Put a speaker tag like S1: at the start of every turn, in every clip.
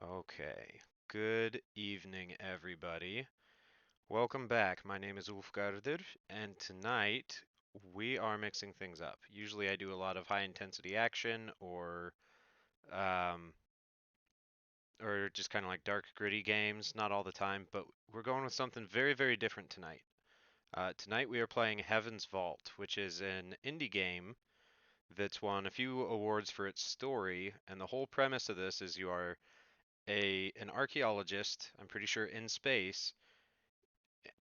S1: Okay, good evening, everybody. Welcome back. My name is Ulfgarður, and tonight we are mixing things up. Usually I do a lot of high intensity action um, or just kind of like dark, gritty games, not all the time, but we're going with something very, very different tonight. Tonight we are playing Heaven's Vault, which is an indie game that's won a few awards for its story, and the whole premise of this is you are an archaeologist, I'm pretty sure in space,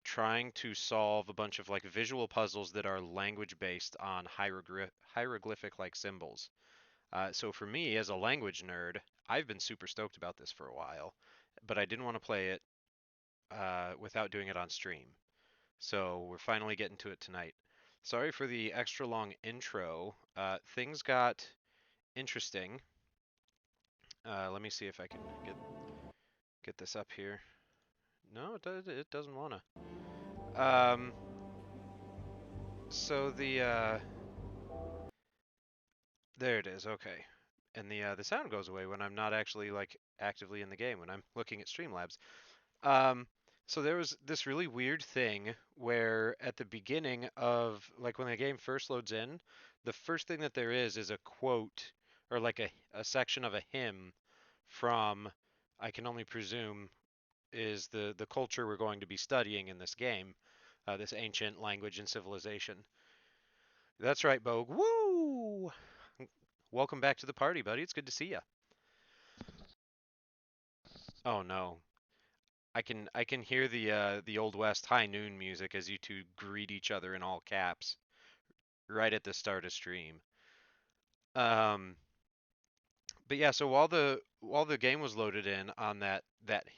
S1: trying to solve a bunch of like visual puzzles that are language based on hieroglyphic like symbols. So for me as a language nerd, I've been super stoked about this for a while, but I didn't want to play it without doing it on stream. So we're finally getting to it tonight. Sorry for the extra long intro. Things got interesting. Let me see if I can get this up here. No, it doesn't wanna. Um, so There it is. Okay. And the sound goes away when I'm not actually like actively in the game when I'm looking at Streamlabs. Um, so there was this really weird thing where at the beginning of like when the game first loads in, the first thing that there is a quote or like a section of a hymn from I can only presume is the culture we're going to be studying in this game, this ancient language and civilization. That's right, Bogue. Woo! Welcome back to the party, buddy. It's good to see you. Oh no. I can hear the Old West high noon music as you two greet each other in all caps right at the start of stream. Um, but yeah, so while the game was loaded in on that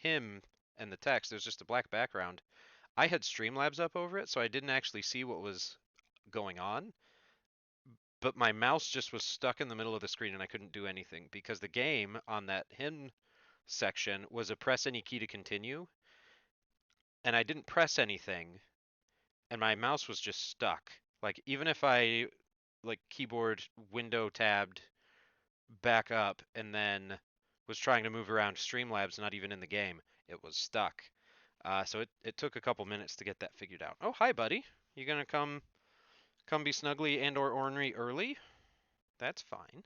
S1: hymn and the text, there's just a black background. I had Streamlabs up over it, so I didn't actually see what was going on, but my mouse just was stuck in the middle of the screen and I couldn't do anything because the game on that hymn section was a press any key to continue, and I didn't press anything, and my mouse was just stuck. Like even if I like keyboard window tabbed back up and then was trying to move around Streamlabs, not even in the game, it was stuck. So it took a couple minutes to get that figured out. Oh, hi, buddy. You gonna come be snuggly and or ornery early? That's fine.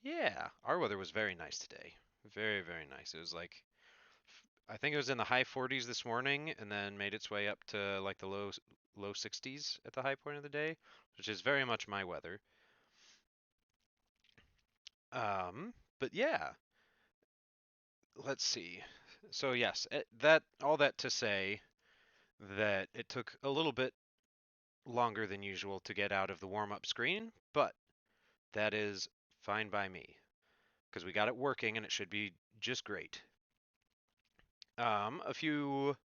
S1: Yeah, our weather was very nice today. Very, very nice. It was like I think it was in the high 40s this morning and then made its way up to like the low 60s at the high point of the day, which is very much my weather. But yeah, let's see. So yes, that all that to say that it took a little bit longer than usual to get out of the warm-up screen, but that is fine by me because we got it working and it should be just great. A few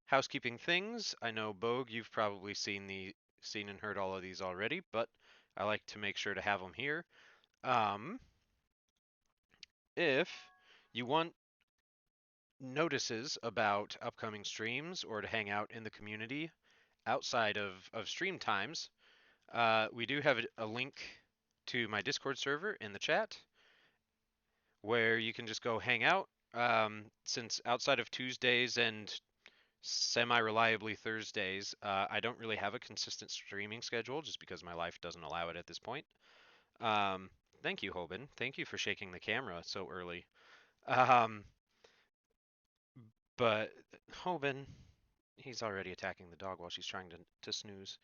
S1: housekeeping things. I know Bogue, you've probably seen and heard all of these already, but I like to make sure to have them here. Um, if you want notices about upcoming streams or to hang out in the community outside of stream times, we do have a link to my Discord server in the chat where you can just go hang out. Since outside of Tuesdays and semi-reliably Thursdays, I don't really have a consistent streaming schedule just because my life doesn't allow it at this point. Um, Thank you, Hoban. Thank you for shaking the camera so early. Um, but Hoban, he's already attacking the dog while she's trying to snooze.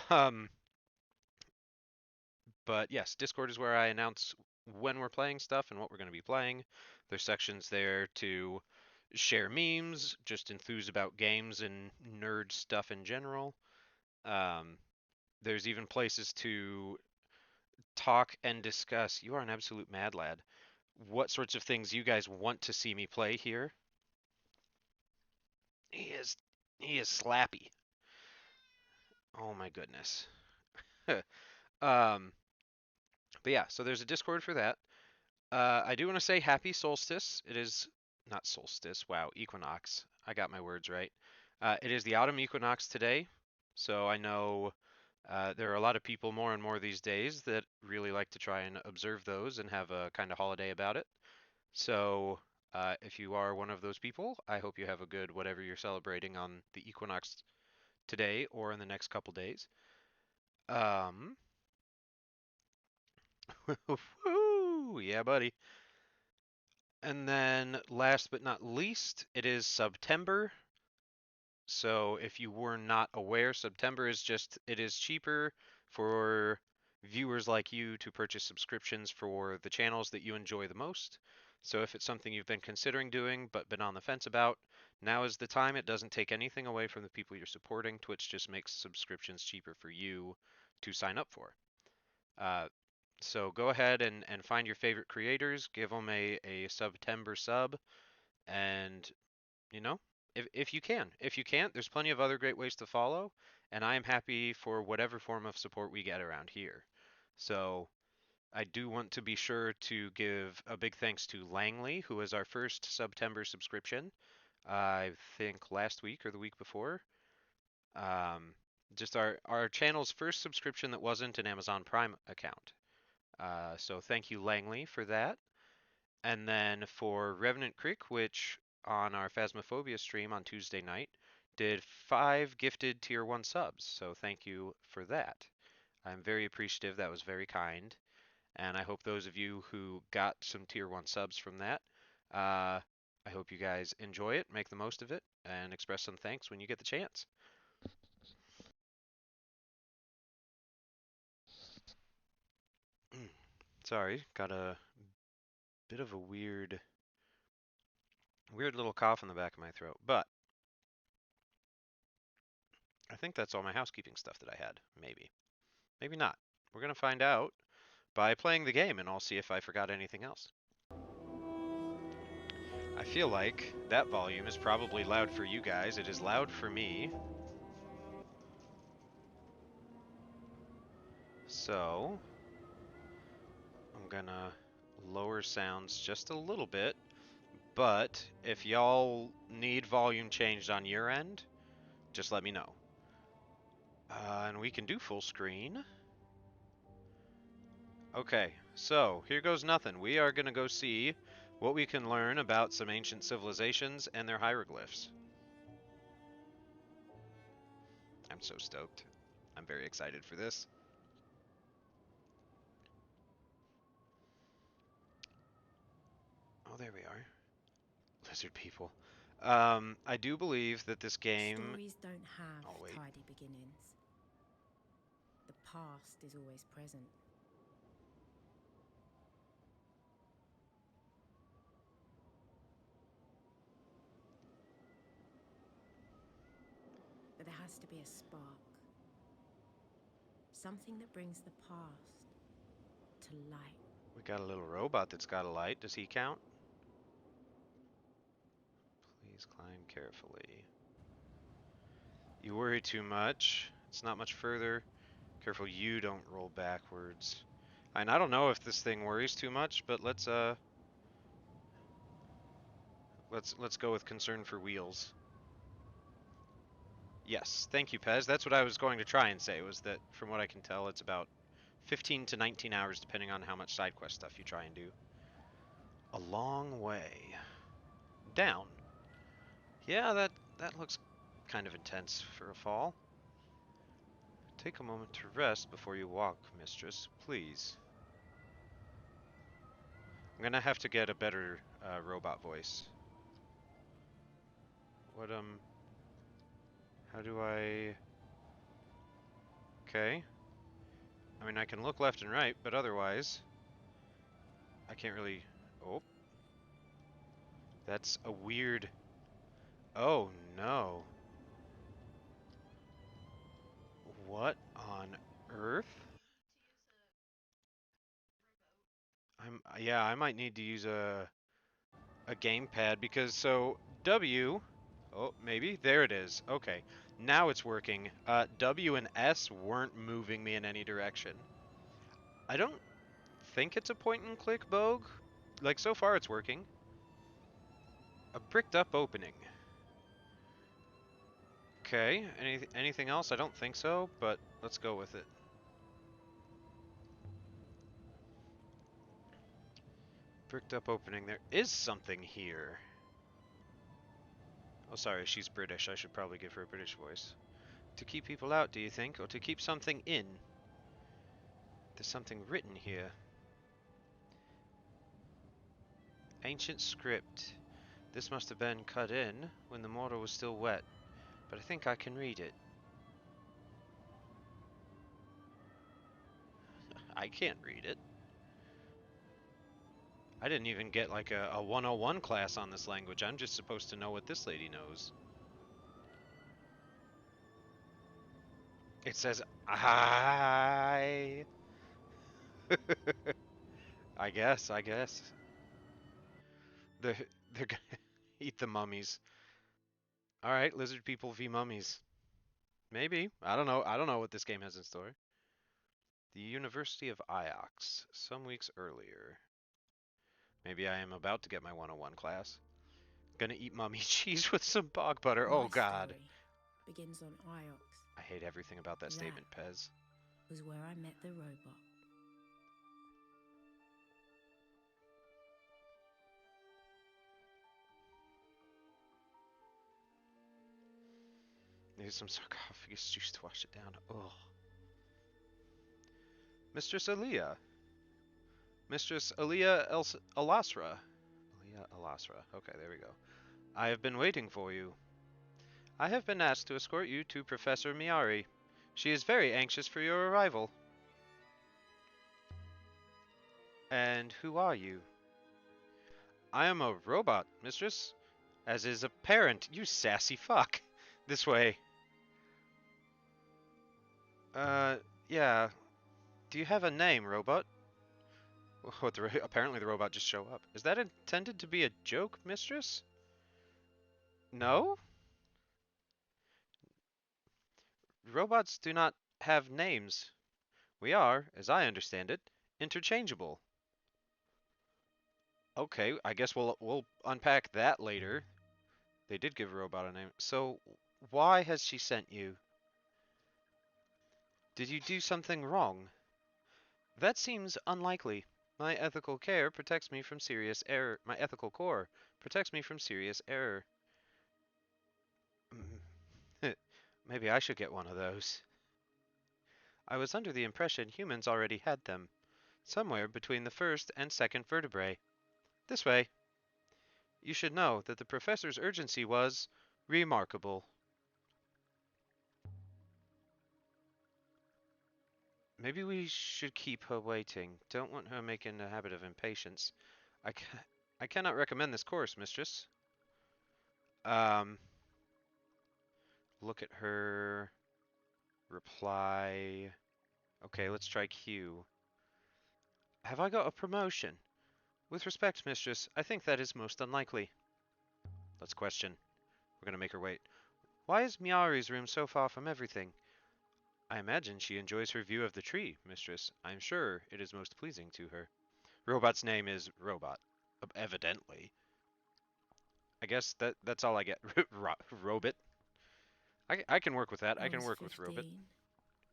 S1: Um, but yes, Discord is where I announce when we're playing stuff and what we're going to be playing. There's sections there to share memes, just enthuse about games and nerd stuff in general. Um, there's even places to talk and discuss. You are an absolute mad lad. What sorts of things you guys want to see me play here? He is he is slappy. Oh my goodness. um, but yeah, so there's a Discord for that. I do want to say happy solstice. It is not solstice. Wow, equinox. I got my words right. It is the autumn equinox today, so I know there are a lot of people more and more these days that really like to try and observe those and have a kind of holiday about it. So if you are one of those people, I hope you have a good whatever you're celebrating on the equinox today or in the next couple days. Um, woo, yeah, buddy. And then last but not least, it is September. So if you were not aware, September is just, it is cheaper for viewers like you to purchase subscriptions for the channels that you enjoy the most. So if it's something you've been considering doing but been on the fence about, now is the time. It doesn't take anything away from the people you're supporting. Twitch just makes subscriptions cheaper for you to sign up for. Uh, so go ahead and find your favorite creators, give them a September sub, and you know, if you can. If you can't, there's plenty of other great ways to follow, and I am happy for whatever form of support we get around here. So I do want to be sure to give a big thanks to Langley, who was our first September subscription, I think last week or the week before. Um, Just our channel's first subscription that wasn't an Amazon Prime account. So thank you, Langley, for that. And then for Revenant Creek, which on our Phasmophobia stream on Tuesday night did 5 gifted tier 1 subs. So thank you for that. I'm very appreciative. That was very kind. And I hope those of you who got some tier 1 subs from that, I hope you guys enjoy it, make the most of it, and express some thanks when you get the chance. Sorry, got a bit of a weird little cough in the back of my throat, but I think that's all my housekeeping stuff that I had. Maybe. Maybe not. We're going to find out by playing the game, and I'll see if I forgot anything else. I feel like that volume is probably loud for you guys. It is loud for me. So, I'm gonna lower sounds just a little bit, but if y'all need volume changed on your end, just let me know. And we can do full screen. Okay, so here goes nothing. We are gonna go see what we can learn about some ancient civilizations and their hieroglyphs. I'm so stoked. I'm very excited for this. Oh, there we are. Lizard people. I do believe that this game...
S2: Stories don't have
S1: Oh, wait.
S2: tidy beginnings. The past is always present. But there has to be a spark. Something that brings the past to light.
S1: We got a little robot that's got a light. Does he count? Please climb carefully. You worry too much. It's not much further. Careful you don't roll backwards. And I don't know if this thing worries too much, but let's go with concern for wheels. Yes, thank you, Pez. That's what I was going to try and say, was that from what I can tell, it's about 15 to 19 hours depending on how much side quest stuff you try and do. A long way. Down. Yeah, that looks kind of intense for a fall. Take a moment to rest before you walk, mistress, please. I'm gonna have to get a better robot voice. What, how do I... Okay. I mean, I can look left and right, but otherwise, I can't really... Oh. That's a weird... Oh, no. What on earth? Yeah, I might need to use a gamepad because so W, oh maybe there it is. Okay, now it's working. W and S weren't moving me in any direction. I don't think it's a point and click Bogue. Like so far it's working. A bricked up opening. Okay, anything else? I don't think so, but let's go with it. Bricked up opening. There is something here. Oh, sorry, she's British. I should probably give her a British voice. To keep people out, do you think? Or to keep something in? There's something written here. Ancient script. This must have been cut in when the mortar was still wet, but I think I can read it. I can't read it. I didn't even get like a 101 class on this language. I'm just supposed to know what this lady knows. It says, I. I guess. They're gonna eat the mummies. Alright, lizard people v mummies. Maybe. I don't know. I don't know what this game has in store. The University of Iox, some weeks earlier. Maybe I am about to get my 101 class. Gonna eat mummy cheese with some bog butter. Oh
S2: My
S1: god.
S2: story begins on Iox.
S1: I hate everything about that
S2: That
S1: statement, Pez.
S2: was where I met the robot.
S1: Maybe some sarcophagus juice to wash it down. Ugh. Mistress Aaliyah. Mistress Aaliyah Alasra. Aaliyah Alasra. Okay, there we go. I have been waiting for you. I have been asked to escort you to Professor Miari. She is very anxious for your arrival. And who are you? I am a robot, mistress. As is apparent, you sassy fuck. This way. Uh, yeah. Do you have a name, robot? What, apparently the robot just show up. Is that intended to be a joke, mistress? No? Robots do not have names. We are, as I understand it, interchangeable. Okay, I guess we'll unpack that later. They did give a robot a name. So, why has she sent you? Did you do something wrong? That seems unlikely. My ethical care protects me from serious error. My ethical core protects me from serious error. Maybe I should get one of those. I was under the impression humans already had them, somewhere between the first and second vertebrae. This way. You should know that the professor's urgency was remarkable. Maybe we should keep her waiting. Don't want her making a habit of impatience. I, ca- I cannot recommend this course, mistress. Um, look at her. Reply. Okay, let's try Q. Have I got a promotion? With respect, mistress, I think that is most unlikely. Let's question. We're gonna make her wait. Why is Miari's room so far from everything? I imagine she enjoys her view of the tree, mistress. I'm sure it is most pleasing to her. Robot's name is Robot. Evidently. I guess that's all I get. Robot. I can work with that.
S2: I
S1: I can
S2: was
S1: work with Robot.
S2: 15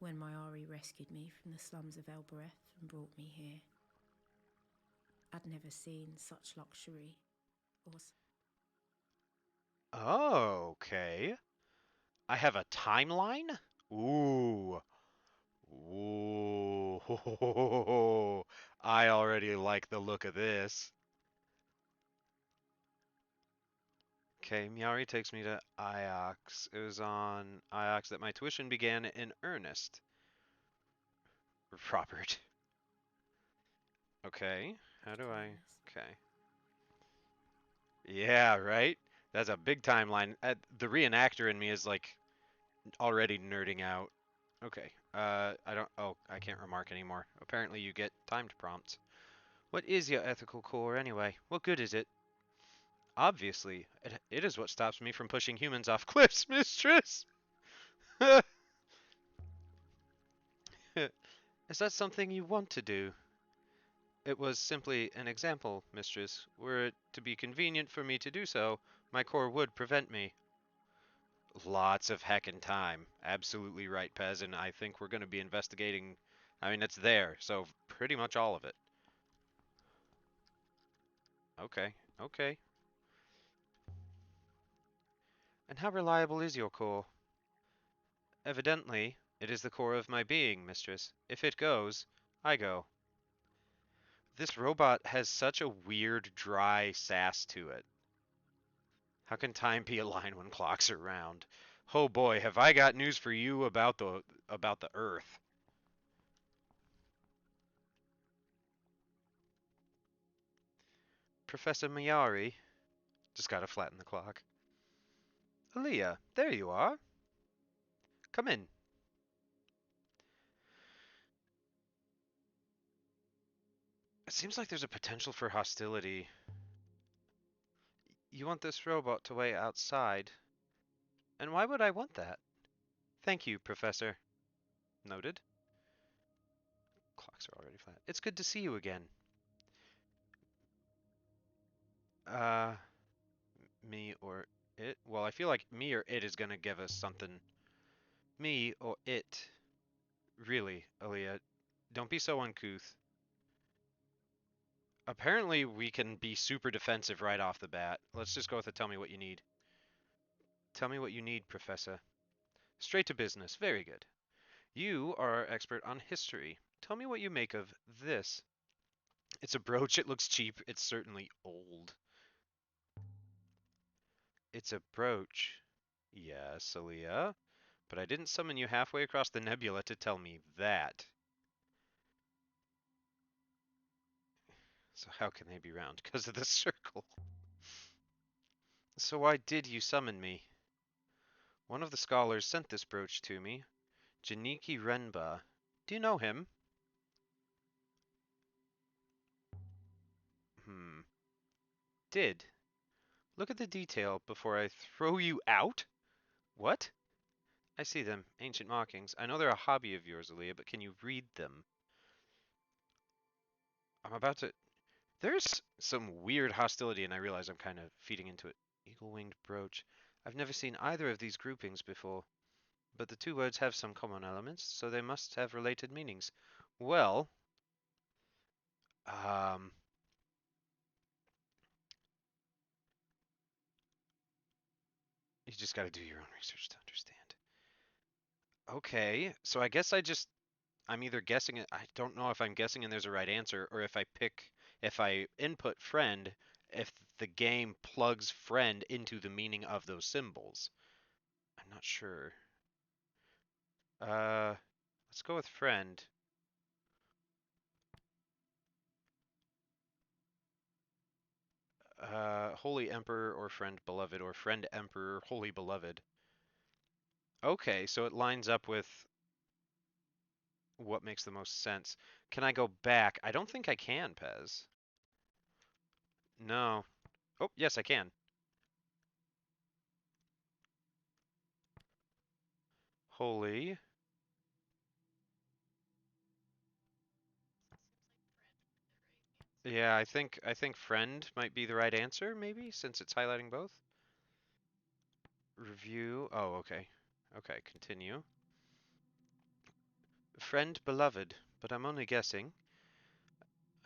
S2: when Myari rescued me from the slums of Elbereth and brought me here. I'd never seen such luxury or.
S1: Okay. I have a timeline? Ooh. Ooh. I already like the look of this. Okay, Miari takes me to IOX. It was on IOX that my tuition began in earnest. Robert. Okay, how do I...
S2: Kindness.
S1: Okay. Yeah, right? That's a big timeline. The reenactor in me is like already nerding out. Okay. I don't. Oh, I can't remark anymore. Apparently, you get timed prompts. What is your ethical core anyway? What good is it? Obviously, it is what stops me from pushing humans off cliffs, mistress. Is that something you want to do? It was simply an example, mistress. Were it to be convenient for me to do so, my core would prevent me. Lots of heckin' time. Absolutely right, Pez, and I think we're going to be investigating. I mean, it's there, so pretty much all of it. Okay, okay. And how reliable is your core? Evidently, it is the core of my being, mistress. If it goes, I go. This robot has such a weird, dry sass to it. How can time be a line when clocks are round? Oh boy, have I got news for you about the Earth. Professor Miyari, just gotta flatten the clock. Aaliyah, there you are. Come in. It seems like there's a potential for hostility. You want this robot to wait outside. And why would I want that? Thank you, Professor. Noted. Clocks are already flat. It's good to see you again. Uh, me or it? Well, I feel like me or it is gonna give us something. Me or it? Really, Aaliyah, don't be so uncouth. Apparently, we can be super defensive right off the bat. Let's just go with it. Tell me what you need. Tell me what you need, Professor. Straight to business. Very good. You are our expert on history. Tell me what you make of this. It's a brooch. It looks cheap. It's certainly old. It's a brooch. Yes, Aaliyah. But I didn't summon you halfway across the nebula to tell me that. So how can they be round? Because of the circle. So why did you summon me? One of the scholars sent this brooch to me. Janiki Renba. Do you know him? Hmm. Did. Look at the detail before I throw you out? What? I see them. Ancient markings. I know they're a hobby of yours, Aaliyah, but can you read them? I'm about to... There's some weird hostility, and I realize I'm kind of feeding into it. Eagle-winged brooch. I've never seen either of these groupings before, but the two words have some common elements, so they must have related meanings. Well, um, you just gotta do your own research to understand. Okay, so I guess I'm either guessing it, I don't know if I'm guessing and there's a right answer, or if I input friend, if the game plugs friend into the meaning of those symbols. I'm not sure. Uh, let's go with friend. Holy Emperor or friend beloved or friend Emperor holy beloved. Okay, so it lines up with what makes the most sense. Can I go back? I don't think I can, Pez. No. Oh, yes, I can. Holy. Yeah, I think friend might be the right answer, maybe, since it's highlighting both. Review. Oh, okay. Okay, continue. Friend beloved, but I'm only guessing.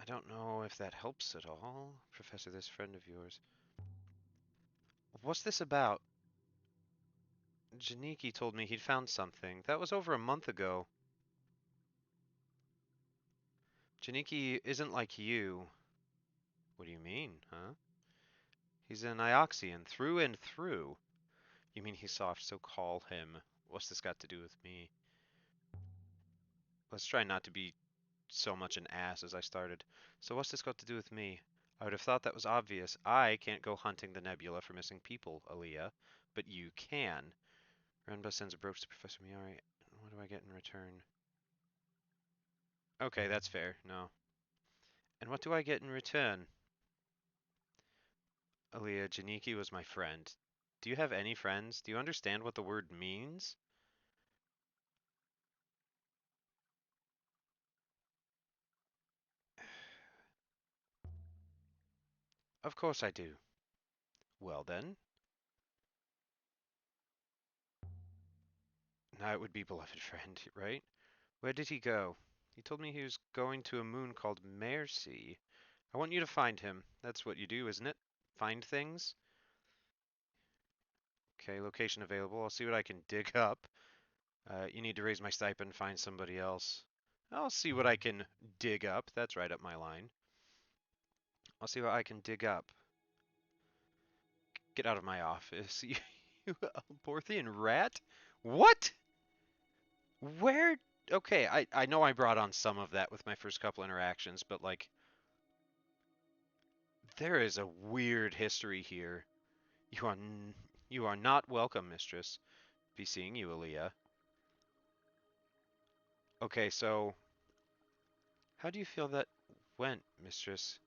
S1: I don't know if that helps at all. Professor, this friend of yours. What's this about? Janiki told me he'd found something. That was over a month ago. Janiki isn't like you. What do you mean, huh? He's an Ioxian, through and through. You mean he's soft, so call him. What's this got to do with me? Let's try not to be so much an ass as I started. So what's this got to do with me? I would have thought that was obvious. I can't go hunting the nebula for missing people, Aaliyah, but you can. Renba sends a brooch to Professor Miyari. What do I get in return? Okay, that's fair. No. And what do I get in return? Aaliyah, Janiki was my friend. Do you have any friends? Do you understand what the word means? Of course I do. Well then, now it would be beloved friend, right? Where did he go? He told me he was going to a moon called Mercy. I want you to find him. That's what you do, isn't it? Find things? Okay, location available. I'll see what I can dig up. You need to raise my stipend, find somebody else. I'll see what I can dig up. That's right up my line. I'll see what I can dig up. Get out of my office. You Borthian rat? What? Where? Okay, I know I brought on some of that with my first couple interactions, but like, there is a weird history here. You are you are not welcome, mistress. Be seeing you, Aaliyah. Okay, so how do you feel that went, mistress?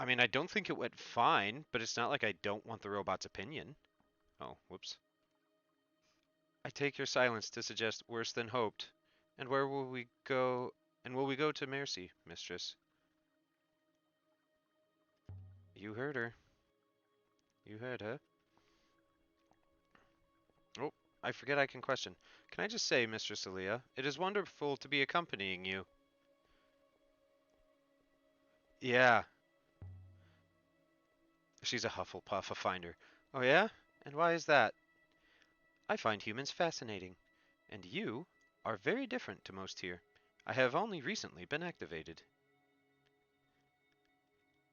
S1: I mean, I don't think it went fine, but it's not like I don't want the robot's opinion. Oh, whoops. I take your silence to suggest worse than hoped. And where will we go? And will we go to Mercy, mistress? You heard her. You heard her. Oh. I forget I can question. Can I just say, Mistress Aaliyah, it is wonderful to be accompanying you. Yeah, she's a Hufflepuff, a finder. Oh yeah? And why is that? I find humans fascinating, and you are very different to most here. I have only recently been activated.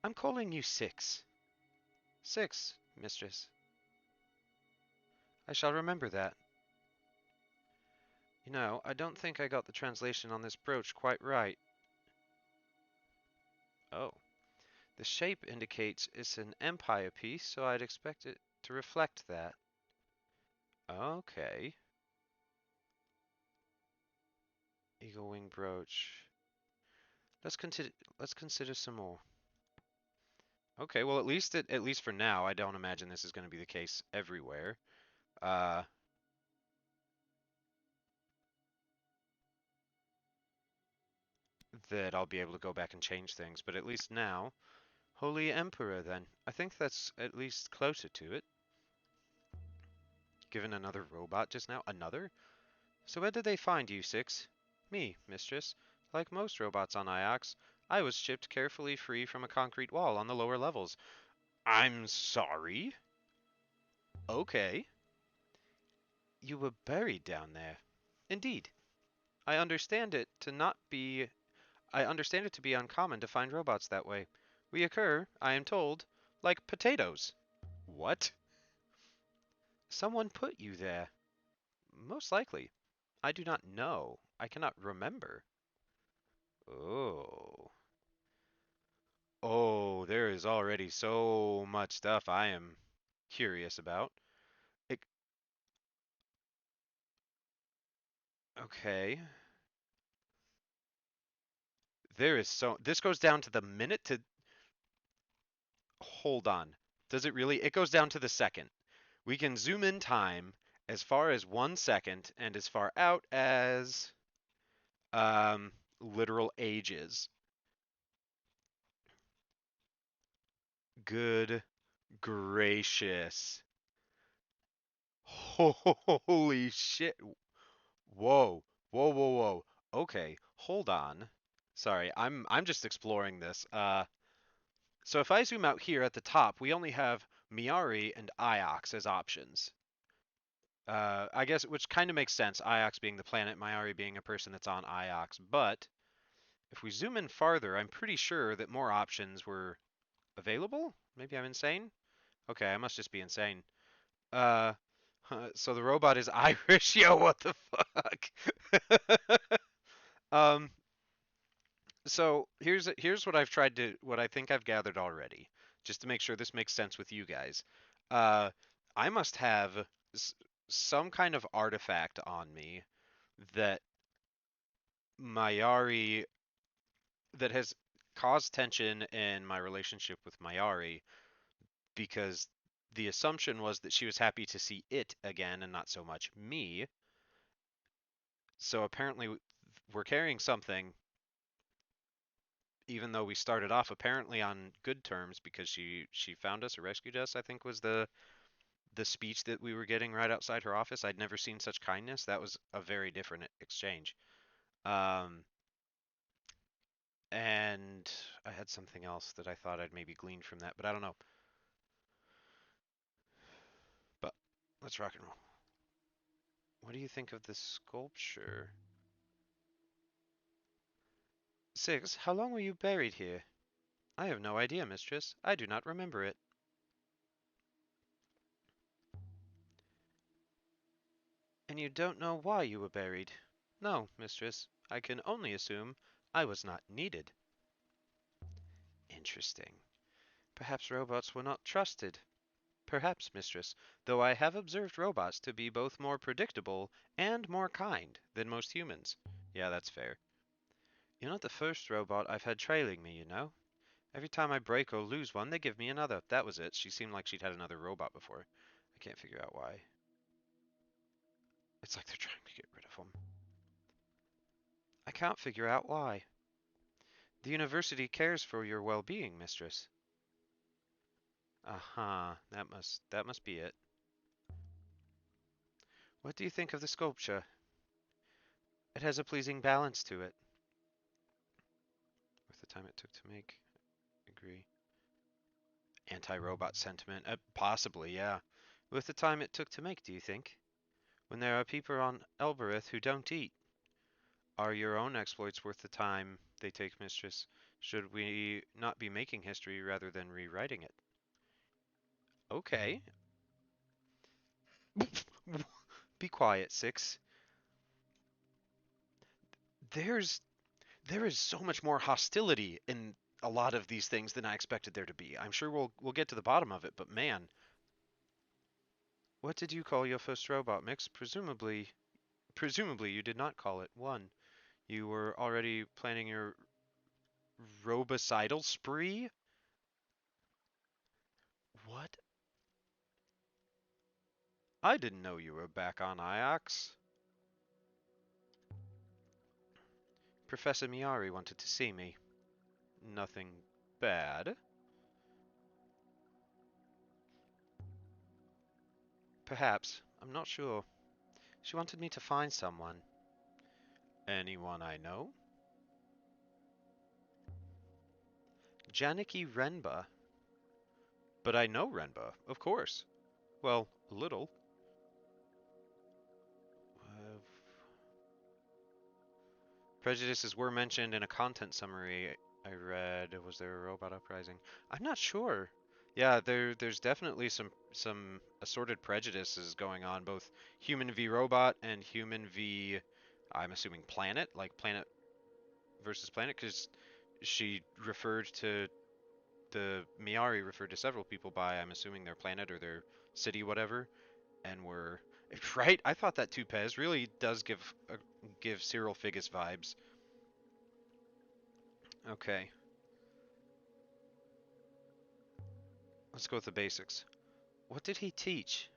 S1: I'm calling you Six. Six, mistress. I shall remember that. You know, I don't think I got the translation on this brooch quite right. Oh. The shape indicates it's an empire piece, so I'd expect it to reflect that. Okay. Eagle wing brooch. Let's consider some more. Okay, well at least for now, I don't imagine this is going to be the case everywhere. Uh that I'll be able to go back and change things, but at least now, Holy Emperor then. I think that's at least closer to it. Given another robot just now? Another? So where did they find you, Six? Me, mistress. Like most robots on Iox, I was shipped carefully free from a concrete wall on the lower levels. I'm sorry? Okay. You were buried down there. Indeed. I understand it to not be I understand it to be uncommon to find robots that way. We occur, I am told, like potatoes. What? Someone put you there. Most likely. I do not know. I cannot remember. Oh. Oh, there is already so much stuff I am curious about. It, okay. There is so. This goes down to the minute to. Hold on. Does it really? It goes down to the second. We can zoom in time as far as 1 second and as far out as literal ages. Good gracious. Holy shit. Whoa. Whoa, whoa, whoa. Okay, hold on. Sorry, I'm just exploring this. So if I zoom out here at the top, we only have Miari and Iox as options. I guess which kind of makes sense, Iox being the planet, Miari being a person that's on Iox. But if we zoom in farther, I'm pretty sure that more options were available. Maybe I'm insane. Okay, I must just be insane. Uh, so the robot is Irish. Yo, what the fuck? um, so here's what I think I've gathered already, just to make sure this makes sense with you guys. Uh, I must have some kind of artifact on me that Mayari that has caused tension in my relationship with Mayari because the assumption was that she was happy to see it again and not so much me. So apparently we're carrying something even though we started off apparently on good terms because she found us or rescued us, I think was the speech that we were getting right outside her office. I'd never seen such kindness. That was a very different exchange. Um, and I had something else that I thought I'd maybe gleaned from that, but I don't know. But let's rock and roll. What do you think of this sculpture? Six, how long were you buried here? I have no idea, mistress. I do not remember it. And you don't know why you were buried? No, mistress. I can only assume I was not needed. Interesting. Perhaps robots were not trusted. Perhaps, mistress, though I have observed robots to be both more predictable and more kind than most humans. Yeah, that's fair. You're not the first robot I've had trailing me, you know. Every time I break or lose one, they give me another. That was it. She seemed like she'd had another robot before. I can't figure out why. It's like they're trying to get rid of them. I can't figure out why. The university cares for your well-being, mistress. Uh-huh. That must be it. What do you think of the sculpture? It has a pleasing balance to it. With the time it took to make, agree. Anti-robot sentiment? Possibly, yeah. With the time it took to make, do you think? When there are people on Elbereth who don't eat, are your own exploits worth the time they take, Mistress? Should we not be making history rather than rewriting it? Okay. Be quiet, Six. There's there is so much more hostility in a lot of these things than I expected there to be. I'm sure we'll get to the bottom of it, but man, what did you call your first robot mix? Presumably you did not call it one. You were already planning your robocidal spree? What? I didn't know you were back on Iox. Professor Miari wanted to see me. Nothing bad. Perhaps. I'm not sure. She wanted me to find someone. Anyone I know? Janiki Renba. But I know Renba, of course. Well, a little. Uh, Prejudices were mentioned in a content summary I read. Was there a robot uprising? I'm not sure. Yeah, there's definitely some assorted prejudices going on, both human v robot and human v, I'm assuming planet, like planet versus planet, because she referred to the Miari referred to several people by, I'm assuming, their planet or their city, whatever, and were right. I thought that too. Pez really does give Cyril Figgis vibes. Okay, let's go with the basics. What did he teach?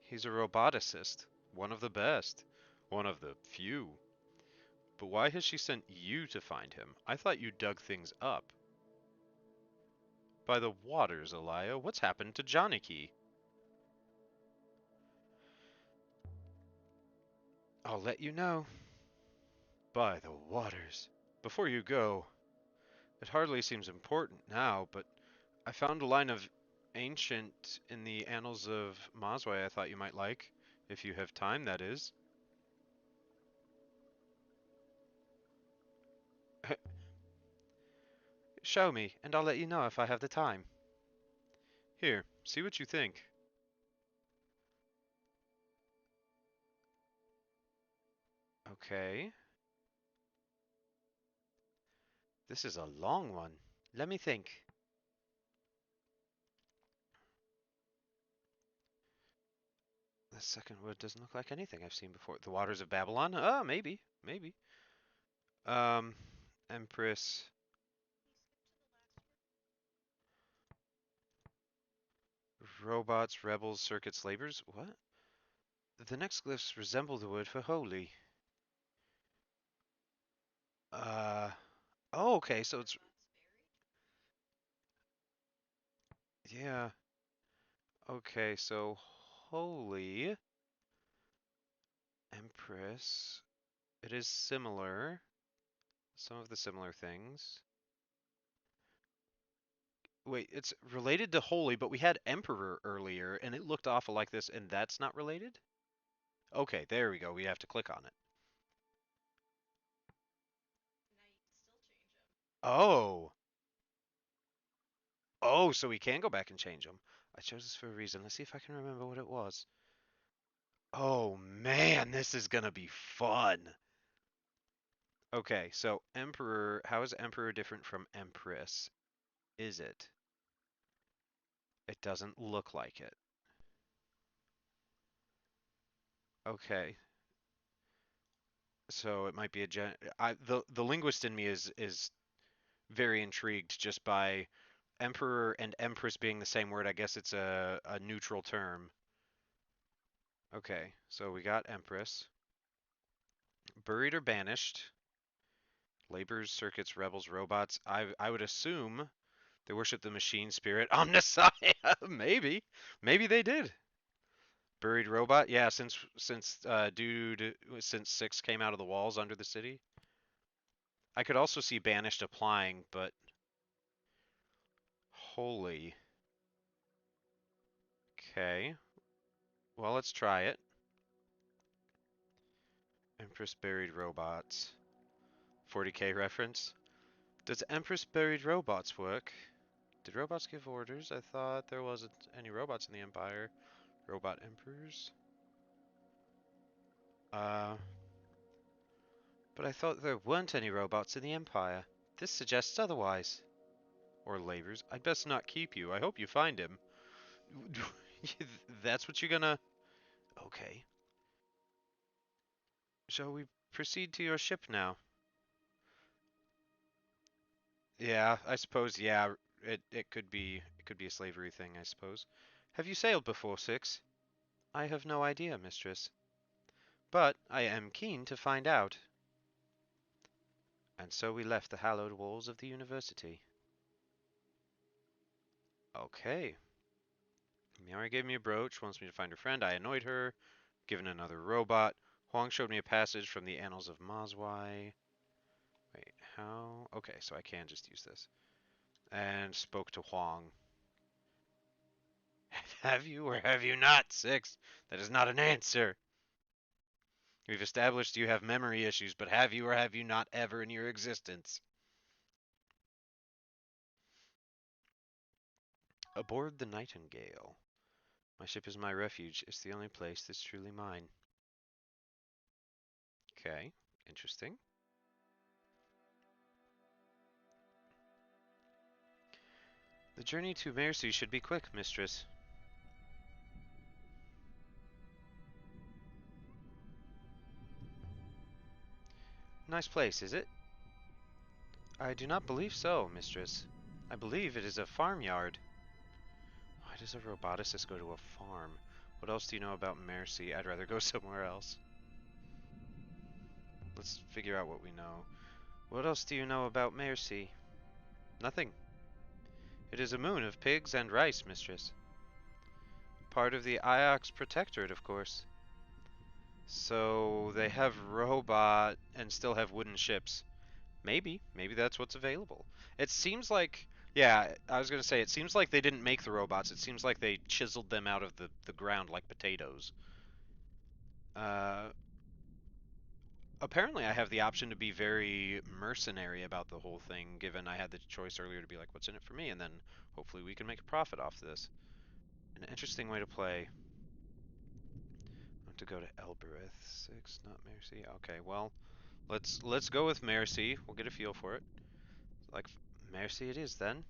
S1: He's a roboticist, one of the best, one of the few. But why has she sent you to find him? I thought you dug things up. By the waters, Elia, what's happened to Janiki? I'll let you know. By the waters. Before you go, it hardly seems important now, but I found a line of ancient in the annals of Mazwai I thought you might like, if you have time, that is. Show me, and I'll let you know if I have the time. Here, see what you think. Okay. This is a long one. Let me think. The second word doesn't look like anything I've seen before. The waters of Babylon? Oh, maybe. Maybe. Um, Empress. Robots, rebels, circuits, labors? What? The next glyphs resemble the word for holy. Uh, oh, okay, so it's, yeah. Okay, so holy, Empress. It is similar. Some of the similar things. Wait, it's related to holy, but we had emperor earlier, and it looked awful like this, and that's not related? Okay, there we go. We have to click on it. Oh. Oh, so we can go back and change them. I chose this for a reason. Let's see if I can remember what it was. Oh man, this is gonna be fun. Okay, so Emperor, how is Emperor different from Empress? Is it? It doesn't look like it. Okay, so it might be a the linguist in me is very intrigued just by Emperor and Empress being the same word. I guess it's a neutral term. Okay, so we got Empress. Buried or banished. Labors, circuits, rebels, robots. I would assume they worship the machine spirit. Omnissiah! Maybe. Maybe they did. Buried robot? Yeah, since six came out of the walls under the city. I could also see banished applying, but holy. Okay. Well, let's try it. Empress buried robots. 40K reference. Does Empress buried robots work? Did robots give orders? I thought there wasn't any robots in the Empire. Robot emperors? Uh, but I thought there weren't any robots in the Empire. This suggests otherwise. Or labors. I'd best not keep you. I hope you find him. That's what you're gonna... Okay. Shall we proceed to your ship now? Yeah, I suppose, yeah, it could be a slavery thing, I suppose. Have you sailed before, Six? I have no idea, mistress. But I am keen to find out. And so we left the hallowed walls of the university. Okay. Miari gave me a brooch, wants me to find her friend. I annoyed her. Given another robot. Huang showed me a passage from the Annals of Mazwai. Wait, how? Okay, so I can just use this. And spoke to Huang. Have you or have you not, Six? That is not an answer. We've established you have memory issues, but have you or have you not ever in your existence? Aboard the Nightingale. My ship is my refuge. It's the only place that's truly mine. Okay, interesting. The journey to Mercy should be quick, mistress. Nice place, is it? I do not believe so, mistress. I believe it is a farmyard. Why does a roboticist go to a farm? What else do you know about Mercy? I'd rather go somewhere else. Let's figure out what we know. What else do you know about Mercy? Nothing. It is a moon of pigs and rice, mistress. Part of the Iox Protectorate, of course. So they have robot and still have wooden ships. Maybe that's what's available. It seems like, yeah, I was gonna say, it seems like they didn't make the robots. It seems like they chiseled them out of the ground like potatoes. Uh, Apparently I have the option to be very mercenary about the whole thing, given I had the choice earlier to be like, what's in it for me? And then hopefully we can make a profit off this. An interesting way to play. I want to go to Elbereth. Six, not Mercy. Okay, well, let's go with Mercy. We'll get a feel for it. Like, Mercy it is then.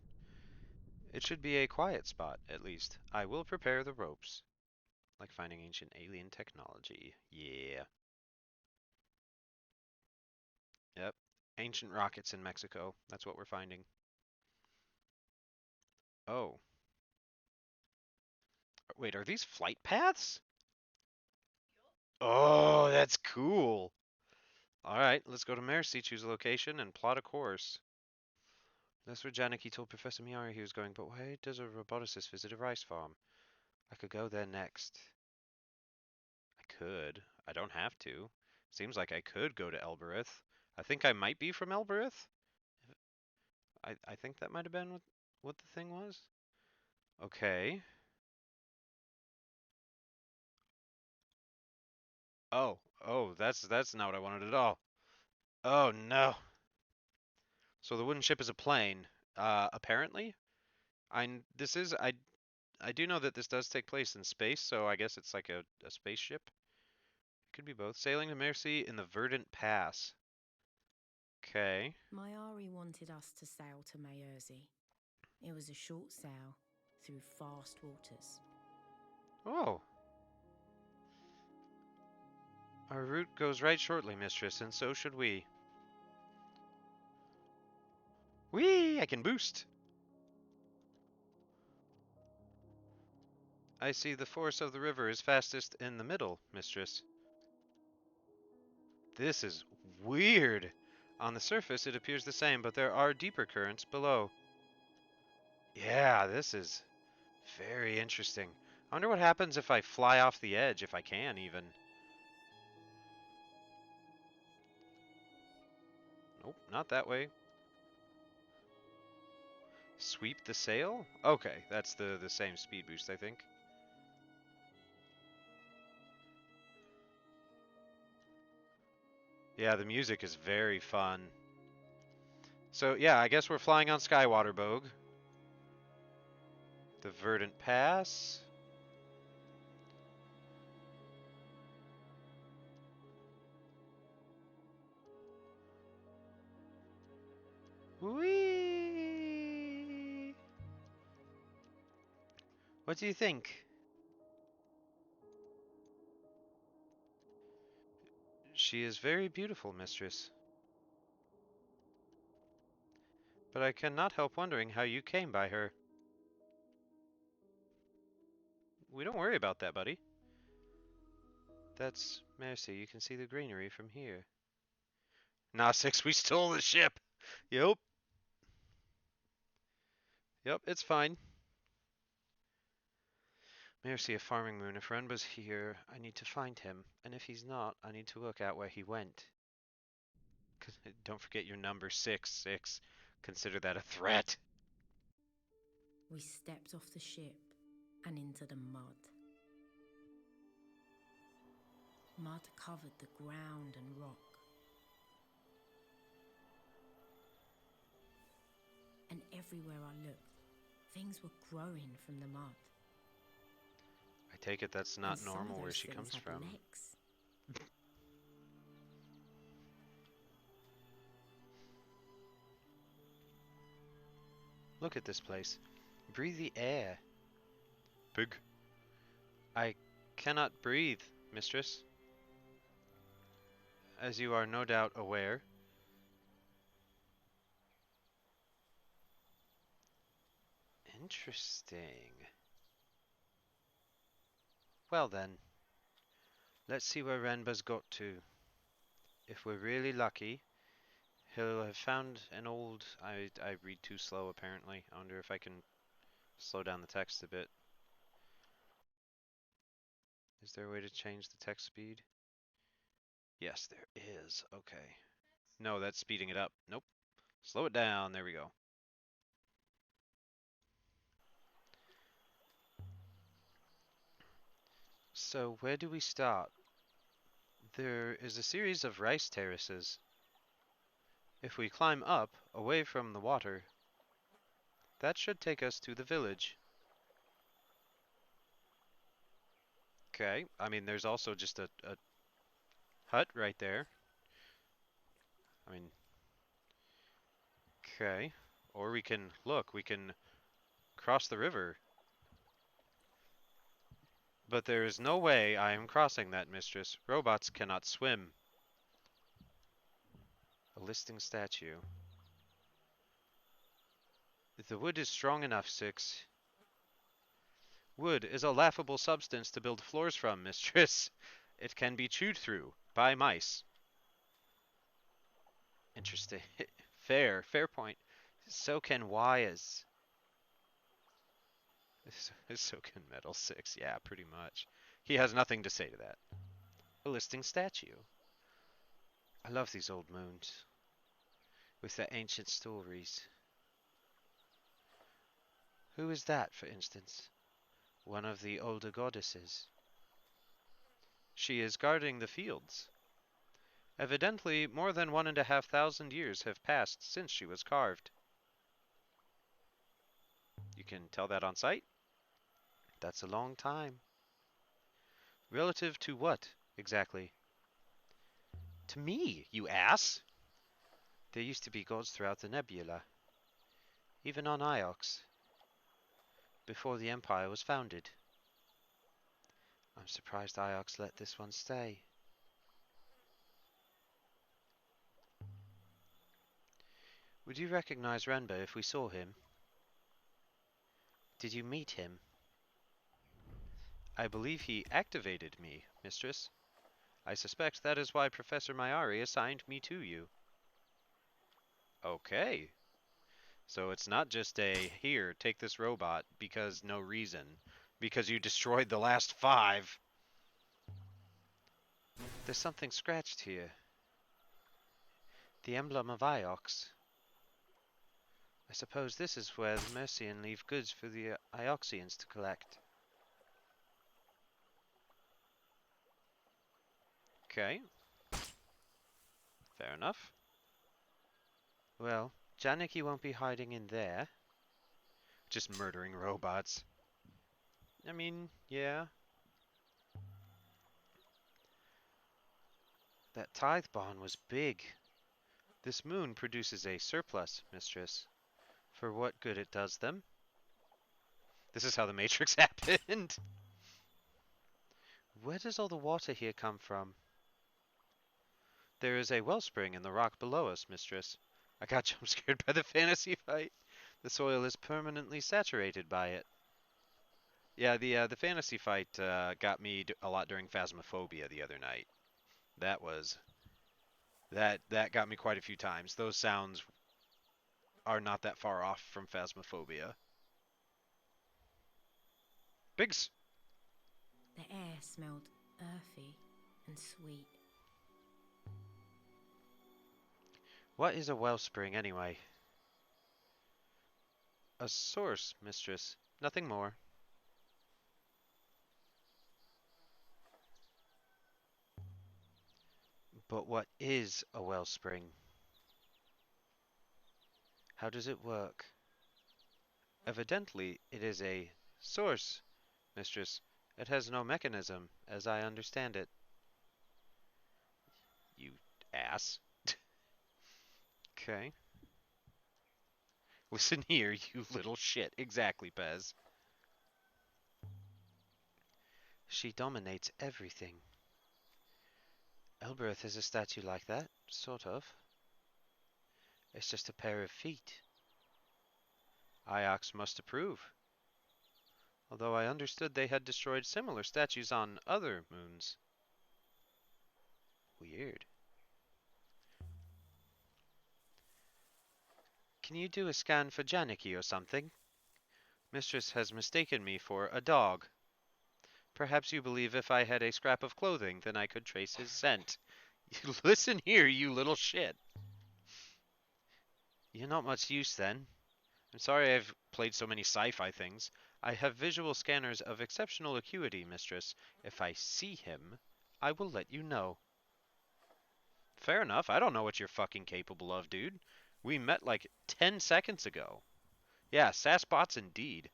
S1: It should be a quiet spot, at least. I will prepare the ropes. Like finding ancient alien technology. Yeah. Yep. Ancient rockets in Mexico. That's what we're finding. Oh. Wait, are these flight paths? Oh, that's cool. Alright, let's go to Mercy, choose a location, and plot a course. That's where Janaki told Professor Miyari he was going, but why does a roboticist visit a rice farm? I could go there next. I could. I don't have to. Seems like I could go to Elbereth. I think I might be from Elbereth. I think that might have been what the thing was. Okay. Oh, that's not what I wanted at all. Oh no. So the wooden ship is a plane. Apparently. This is I do know that this does take place in space, so I guess it's like a spaceship. It could be both. Sailing to Mercy in the Verdant Pass. Okay.
S2: Mayari wanted us to sail to Mayerzy. It was a short sail through fast waters.
S1: Oh. Our route goes right shortly, mistress, and so should we. Whee! I can boost. I see the force of the river is fastest in the middle, mistress. This is weird. On the surface, it appears the same, but there are deeper currents below. Yeah, this is very interesting. I wonder what happens if I fly off the edge, if I can even. Nope, not that way. Sweep the sail? Okay, that's the same speed boost, I think. Yeah, the music is very fun. So yeah, I guess we're flying on Skywater Bogue. The Verdant Pass. Whee! What do you think? She is very beautiful, mistress. But I cannot help wondering how you came by her. We don't worry about that, buddy. That's Mercy. You can see the greenery from here. Nah, Six, we stole the ship. Yep. Yep, it's fine. Mercy, a farming moon. If Ren was here, I need to find him. And if he's not, I need to look out where he went. Don't forget your number 6, 6. Consider that a threat.
S2: We stepped off the ship and into the mud. Mud covered the ground and rock. And everywhere I looked, things were growing from the mud.
S1: I take it that's
S2: And
S1: not
S2: some of
S1: normal where
S2: those
S1: she
S2: things
S1: comes
S2: had
S1: from.
S2: legs.
S1: Look at this place. Breathe the air. Pig. I cannot breathe, mistress. As you are no doubt aware. Interesting. Well then, let's see where Renba's got to. If we're really lucky, he'll have found an old... I read too slow apparently. I wonder if I can slow down the text a bit. Is there a way to change the text speed? Yes, there is. Okay. No, that's speeding it up. Nope. Slow it down. There we go. So, where do we start? There is a series of rice terraces. If we climb up, away from the water, that should take us to the village. Okay. I mean, there's also just a hut right there. I mean, okay. Or we can, look, we can cross the river. But there is no way I am crossing that, mistress. Robots cannot swim. A listing statue. The wood is strong enough, Six. Wood is a laughable substance to build floors from, mistress. It can be chewed through by mice. Interesting. Fair point. So can wires. So can Metal 6. Yeah, pretty much. He has nothing to say to that. A listing statue. I love these old moons. With their ancient stories. Who is that, for instance? One of the older goddesses. She is guarding the fields. Evidently, more than 1,500 years have passed since she was carved. You can tell that on sight? That's a long time. Relative to what, exactly? To me, you ass! There used to be gods throughout the nebula, even on Iox, before the Empire was founded. I'm surprised Iox let this one stay. Would you recognize Renba if we saw him? Did you meet him? I believe he activated me, mistress. I suspect that is why Professor Mayari assigned me to you. Okay. So it's not just a, here, take this robot because no reason. because you destroyed the last five. There's something scratched here. The emblem of Iox. I suppose this is where the Mercian leave goods for the Ioxians to collect. Okay, fair enough. Well, Janicki won't be hiding in there. Just murdering robots. I mean, yeah. That tithe bond was big. This moon produces a surplus, mistress. For what good it does them? This is how the Matrix happened. Where does all the water here come from? There is a wellspring in the rock below us, mistress. I got jump scared by the fantasy fight. The soil is permanently saturated by it. Yeah, the fantasy fight got me a lot during Phasmophobia the other night. That was that got me quite a few times. Those sounds are not that far off from Phasmophobia. Biggs.
S2: The air smelled earthy and sweet.
S1: What is a wellspring anyway? A source, mistress. Nothing more. But what is a wellspring? How does it work? Evidently, it is a source, mistress. It has no mechanism, as I understand it. You ass. Okay. Listen here, you little shit. Exactly, Pez. She dominates everything. Elbereth is a statue like that, sort of. It's just a pair of feet. Iox must approve. Although I understood they had destroyed similar statues on other moons. Weird. Can you do a scan for Janicki or something? Mistress has mistaken me for a dog. Perhaps you believe if I had a scrap of clothing, then I could trace his scent. Listen here, you little shit. You're not much use then. I'm sorry I've played so many sci-fi things. I have visual scanners of exceptional acuity, mistress. If I see him, I will let you know. Fair enough. I don't know what you're fucking capable of, dude. We met like 10 seconds ago. Yeah, sassbots indeed.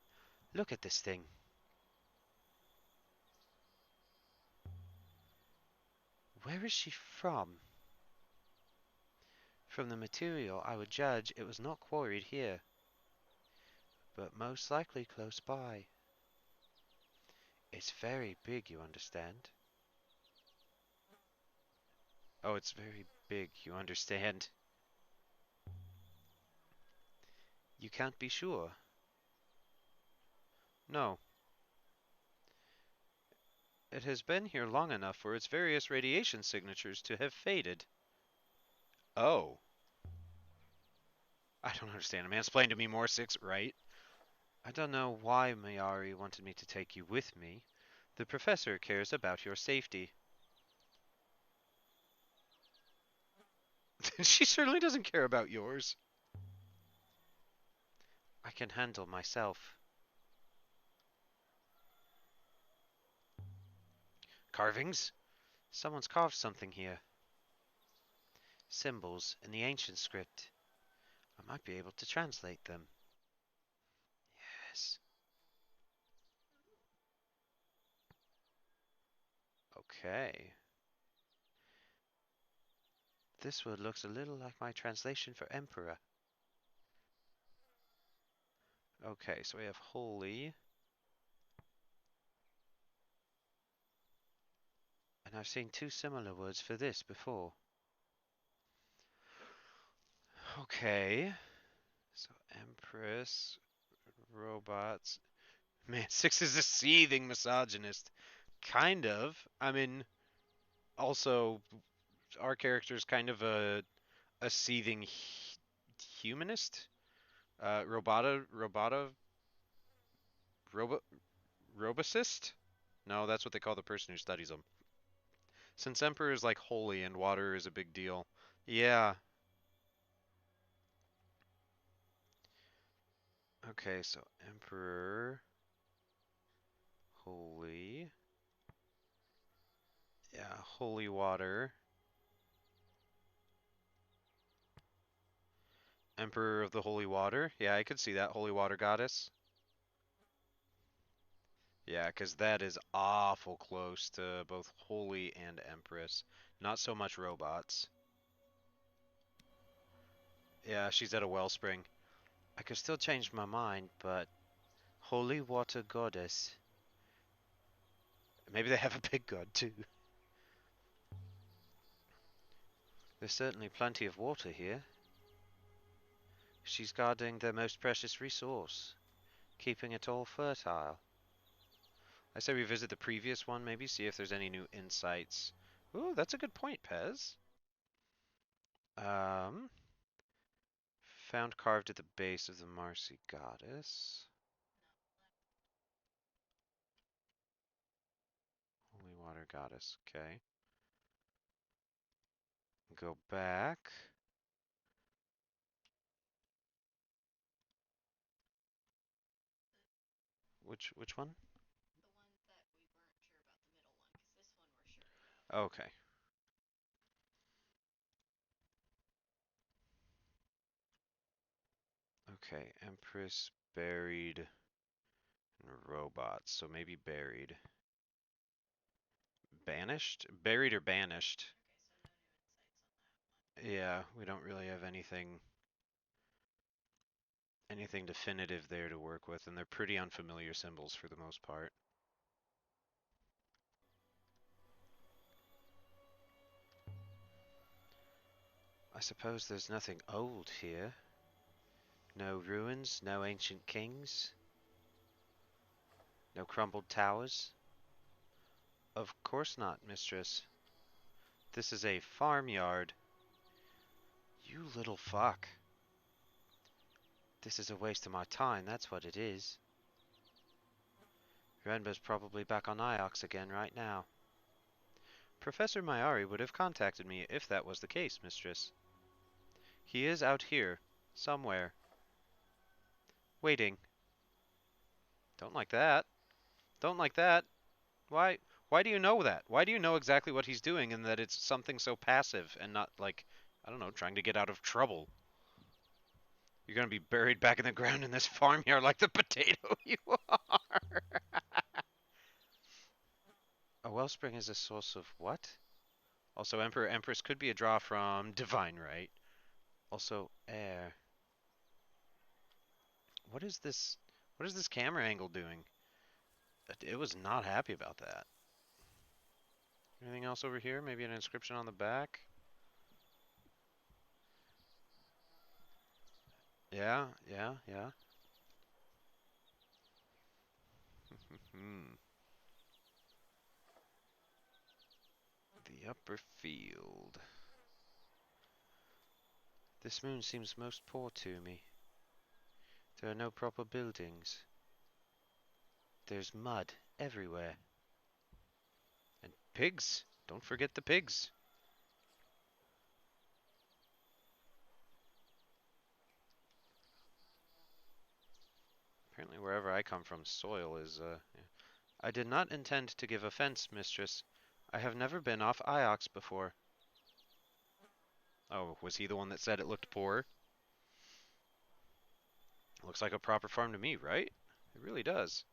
S1: Look at this thing. Where is she from? From the material, I would judge it was not quarried here, but most likely close by. It's very big, you understand? Oh, it's very big, you understand? You can't be sure. No. It has been here long enough for its various radiation signatures to have faded. Oh. I don't understand. Mansplain to me more, six, right? I don't know why Mayari wanted me to take you with me. The professor cares about your safety. She certainly doesn't care about yours. I can handle myself. Carvings? Someone's carved something here. Symbols in the ancient script. I might be able to translate them. Yes. Okay. This word looks a little like my translation for emperor. Okay, so we have holy. And I've seen two similar words for this before. Okay. So empress, robots. Man, Six is a seething misogynist. Kind of. I mean, also, our character's kind of a seething humanist. Robota, robot, Robocist? No, that's what they call the person who studies them. Since Emperor is like holy and water is a big deal. Yeah. Okay, so Emperor, holy. Yeah, holy water. Emperor of the holy water. Yeah, I could see that. Holy water goddess. Yeah, 'cause that is awful close to both holy and empress. Not so much robots. Yeah, she's at a wellspring. I could still change my mind, but holy water goddess. Maybe they have a big god too. There's certainly plenty of water here. She's guarding their most precious resource, keeping it all fertile. I say we visit the previous one, maybe see if there's any new insights. Ooh, that's a good point, Pez. Um, Found carved at the base of the Marcy goddess. Holy water goddess. Okay. Go back. Which one? Okay. Okay. Empress buried and robots. So maybe buried. Banished? Buried or banished? Yeah, we don't really have anything definitive there to work with, and they're pretty unfamiliar symbols for the most part. I suppose there's nothing old here. No ruins, no ancient kings, no crumbled towers. Of course not, mistress. This is a farmyard. You little fuck. This is a waste of my time, that's what it is. Renba's probably back on Iox again right now. Professor Mayari would have contacted me if that was the case, mistress. He is out here, somewhere, waiting. Don't like that. Don't like that. Why? Why do you know that? Why do you know exactly what he's doing and that it's something so passive and not like, I don't know, trying to get out of trouble? You're gonna be buried back in the ground in this farmyard like the potato you are. A wellspring is a source of what? Also, Emperor Empress could be a draw from Divine Right. Also, air. What is this? What is this camera angle doing? It was not happy about that. Anything else over here? Maybe an inscription on the back? Yeah, yeah, yeah. Hmm. The upper field. This moon seems most poor to me. There are no proper buildings. There's mud everywhere. And pigs. Don't forget the pigs. Apparently wherever I come from, soil is, yeah. I did not intend to give offense, mistress. I have never been off Iox before. Oh, was he the one that said it looked poor? Looks like a proper farm to me, right? It really does.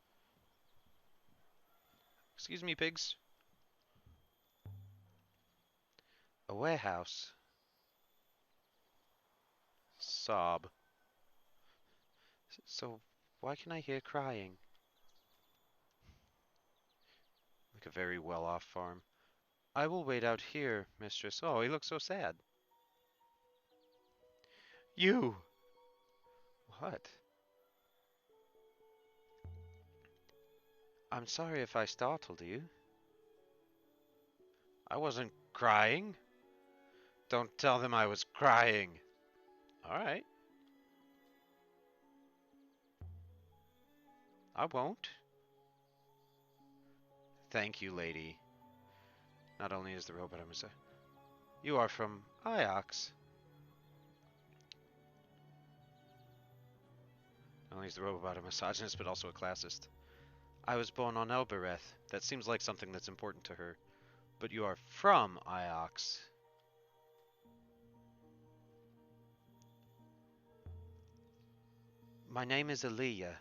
S1: Excuse me, pigs. A warehouse. Sob. So, why can I hear crying? Like a very well-off farm. I will wait out here, mistress. Oh, he looks so sad. You! What? I'm sorry if I startled you. I wasn't crying. Don't tell them I was crying. Alright. I won't. Thank you, lady. Not only is the robot a you are from Iox. Not only is the robot a misogynist, but also a classist. I was born on Elbereth. That seems like something that's important to her. But you are from Iox. My name is Aaliyah.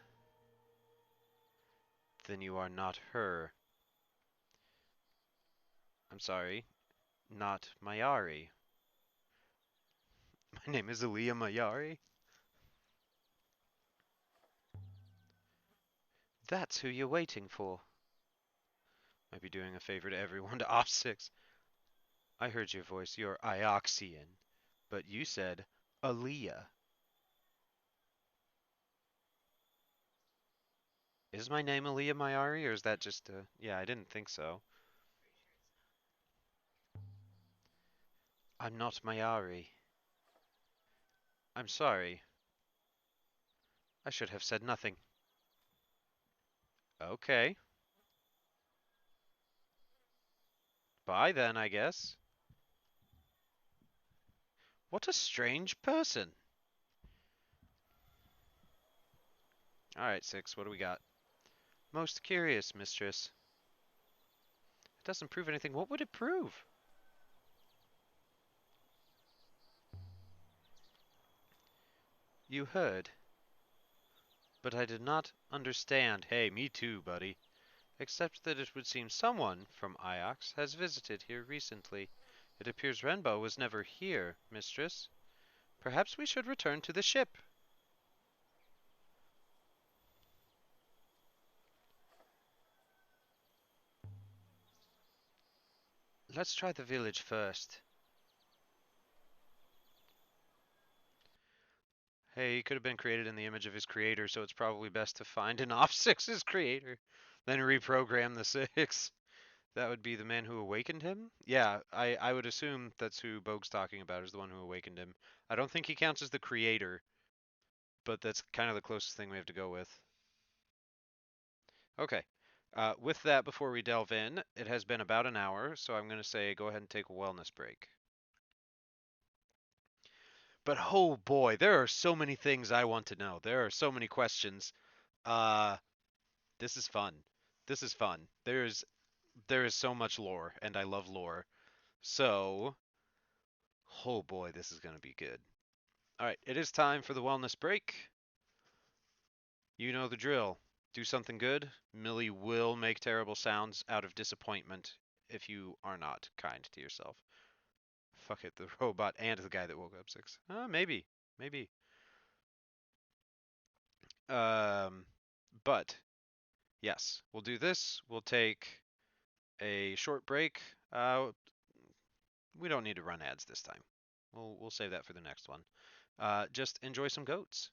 S1: Then you are not her. I'm sorry, not Mayari. My name is Aaliyah Mayari? That's who you're waiting for. Might be doing a favor to everyone to off 6. I heard your voice, you're Ioxian. But you said Aaliyah. Is my name Aaliyah Mayari, or is that just a... Yeah, I didn't think so. I'm not Mayari. I'm sorry. I should have said nothing. Okay. Bye then, I guess. What a strange person. Alright, 6, what do we got? Most curious, mistress. It doesn't prove anything. What would it prove? You heard. But I did not understand. Hey, me too, buddy. Except that it would seem someone from Iox has visited here recently. It appears Renbo was never here, mistress. Perhaps we should return to the ship. Let's try the village first. Hey, he could have been created in the image of his creator, so it's probably best to find an off 6's creator, then reprogram the 6. That would be the man who awakened him? Yeah, I would assume that's who Bogue's talking about, is the one who awakened him. I don't think he counts as the creator, but that's kind of the closest thing we have to go with. Okay. With that, before we delve in, it has been about an hour, so I'm going to say go ahead and take a wellness break. But oh boy, there are so many things I want to know. There are so many questions. Uh, this is fun. This is fun. There is so much lore, and I love lore. So, oh boy, this is going to be good. All right, it is time for the wellness break. You know the drill. Do something good. Millie will make terrible sounds out of disappointment if you are not kind to yourself. Fuck it, the robot and the guy that woke up 6. Maybe. Maybe. Um, but yes, we'll do this. We'll take a short break. We don't need to run ads this time. We'll save that for the next one. Just enjoy some goats.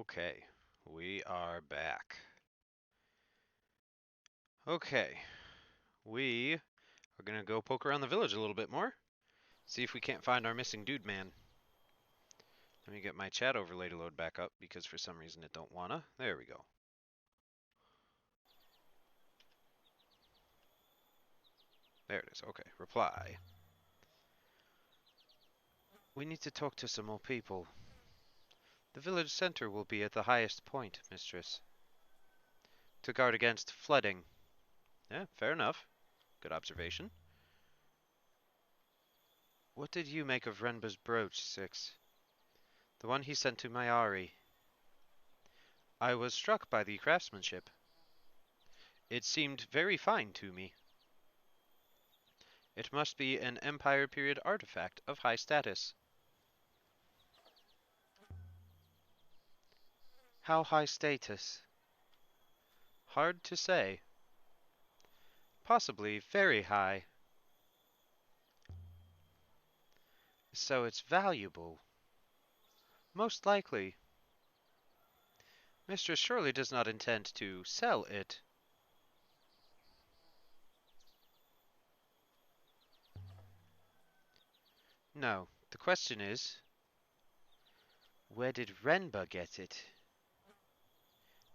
S1: Okay, we are back. Okay, we are gonna go poke around the village a little bit more. See if we can't find our missing dude man. Let me get my chat overlay to load back up because for some reason it don't wanna. There we go. There it is. Okay, reply. We need to talk to some more people. The village center will be at the highest point, mistress, to guard against flooding. Yeah, fair enough. Good observation. What did you make of Renba's brooch, Six? The one he sent to Mayari. I was struck by the craftsmanship. It seemed very fine to me. It must be an Empire period artifact of high status. How high status? Hard to say. Possibly very high. So it's valuable. Most likely. Mistress surely does not intend to sell it. No. The question is, where did Renba get it?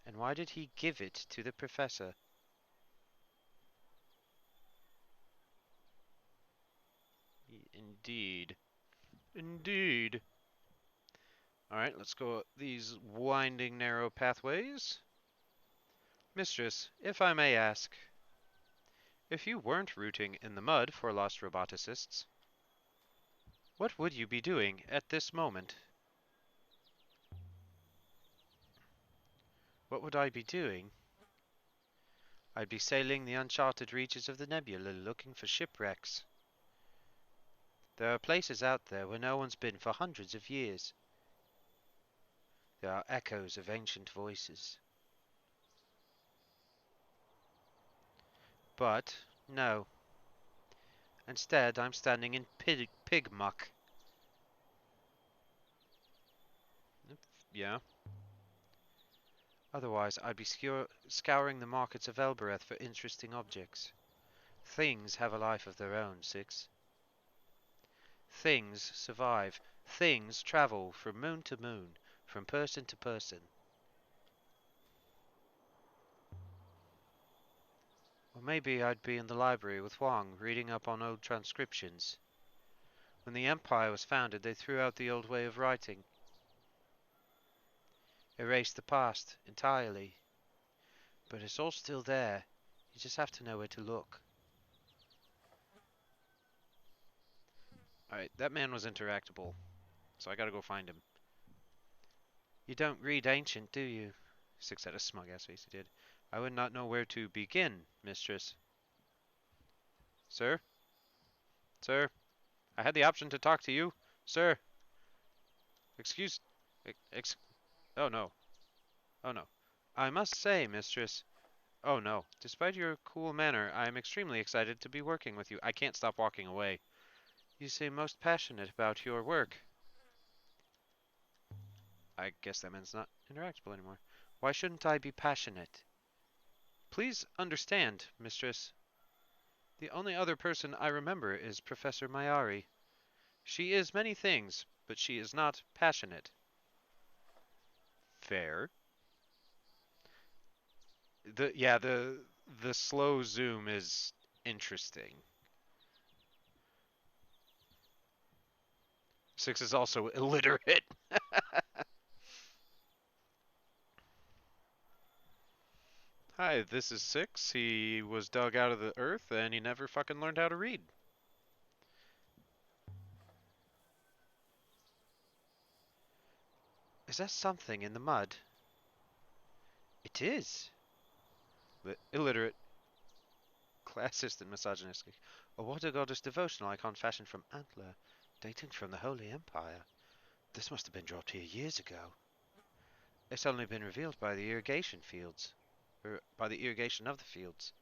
S1: And why did he give it to the professor? Indeed. Indeed. Alright, let's go these winding, narrow pathways. Mistress, if I may ask, if you weren't rooting in the mud for lost roboticists, what would you be doing at this moment? What would I be doing? I'd be sailing the uncharted reaches of the nebula looking for shipwrecks. There are places out there where no one's been for hundreds of years. There are echoes of ancient voices. But, no. Instead, I'm standing in pig muck. Yeah. Otherwise, I'd be scouring the markets of Elbereth for interesting objects. Things have a life of their own, Six. Things survive. Things travel from moon to moon, from person to person. Or maybe I'd be in the library with Huang, reading up on old transcriptions. When the Empire was founded, they threw out the old way of writing. Erased the past entirely. But it's all still there. You just have to know where to look. Alright, that man was interactable, so I gotta go find him. You don't read ancient, do you? Six had a smug-ass face, he did. I would not know where to begin, mistress. Sir? Sir? I had the option to talk to you. Sir? Excuse... Ex... Oh no. Oh no. I must say, mistress... Oh no. Despite your cool manner, I am extremely excited to be working with you. I can't stop walking away. You seem most passionate about your work. I guess that man's not interactable anymore. Why shouldn't I be passionate? Please understand, mistress. The only other person I remember is Professor Mayari. She is many things, but she is not passionate. Fair. The slow zoom is interesting. Six is also illiterate. Hi, this is Six. He was dug out of the earth and he never fucking learned how to read. Is that something in the mud? It is. Illiterate, classist, and misogynistic. A water goddess devotional icon fashioned from antler, dating from the Holy Empire. This must have been dropped here years ago. It's only been revealed by the irrigation fields. Or by the irrigation of the fields.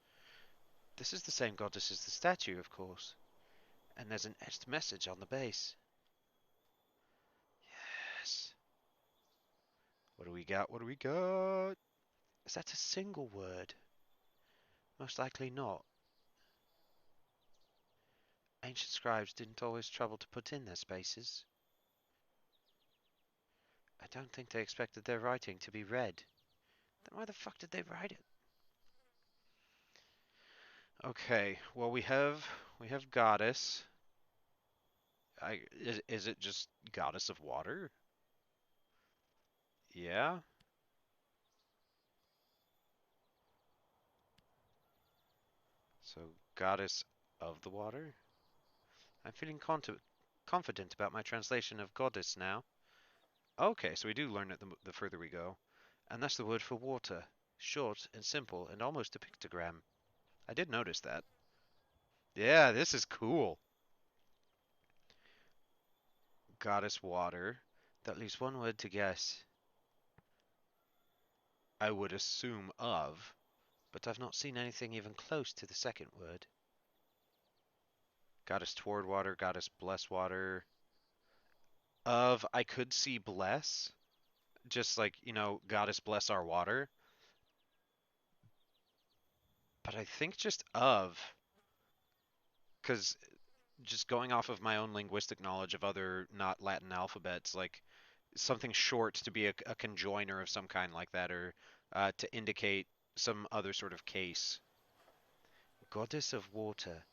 S1: This is the same goddess as the statue, of course. And there's an etched message on the base. Yes. What do we got? What do we got? Is that a single word? Most likely not. Ancient scribes didn't always trouble to put in their spaces. I don't think they expected their writing to be read. Then why the fuck did they write it? Okay, well we have goddess. Is it just goddess of water? Yeah. So goddess of the water? I'm feeling confident about my translation of goddess now. Okay, so we do learn it the further we go. And that's the word for water. Short and simple and almost a pictogram. I did notice that. Yeah, this is cool. Goddess water. That leaves one word to guess. I would assume of, but I've not seen anything even close to the second word. Goddess toward water, goddess bless water. Of, I could see bless, just like, goddess bless our water. But I think just of, because just going off of my own linguistic knowledge of other not Latin alphabets, like something short to be a conjoiner of some kind like that, or to indicate some other sort of case. Goddess of water.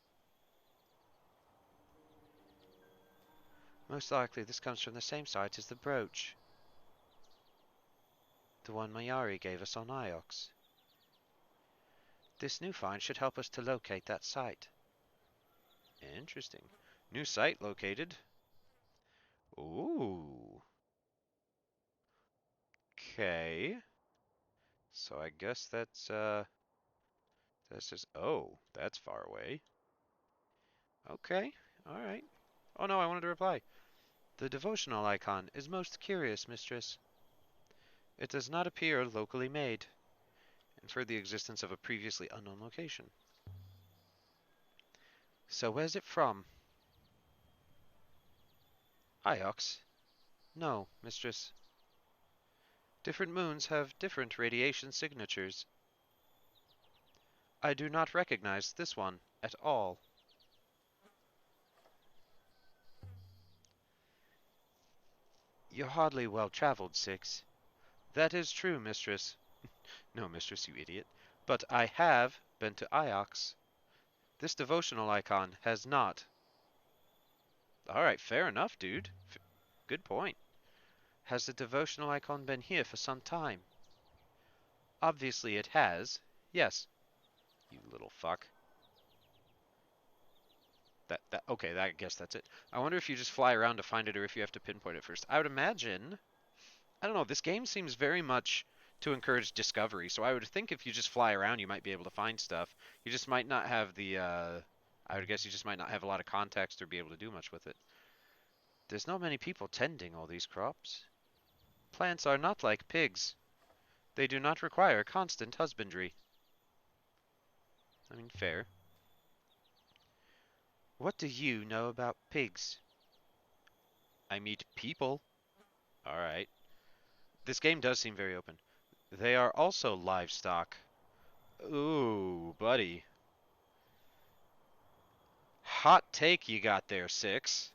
S1: Most likely this comes from the same site as the brooch, the one Mayari gave us on Iox. This new find should help us to locate that site. Interesting. New site located. Ooh. Okay. So I guess that's just, oh, that's far away. Okay. All right. Oh no, I wanted to reply. The devotional icon is most curious, mistress. It does not appear locally made. Infer the existence of a previously unknown location. So where's it from? Iox? No, mistress. Different moons have different radiation signatures. I do not recognize this one at all. You're hardly well traveled, Six. That is true, mistress. No, mistress, you idiot. But I have been to Iox. This devotional icon has not. Alright, fair enough, dude. Good point. Has the devotional icon been here for some time? Obviously it has. Yes. You little fuck. Okay, I guess that's it. I wonder if you just fly around to find it or if you have to pinpoint it first. I would imagine, I don't know, this game seems very much to encourage discovery, so I would think if you just fly around you might be able to find stuff. You just might not have I would guess you just might not have a lot of context or be able to do much with it. There's not many people tending all these crops. Plants are not like pigs. They do not require constant husbandry. I mean, fair. What do you know about pigs? I meet people. Alright. This game does seem very open. They are also livestock. Ooh, buddy. Hot take you got there, Six.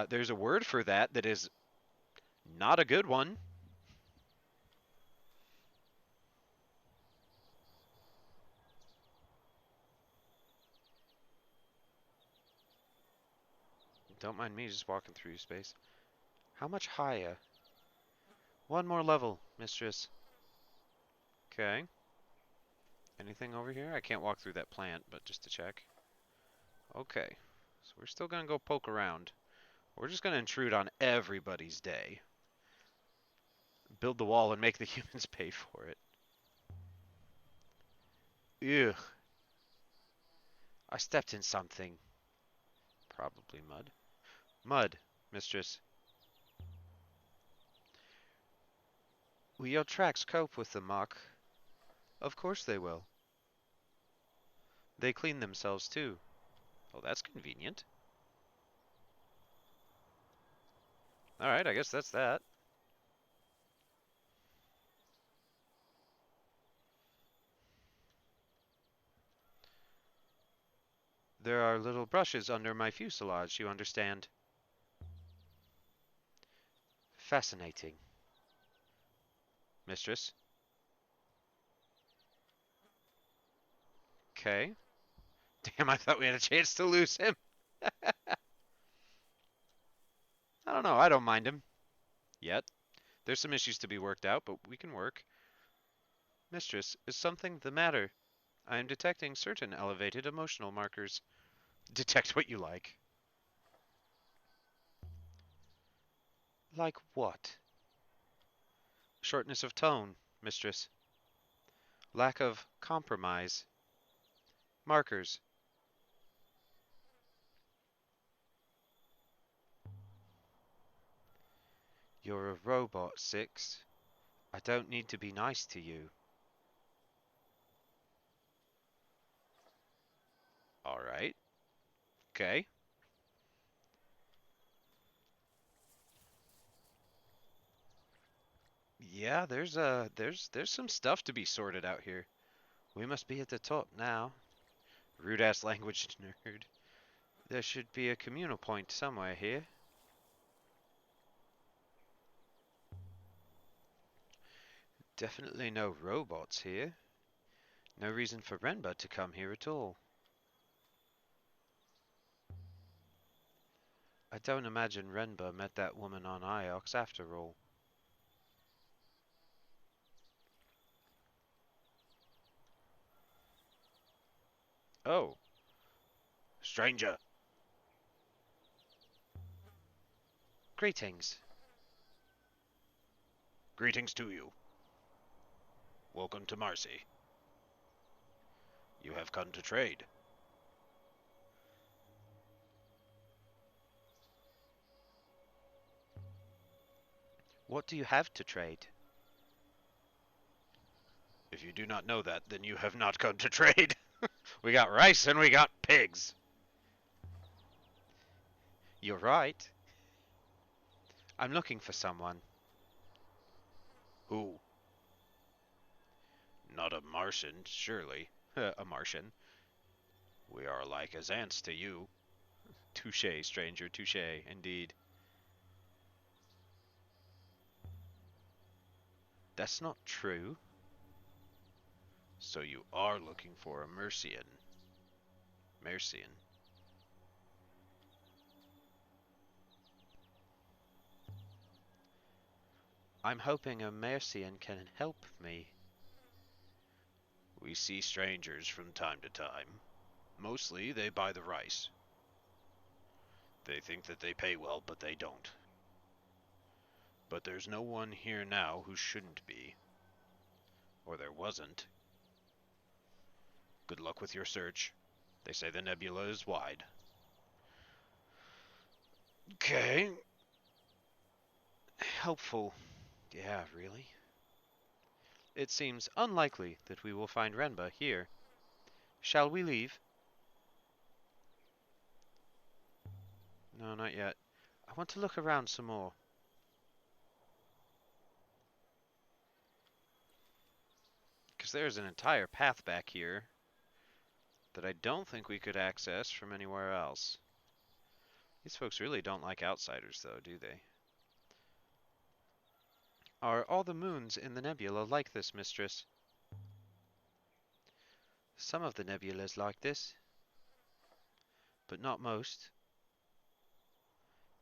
S1: There's a word for that that is not a good one. Don't mind me just walking through space. How much higher? One more level, mistress. Okay. Anything over here? I can't walk through that plant, but just to check. Okay. So we're still gonna go poke around. We're just gonna intrude on everybody's day. Build the wall and make the humans pay for it. Ugh. I stepped in something. Probably mud. Mud, mistress. Will your tracks cope with the muck? Of course they will. They clean themselves too. Oh, that's convenient. Alright, I guess that's that. There are little brushes under my fuselage, you understand? Fascinating. Mistress? Okay. Damn, I thought we had a chance to lose him. I don't know, I don't mind him. Yet. There's some issues to be worked out, but we can work. Mistress, is something the matter? I am detecting certain elevated emotional markers. Detect what you like. Like what? Shortness of tone, mistress. Lack of compromise. Markers. You're a robot, Six. I don't need to be nice to you. Alright. Okay. Yeah, there's some stuff to be sorted out here. We must be at the top now. Rude ass language nerd. There should be a communal point somewhere here. Definitely no robots here. No reason for Renba to come here at all. I don't imagine Renba met that woman on Iox after all. Oh, stranger. Greetings. Greetings to you. Welcome to Marcy. You have come to trade. What do you have to trade? If you do not know that, then you have not come to trade. We got rice and we got pigs. You're right. I'm looking for someone. Who? Not a Martian, surely. A Martian. We are alike as ants to you. Touche, stranger, touche, indeed. That's not true. So you are looking for a Mercian. Mercian. I'm hoping a Mercian can help me. We see strangers from time to time. Mostly they buy the rice. They think that they pay well, but they don't. But there's no one here now who shouldn't be. Or there wasn't. Good luck with your search. They say the nebula is wide. Okay. Helpful. Yeah, really? It seems unlikely that we will find Renba here. Shall we leave? No, not yet. I want to look around some more. Because there's an entire path back here that I don't think we could access from anywhere else. These folks really don't like outsiders, though, do they? Are all the moons in the nebula like this, mistress? Some of the nebulas like this, but not most.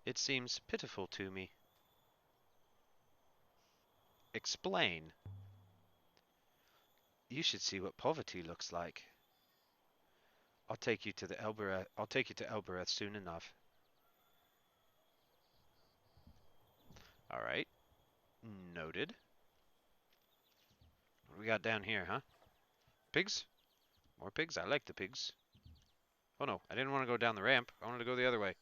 S1: It seems pitiful to me. Explain. You should see what poverty looks like. I'll take you to Elbereth soon enough. All right. Noted. What do we got down here, huh? Pigs? More pigs? I like the pigs. Oh no, I didn't want to go down the ramp. I wanted to go the other way.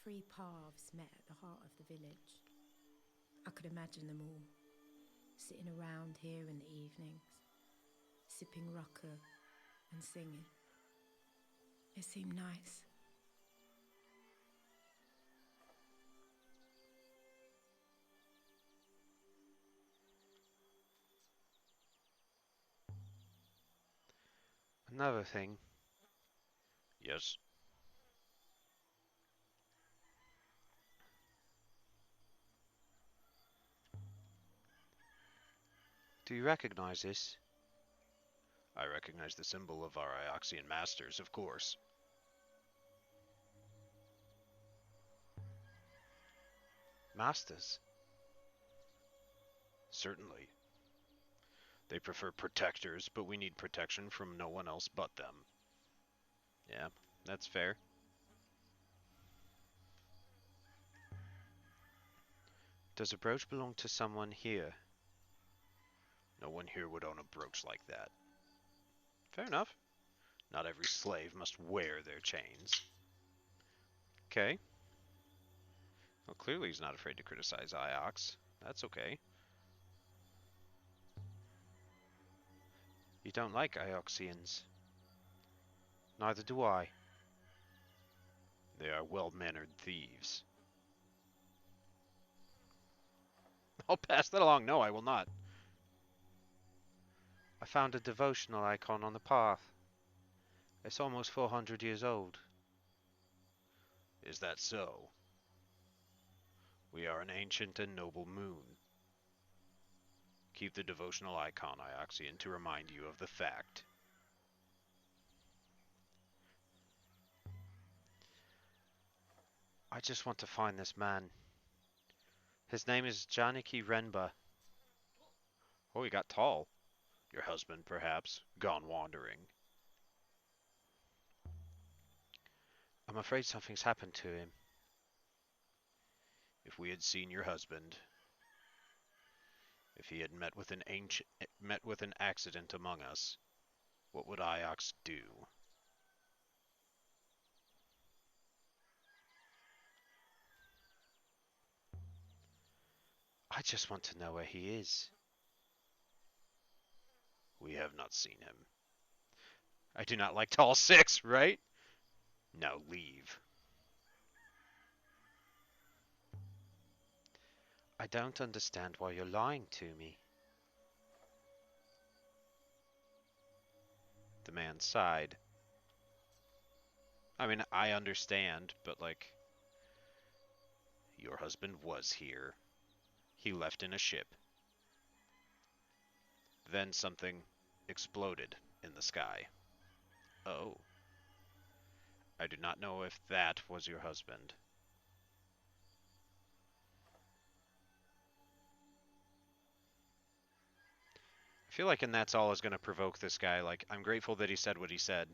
S2: Three paths met at the heart of the village. I could imagine them all, sitting around here in the evenings, sipping rucker and singing. It seemed nice.
S3: Another thing,
S1: Yes.
S3: do you recognize this?
S1: I recognize the symbol of our Ioxian masters, of course.
S3: Masters?
S1: Certainly. They prefer protectors, but we need protection from no one else but them. Yeah, that's fair.
S3: Does a brooch belong to someone here?
S1: No one here would own a brooch like that. Fair enough. Not every slave must wear their chains. Okay. Well, clearly he's not afraid to criticize Iox. That's okay.
S3: You don't like Ioxians. Neither do I.
S1: They are well-mannered thieves. I'll pass that along. No, I will not.
S3: I found a devotional icon on the path. It's almost 400 years old.
S1: Is that so? We are an ancient and noble moon. Keep the devotional icon, Ioxian, to remind you of the fact.
S3: I just want to find this man. His name is Janiki Renba.
S1: Oh, he got tall. Your husband, perhaps, gone wandering.
S3: I'm afraid something's happened to him.
S1: If we had seen your husband, if he had met with an accident among us, what would Iox do?
S3: I just want to know where he is.
S1: We have not seen him. I do not like tall six, right? Now leave.
S3: I don't understand why you're lying to me.
S1: The man sighed. I mean, I understand, but like, your husband was here. He left in a ship. Then something exploded in the sky. Oh, I do not know if that was your husband. I feel like, and that's all is going to provoke this guy. Like, I'm grateful that he said what he said.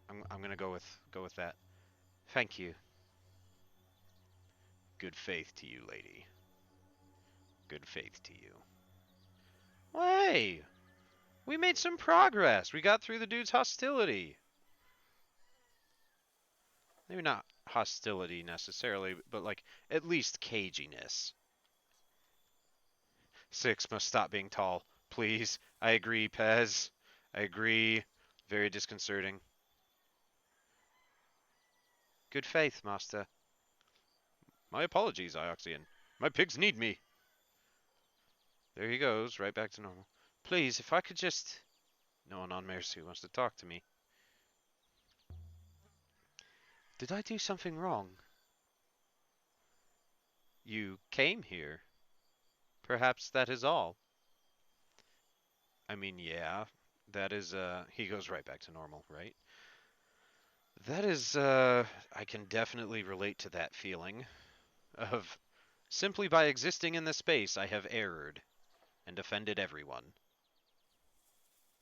S1: I'm going to go with that.
S3: Thank you.
S1: Good faith to you, lady. Good faith to you. Hey, we made some progress. We got through the dude's hostility. Maybe not hostility necessarily, but like at least caginess. Six must stop being tall, please. I agree, Pez. I agree. Very disconcerting.
S3: Good faith, master.
S1: My apologies, Ioxian. My pigs need me. There he goes, right back to normal.
S3: Please, if I could just...
S1: No one on Mercy wants to talk to me.
S3: Did I do something wrong?
S1: You came here. Perhaps that is all. I mean, yeah, that is, he goes right back to normal, right? That is, I can definitely relate to that feeling of simply by existing in this space, I have erred and offended everyone.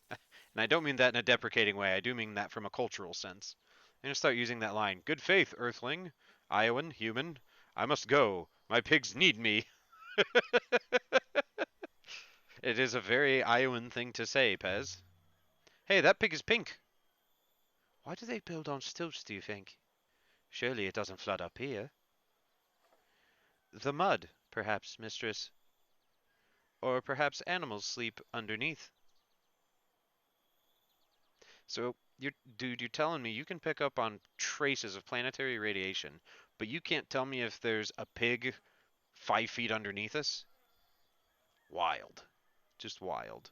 S1: And I don't mean that in a deprecating way, I do mean that from a cultural sense. I'm gonna start using that line. Good faith, Earthling, Iowan, human. I must go. My pigs need me. It is a very Iowan thing to say, Pez. Hey, that pig is pink.
S3: Why do they build on stilts, do you think? Surely it doesn't flood up here. The mud, perhaps, mistress. Or perhaps animals sleep underneath.
S1: So, dude, you're telling me you can pick up on traces of planetary radiation, but you can't tell me if there's a pig 5 feet underneath us? Wild. Just wild.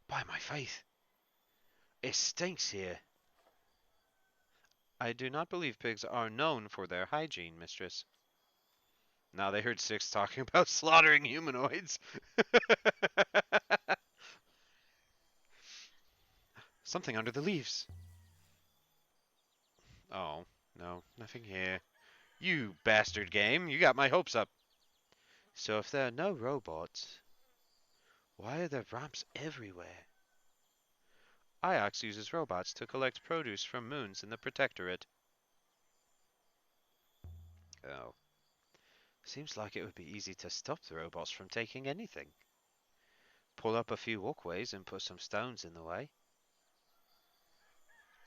S3: By my faith. It stinks here. I do not believe pigs are known for their hygiene, mistress. Now they heard Six talking about slaughtering humanoids. Something under the leaves. Oh, no, nothing here. You bastard game, you got my hopes up. So if there are no robots, why are there ramps everywhere? Iox uses robots to collect produce from moons in the Protectorate. Oh. Seems like it would be easy to stop the robots from taking anything. Pull up a few walkways and put some stones in the way.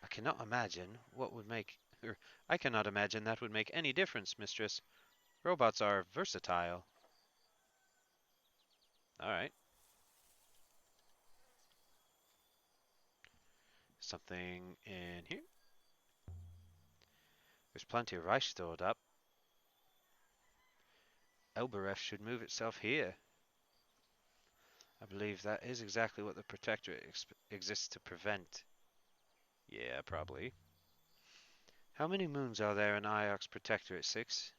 S3: I cannot imagine what would make... I cannot imagine that would make any difference, mistress. Robots are versatile. Alright. Something in here? There's plenty of rice stored up. Elbereth should move itself here. I believe that is exactly what the Protectorate exists to prevent. Yeah, probably. How many moons are there in Iox Protectorate 6?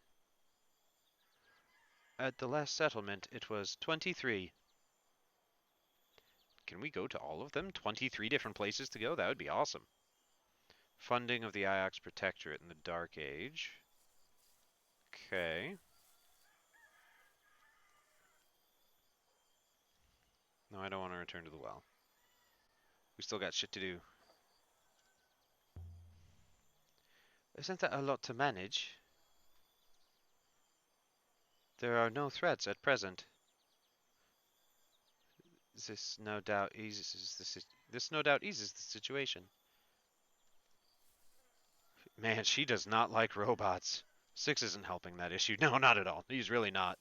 S3: At the last settlement, it was 23. Can we go to all of them? 23 different places to go? That would be awesome. Funding of the Iox Protectorate in the Dark Age. Okay. No, I don't want to return to the well. We still got shit to do. Isn't that a lot to manage? There are no threats at present. This no doubt eases the situation. Man, she does not like robots. Six isn't helping that issue. No, not at all. He's really not.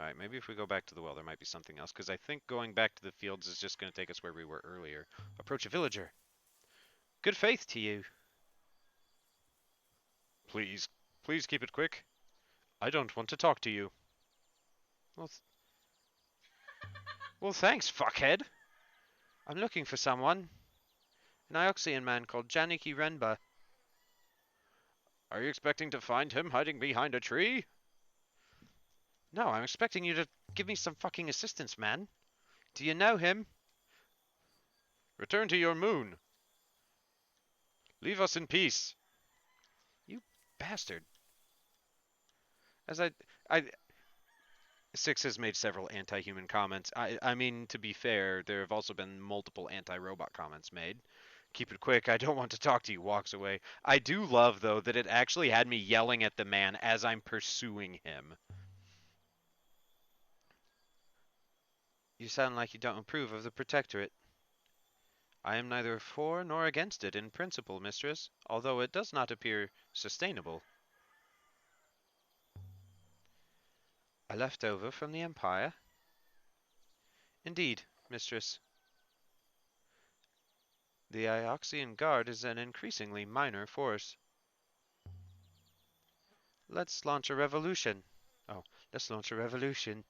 S3: Alright, maybe if we go back to the well, there might be something else, because I think going back to the fields is just going to take us where we were earlier. Approach a villager. Good faith to you. Please, please keep it quick. I don't want to talk to you. Well, well thanks, fuckhead. I'm looking for someone. An Ioxian man called Janiki Renba. Are you expecting to find him hiding behind a tree? No, I'm expecting you to give me some fucking assistance, man. Do you know him? Return to your moon. Leave us in peace. You bastard. As I, Six has made several anti-human comments. I mean, to be fair, there have also been multiple anti-robot comments made. Keep it quick, I don't want to talk to you, walks away. I do love, though, that it actually had me yelling at the man as I'm pursuing him. You sound like you don't approve of the Protectorate. I am neither for nor against it in principle, mistress, although it does not appear sustainable. A leftover from the Empire? Indeed, mistress. The Ioxian Guard is an increasingly minor force. Let's launch a revolution. Oh, let's launch a revolution.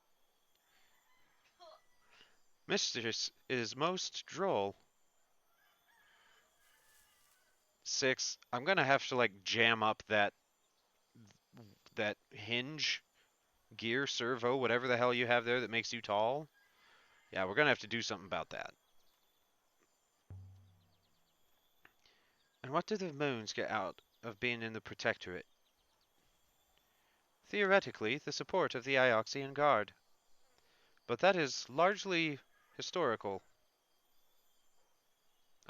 S3: Mistress is most droll. Six, I'm gonna have to like jam up that hinge, gear, servo, whatever the hell you have there that makes you tall. Yeah, we're gonna have to do something about that. And what do the moons get out of being in the Protectorate? Theoretically, the support of the Ioxian Guard. But that is largely historical.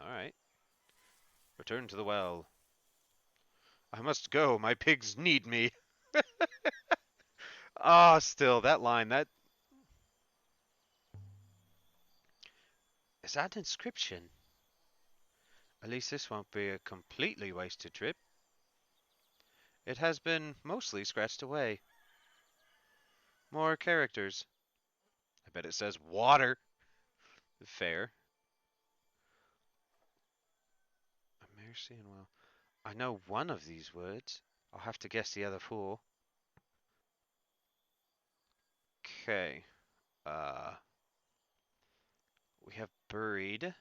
S3: Alright. Return to the well. I must go, my pigs need me. Ah, still, that line, that... Is that an inscription? At least this won't be a completely wasted trip. It has been mostly scratched away. More characters. I bet it says water. Fair. A Mercian well. I know one of these words. I'll have to guess the other four. Okay. Uh, we have buried.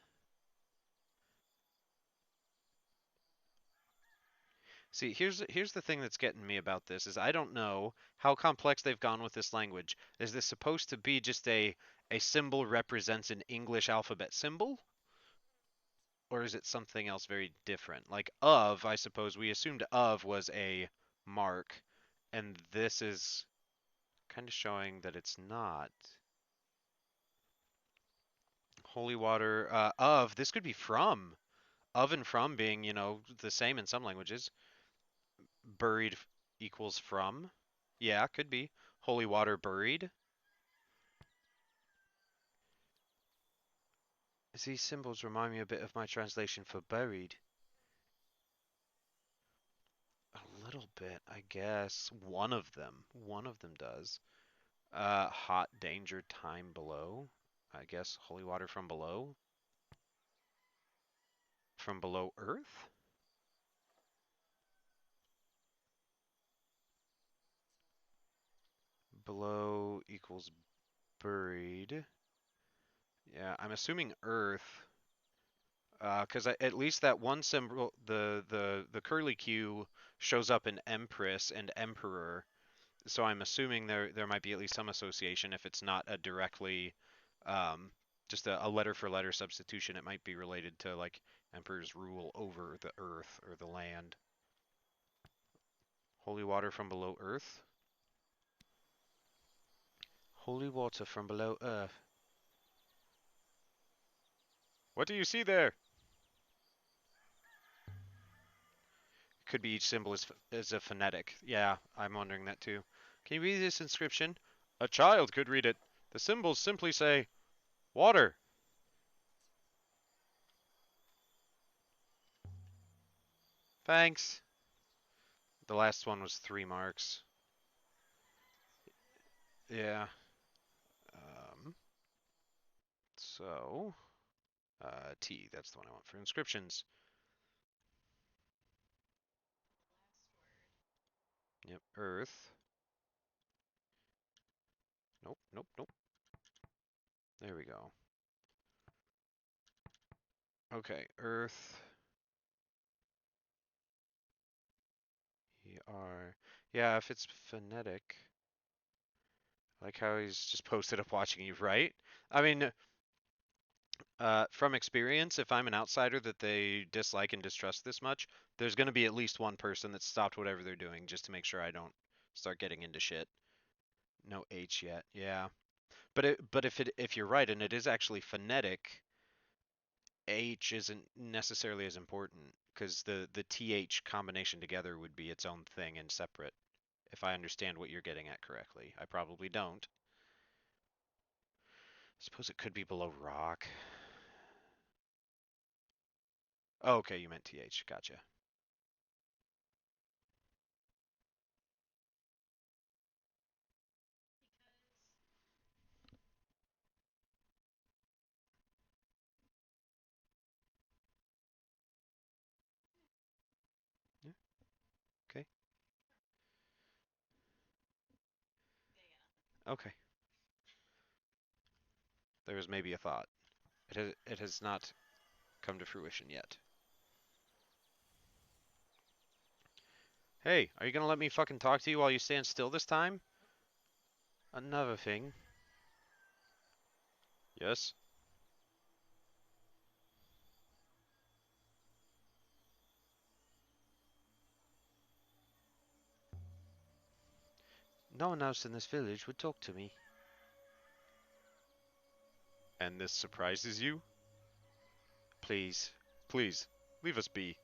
S3: See, here's the thing that's getting me about this is I don't know how complex they've gone with this language. Is this supposed to be just a symbol represents an English alphabet symbol? Or is it something else very different? Like of, I suppose we assumed of was a mark, and this is kind of showing that it's not. Holy water, of, this could be from. Of and from being, the same in some languages. Buried equals from. Yeah, could be. Holy water buried. These symbols remind me a bit of my translation for buried. A little bit, I guess. One of them. One of them does. Hot danger time below. I guess holy water from below. From below earth? Below equals buried. Yeah, I'm assuming earth. Because at least that one symbol, the curly Q shows up in Empress and Emperor, so I'm assuming there might be at least some association. If it's not a directly, um, just a letter for letter substitution, it might be related to like Emperor's rule over the earth or the land. Holy water from below earth. Holy water from below earth. What do you see there? Could be each symbol is a phonetic. Yeah, I'm wondering that too. Can you read this inscription? A child could read it. The symbols simply say, water. Thanks. The last one was 3 marks. Yeah. Um, so, T, that's the one I want for inscriptions. Yep, Earth. Nope, nope, nope. There we go. Okay, Earth. ER. Yeah, if it's phonetic, like how he's just posted up watching you, right? I mean, from experience, if I'm an outsider that they dislike and distrust this much, there's going to be at least one person that stopped whatever they're doing just to make sure I don't start getting into shit. No H yet. Yeah. But if you're right and it is actually phonetic, H isn't necessarily as important because the TH combination together would be its own thing and separate. If I understand what you're getting at correctly. I probably don't. Suppose it could be below rock. Oh, okay, you meant TH. Gotcha. Yeah, okay. Okay. There is maybe a thought. It has not come to fruition yet. Hey, are you gonna let me fucking talk to you while you stand still this time? Another thing. Yes? No one else in this village would talk to me. And this surprises you? Please, please, leave us be.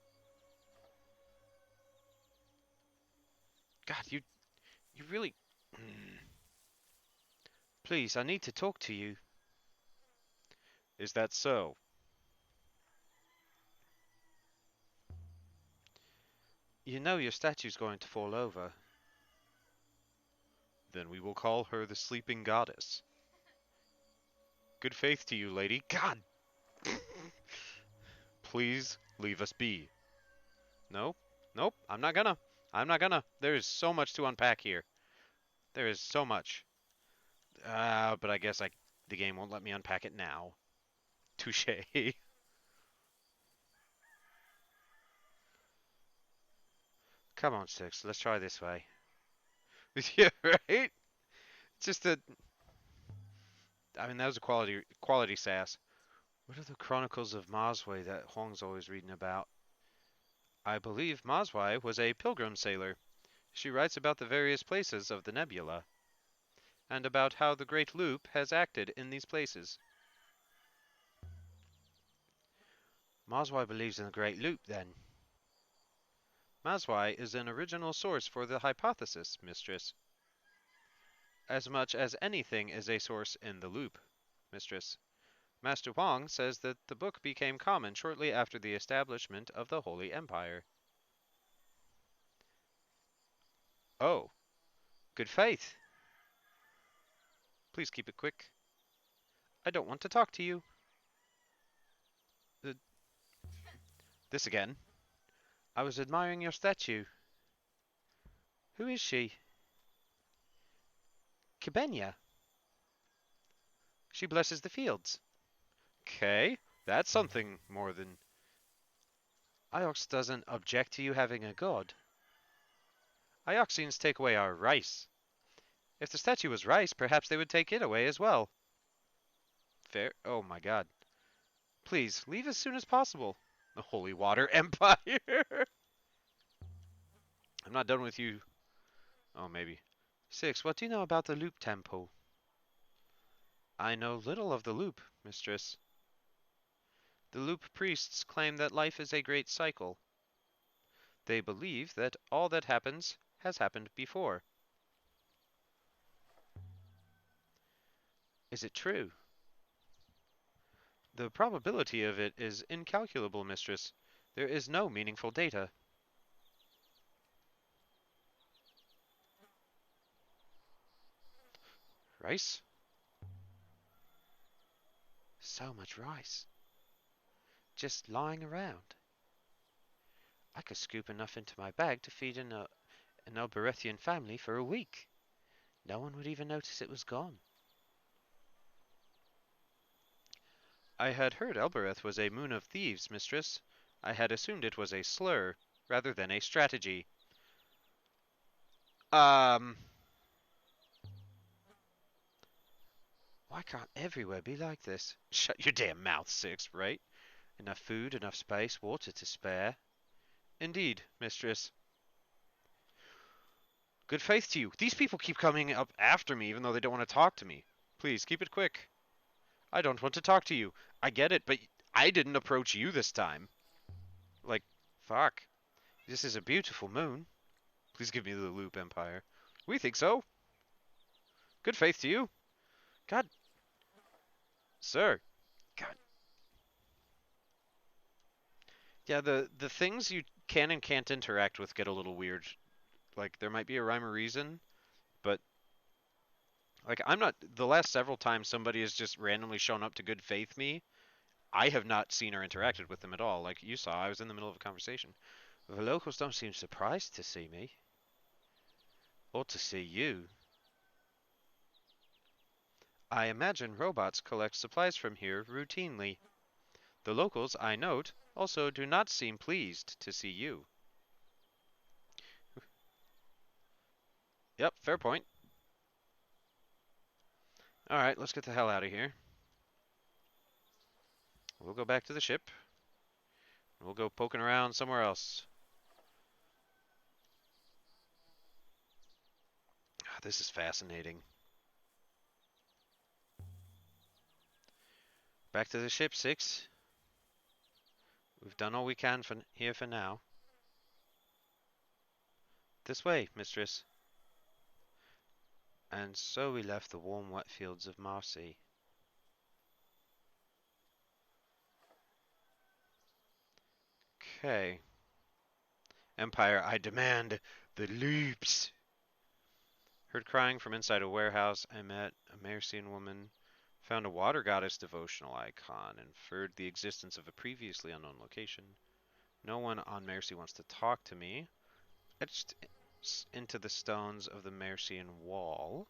S3: God, you really... Please, I need to talk to you. Is that so? You know your statue's going to fall over. Then we will call her the sleeping goddess. Good faith to you, lady. God! Please leave us be. Nope. Nope. I'm not gonna. I'm not gonna. There is so much to unpack here. There is so much. But I guess the game won't let me unpack it now.
S1: Touche.
S3: Come on, Six. Let's try this way.
S1: Yeah, right? Just a. I mean, that was a quality sass.
S3: What are the Chronicles of Mosway that Huang's always reading about? I believe Moswai was a pilgrim sailor. She writes about the various places of the nebula, and about how the Great Loop has acted in these places. Moswai believes in the Great Loop, then. Moswai is an original source for the hypothesis, mistress. As much as anything is a source in the loop, mistress. Master Huang says that the book became common shortly after the establishment of the Holy Empire. Oh, good faith. Please keep it quick. I don't want to talk to you. Th- this again. I was admiring your statue. Who is she? Kibenya. She blesses the fields.
S1: Okay, that's something more than.
S3: Iox doesn't object to you having a god.
S1: Ioxians take away our rice.
S3: If the statue was rice, perhaps they would take it away as well.
S1: Fair. Oh my god. Please, leave as soon as possible. The Holy Water Empire! I'm not done with you. Oh, maybe.
S3: Six, what do you know about the Loop Temple? I know little of the Loop, mistress. The Loop priests claim that life is a great cycle. They believe that all that happens has happened before. Is it true? The probability of it is incalculable, mistress. There is no meaningful data. Rice? So much rice. Just lying around. I could scoop enough into my bag to feed an Alberethian family for a week. No one would even notice it was gone. I had heard Elbereth was a moon of thieves, mistress. I had assumed it was a slur, rather than a strategy. Um, why can't everywhere be like this?
S1: Shut your damn mouth, Six, right?
S3: Enough food, enough space, water to spare.
S1: Indeed, mistress. Good faith to you. These people keep coming up after me even though they don't want to talk to me. Please, keep it quick. I don't want to talk to you. I get it, but I didn't approach you this time. Like, fuck.
S3: This is a beautiful moon.
S1: Please give me the loop, Empire. We think so. Good faith to you. God. Sir. God. Yeah, the things you can and can't interact with get a little weird. Like, there might be a rhyme or reason, but like I'm not the last several times somebody has just randomly shown up to good faith me, I have not seen or interacted with them at all. Like you saw, I was in the middle of a conversation.
S3: The locals don't seem surprised to see me. Or to see you. I imagine robots collect supplies from here routinely. The locals, I note, also do not seem pleased to see you.
S1: Yep, fair point.
S3: Alright, let's get the hell out of here. We'll go back to the ship. We'll go poking around somewhere else.
S1: This is fascinating.
S3: Back to the ship, Six. We've done all we can here for now. This way, mistress. And so we left the warm, wet fields of Marcy. Okay.
S1: Empire, I demand the loops.
S3: Heard crying from inside a warehouse. I met a Mercian woman. Found a water goddess devotional icon. Inferred the existence of a previously unknown location. No one on Mercy wants to talk to me. Etched into the stones of the Mercian wall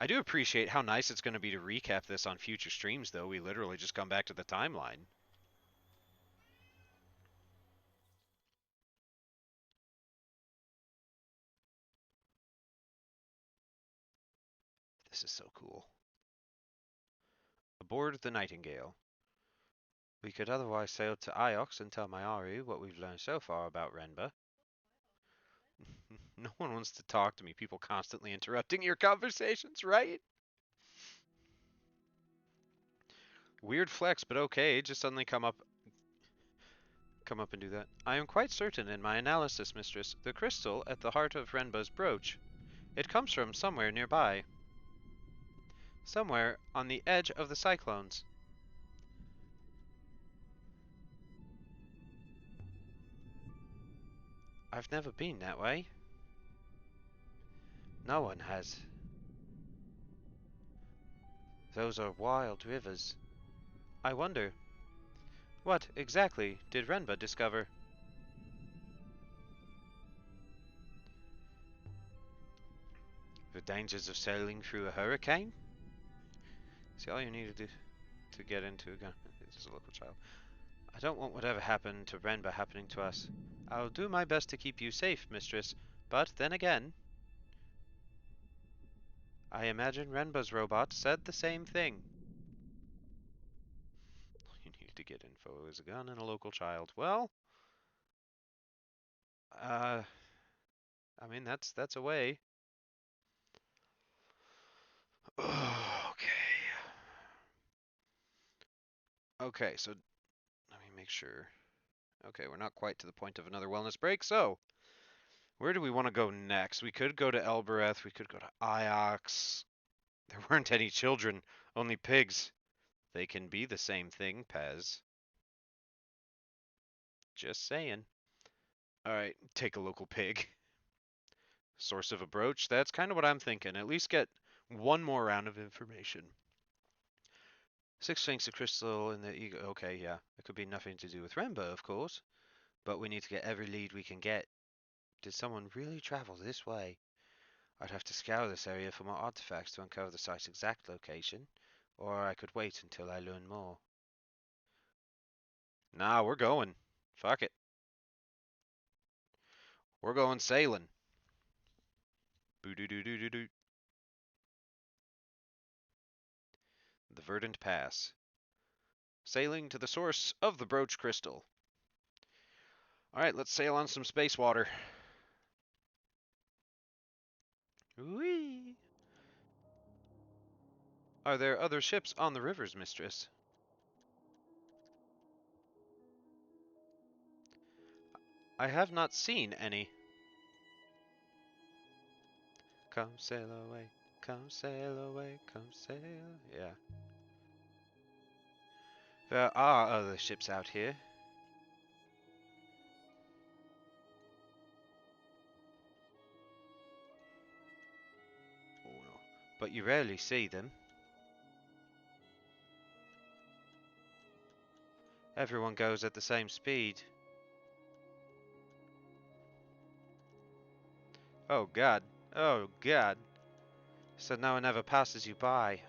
S1: I do appreciate how nice it's going to be to recap this on future streams, though. We literally just come back to the timeline. This is so cool. Aboard the Nightingale. We could otherwise sail to Iox and tell Mayari what we've learned so far about Renba. No one wants to talk to me. People constantly interrupting your conversations, right? Weird flex, but okay. Just suddenly come up and do that. I am quite certain in my analysis, mistress. The crystal at the heart of Renba's brooch. It comes from somewhere nearby. Somewhere on the edge of the cyclones. I've never been that way. No one has. Those are wild rivers. I wonder, what exactly did Renba discover? The dangers of sailing through a hurricane? See, all you need to do to get into a gun is a local child. I don't want whatever happened to Renba happening to us. I'll do my best to keep you safe, mistress, but then again, I imagine Renba's robot said the same thing. You need to get info. Is a gun and a local child. Well, uh, I mean that's a way. Okay. Okay, so let me make sure. Okay, we're not quite to the point of another wellness break, so where do we want to go next? We could go to Elbereth, we could go to Iox. There weren't any children, only pigs. They can be the same thing, Pez. Just saying. Alright, take a local pig. Source of a brooch? That's kind of what I'm thinking. At least get one more round of information. Six Sphinx, a crystal in the ego. Okay, yeah. It could be nothing to do with Rembo, of course. But we need to get every lead we can get. Did someone really travel this way? I'd have to scour this area for more artifacts to uncover the site's exact location. Or I could wait until I learn more. Nah, we're going. Fuck it. We're going sailing. Boo doo doo doo doo doo. The Verdant Pass. Sailing to the source of the brooch crystal. Alright, let's sail on some space water. Whee! Are there other ships on the rivers, mistress? I have not seen any. Come sail away, come sail away, come sail. Yeah. There are other ships out here. Oh no. But you rarely see them. Everyone goes at the same speed. Oh god. Oh god. So no one ever passes you by.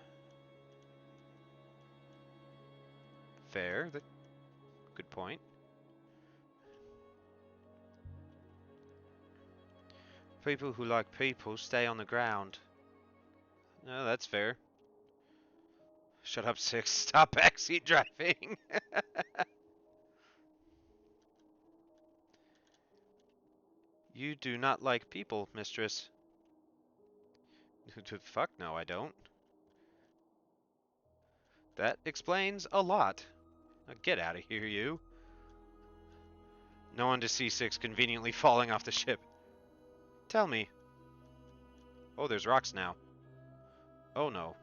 S1: Fair. Good point. People who like people stay on the ground. No, that's fair. Shut up, Six. Stop backseat driving. You do not like people, mistress. Fuck no, I don't. That explains a lot. Now get out of here, you. No one to see Six conveniently falling off the ship. Tell me. Oh, there's rocks now. Oh no.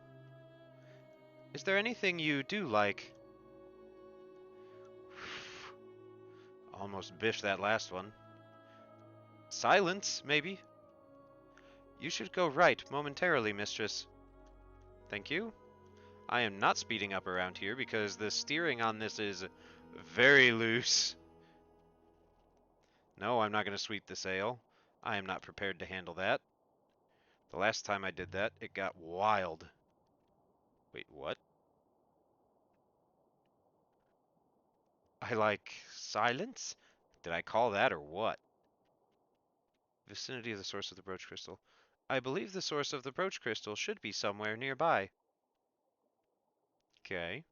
S1: Is there anything you do like? Almost biffed that last one. Silence, maybe? You should go right momentarily, mistress. Thank you. I am not speeding up around here because the steering on this is very loose. No, I'm not going to sweep the sail. I am not prepared to handle that. The last time I did that, it got wild. Wait, what? I like silence? Did I call that or what? Vicinity of the source of the brooch crystal. I believe the source of the brooch crystal should be somewhere nearby. Okay.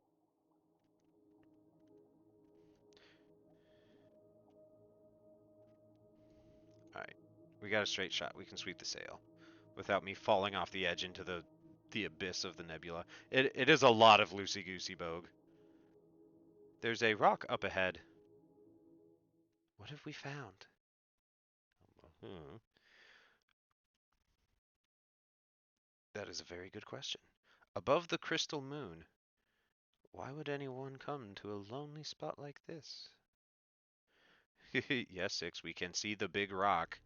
S1: Alright. We got a straight shot. We can sweep the sail without me falling off the edge into the abyss of the nebula. It is a lot of loosey-goosey bogue. There's a rock up ahead. What have we found? Hmm. That is a very good question. Above the crystal moon. Why would anyone come to a lonely spot like this? Yes, Six, we can see the big rock.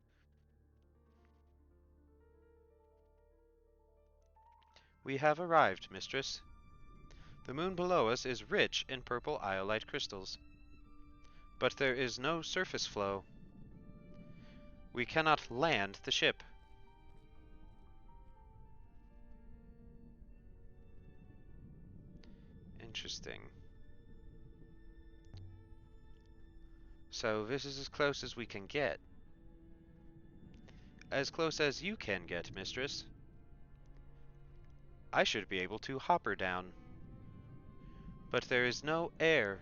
S1: We have arrived, mistress. The moon below us is rich in purple iolite crystals. But there is no surface flow. We cannot land the ship. Interesting. So this is as close as we can get. As close as you can get, mistress. I should be able to hop her down. But there is no air.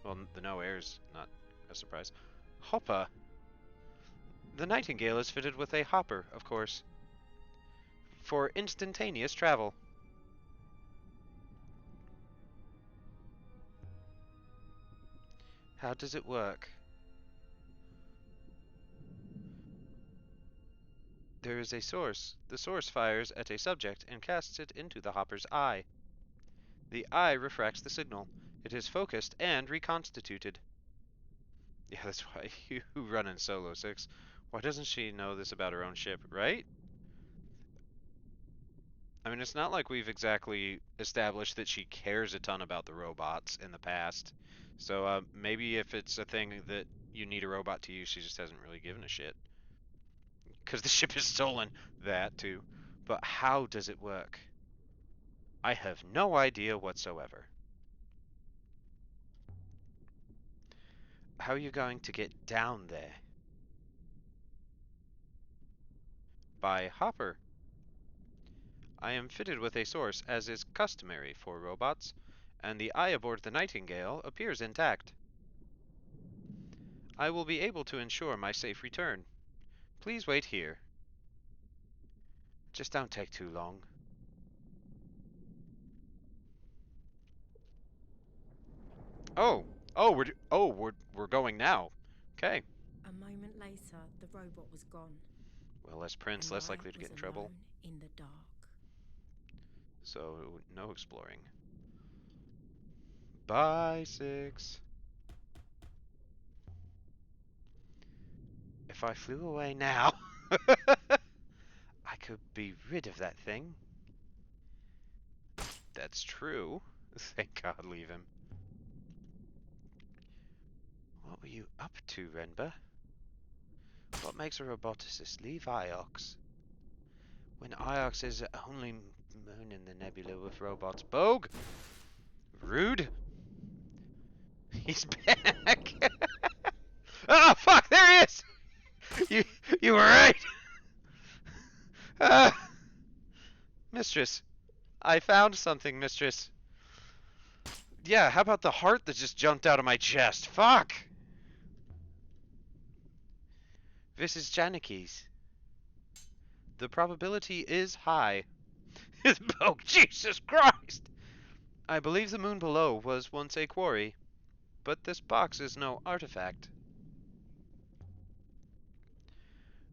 S1: Well, the no air's not a surprise. Hopper. The Nightingale is fitted with a hopper, of course, for instantaneous travel. How does it work? There is a source. The source fires at a subject and casts it into the hopper's eye. The eye refracts the signal. It is focused and reconstituted. Yeah, that's why you run in solo, Six. Why doesn't she know this about her own ship, right? I mean, it's not like we've exactly established that she cares a ton about the robots in the past. So maybe if it's a thing that you need a robot to use, she just hasn't really given a shit. Because the ship is stolen. That, too. But how does it work? I have no idea whatsoever. How are you going to get down there? By hopper. I am fitted with a source, as is customary for robots, and the eye aboard the Nightingale appears intact. I will be able to ensure my safe return. Please wait here. Just don't take too long. Oh, we're going now. Okay.
S2: A moment later, the robot was gone,
S1: Well, less Prince,
S2: and
S1: less
S2: I
S1: likely to
S2: was
S1: get in trouble.
S2: alone in the dark.
S1: So no exploring. Bye, Six. If I flew away now, I could be rid of that thing. That's true. Thank God, leave him. What were you up to, Renba? What makes a roboticist leave Iox? When Iox is only moon in the nebula with robots. Bogue! Rude! He's back! Oh, fuck! There he is! You were right! Uh, Mistress, I found something, Mistress. Yeah, how about the heart that just jumped out of my chest? Fuck! This is Janiki's. The probability is high. Oh, Jesus Christ! I believe the moon below was once a quarry, but this box is no artifact.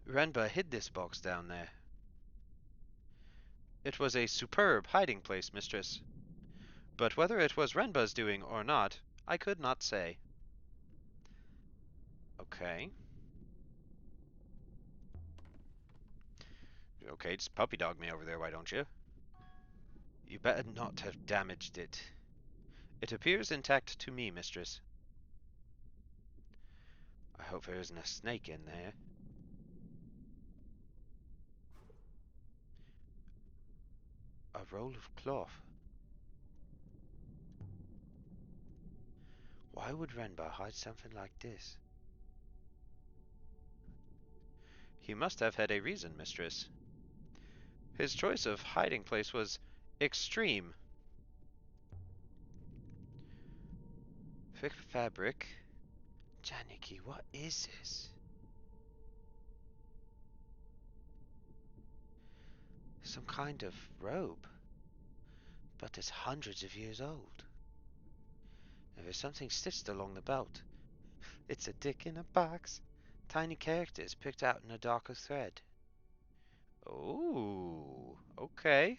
S1: Renba hid this box down there. It was a superb hiding place, mistress. But whether it was Renba's doing or not, I could not say. Okay. Okay, just puppy dog me over there, why don't you? You better not have damaged it. It appears intact to me, mistress. I hope there isn't a snake in there.
S3: A roll of cloth. Why would Renba hide something like this? He must have had a reason, mistress. His choice of hiding place was extreme. Thick fabric. Janiki, what is this? Some kind of robe, but it's hundreds of years old. And there's something stitched along the belt. It's a dick in a box. Tiny characters picked out in a darker thread. Oh, okay.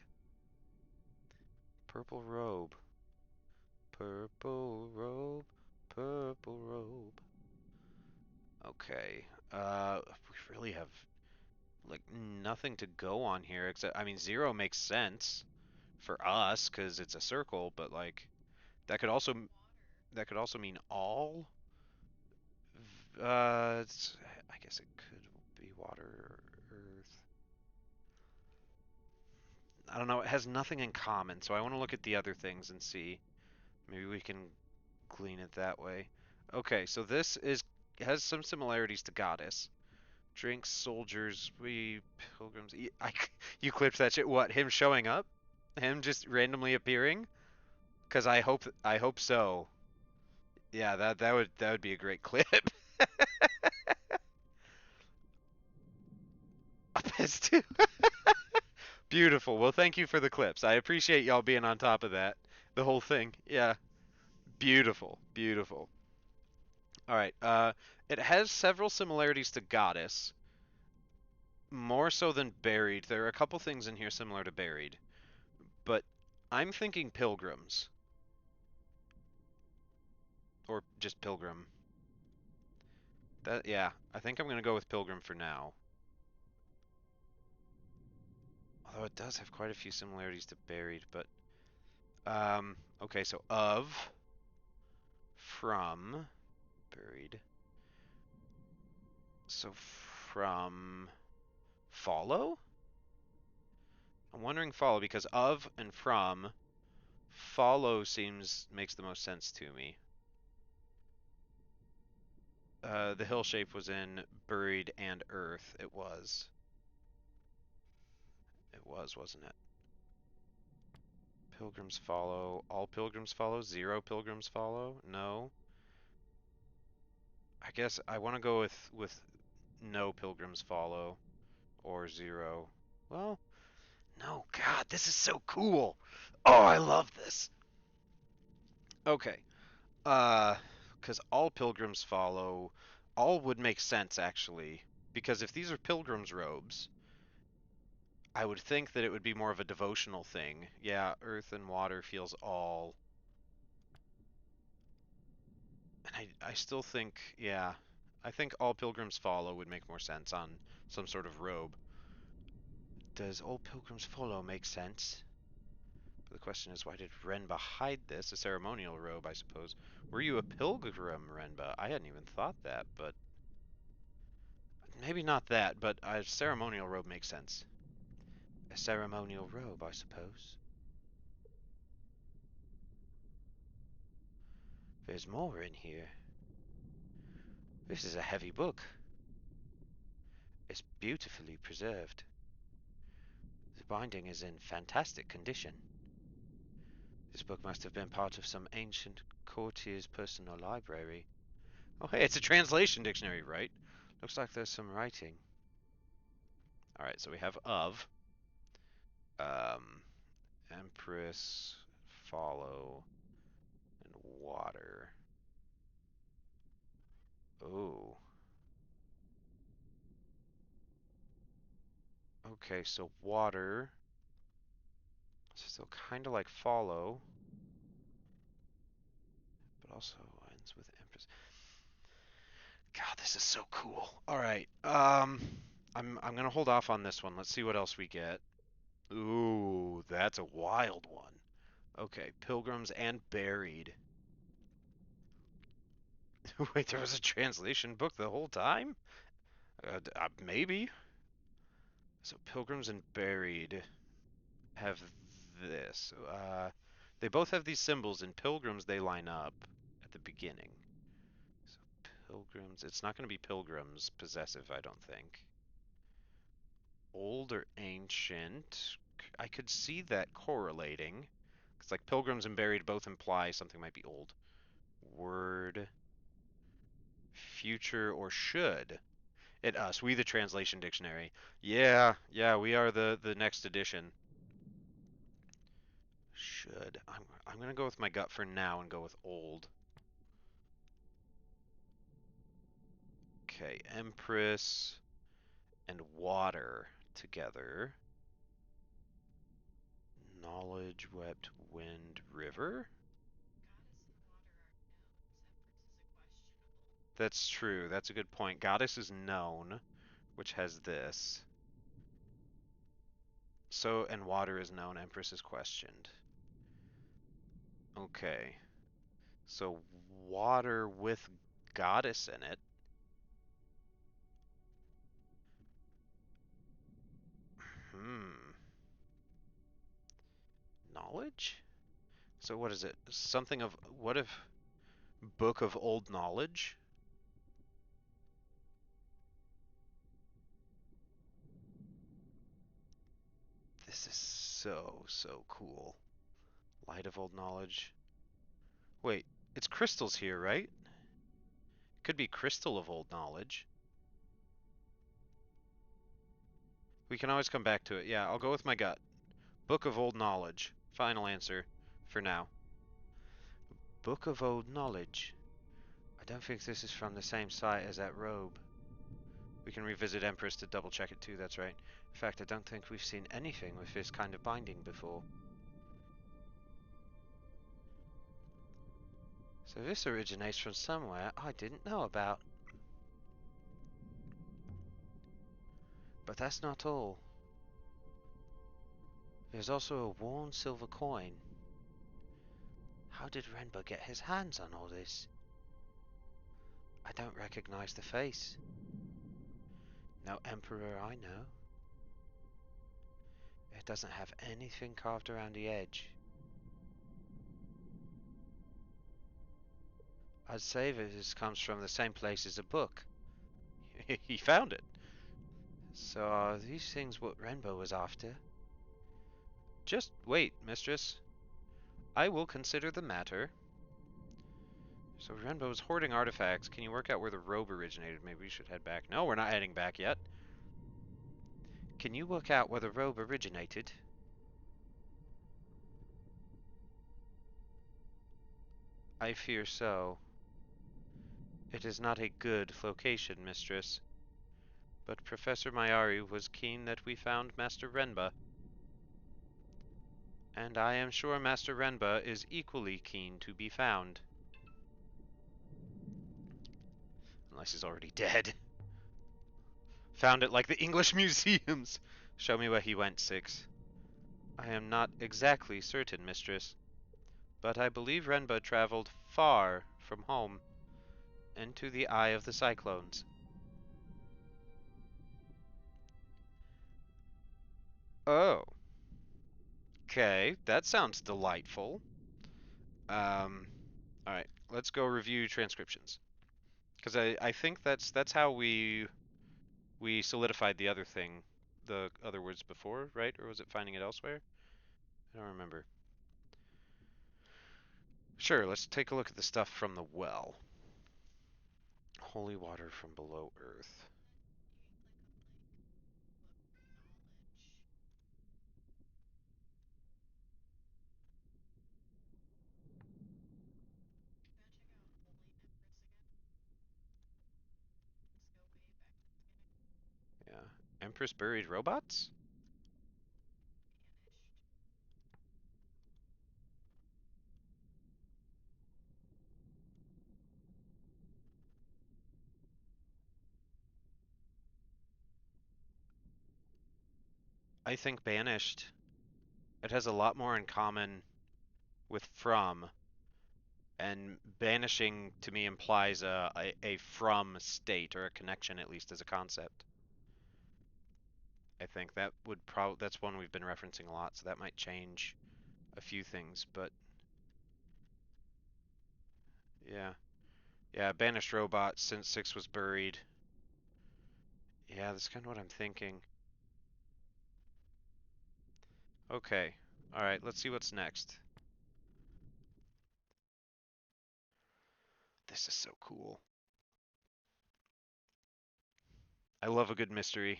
S3: Purple robe. Purple robe. Purple robe. Okay. We really have like nothing to go on here except I mean zero makes sense for us because it's a circle, but like that could also that could also mean all. I guess it could be water or earth. I don't know. It has nothing in common, so I want to look at the other things and see. Maybe we can glean it that way. Okay, so this is has some similarities to goddess. Drinks, soldiers, we pilgrims. You clipped that shit. What? Him showing up? Him just randomly appearing? Because I hope so. Yeah, that would be a great clip. A piss too. Beautiful. Well, thank you for the clips. I appreciate y'all being on top of that. The whole thing. Yeah. Beautiful. Beautiful. All right. It has several similarities to Goddess, more so than Buried. There are a couple things in here similar to Buried, but I'm thinking Pilgrims or just Pilgrim. That yeah, I think I'm gonna go with Pilgrim for now. Although it does have quite a few similarities to Buried, but okay, so of, from, Buried. So from follow? I'm wondering follow because of and from follow seems makes the most sense to me. The hill shape was in buried and earth. It was. It was, wasn't it? Pilgrims follow. All pilgrims follow. Zero pilgrims follow. No. I guess I want to go with no pilgrims follow or zero. Well, no. God, this is so cool. Oh, I love this. Okay. Uh, because all pilgrims follow, all would make sense actually. Because if these are pilgrims' robes, I would think that it would be more of a devotional thing. Yeah, earth and water feels all. And I still think, yeah, I think all pilgrims follow would make more sense on some sort of robe. Does all pilgrims follow make sense? But the question is, why did Renba hide this? A ceremonial robe, I suppose. Were you a pilgrim, Renba? I hadn't even thought that, but maybe not that, but a ceremonial robe makes sense. A ceremonial robe, I suppose. There's more in here. This is a heavy book. It's beautifully preserved. The binding is in fantastic condition. This book must have been part of some ancient courtier's personal library. Oh, hey, it's a translation dictionary, right? Looks like there's some writing. Alright, so we have of, um, Empress, follow, and water. Oh. Okay, so water. Still kind of like follow, but also ends with Empress. God, this is so cool. All right. I'm gonna hold off on this one. Let's see what else we get. Ooh, that's a wild one. Okay, Pilgrims and Buried. Wait, there was a translation book the whole time? Maybe. So Pilgrims and Buried have
S1: this. They both have these symbols. In pilgrims, they line up at the beginning. So pilgrims, it's not going to be pilgrims possessive, I don't think. Old or ancient, I could see that correlating. It's like pilgrims and buried both imply something might be old. Word, future, or should. It us, we the translation dictionary. Yeah, we are the next edition. Should. I'm gonna go with my gut for now and go with old. Okay, Empress and water together. Knowledge, wept, wind, river. That's true. That's a good point. Goddess is known, which has this. So, and water is known. Empress is questioned. Okay. So, water with goddess in it. Hmm. Knowledge? So, what is it? Something of. What if. Book of Old Knowledge? This is so cool. Light of Old Knowledge. Wait, it's crystals here, right? Could be Crystal of Old Knowledge. We can always come back to it. Yeah, I'll go with my gut. Book of Old Knowledge. Final answer for now. Book of Old Knowledge. I don't think this is from the same site as that robe. We can revisit Empress to double check it too, that's right. In fact, I don't think we've seen anything with this kind of binding before. So this originates from somewhere I didn't know about. But that's not all. There's also a worn silver coin. How did Renba get his hands on all this? I don't recognize the face. No emperor I know. It doesn't have anything carved around the edge. I'd say this comes from the same place as a book. He found it. So are these things what Renbo was after? Just wait, mistress. I will consider the matter. So Renbo was hoarding artifacts. Can you work out where the robe originated? Maybe we should head back. No, we're not heading back yet. Can you work out where the robe originated? I fear so. It is not a good location, mistress. But Professor Mayari was keen that we found Master Renba. And I am sure Master Renba is equally keen to be found. Unless he's already dead. Found it like the English museums. Show me where he went, Six. I am not exactly certain, mistress, but I believe Renba traveled far from home, into the eye of the cyclones. Oh, okay, that sounds delightful. Um, all right, let's go review transcriptions because I think that's how we solidified the other thing, the other words before, right? Or was it finding it elsewhere? I don't remember. Sure, let's take a look at the stuff from the well. Holy water from below earth. Yeah. Empress buried robots? I think banished. It has a lot more in common with from, and banishing to me implies a from state or a connection at least as a concept. I think that would probably that's one we've been referencing a lot, so that might change a few things, but yeah. Yeah, banished robot since 6 was buried. Yeah, that's kind of what I'm thinking. Okay. Alright, let's see what's next. This is so cool. I love a good mystery.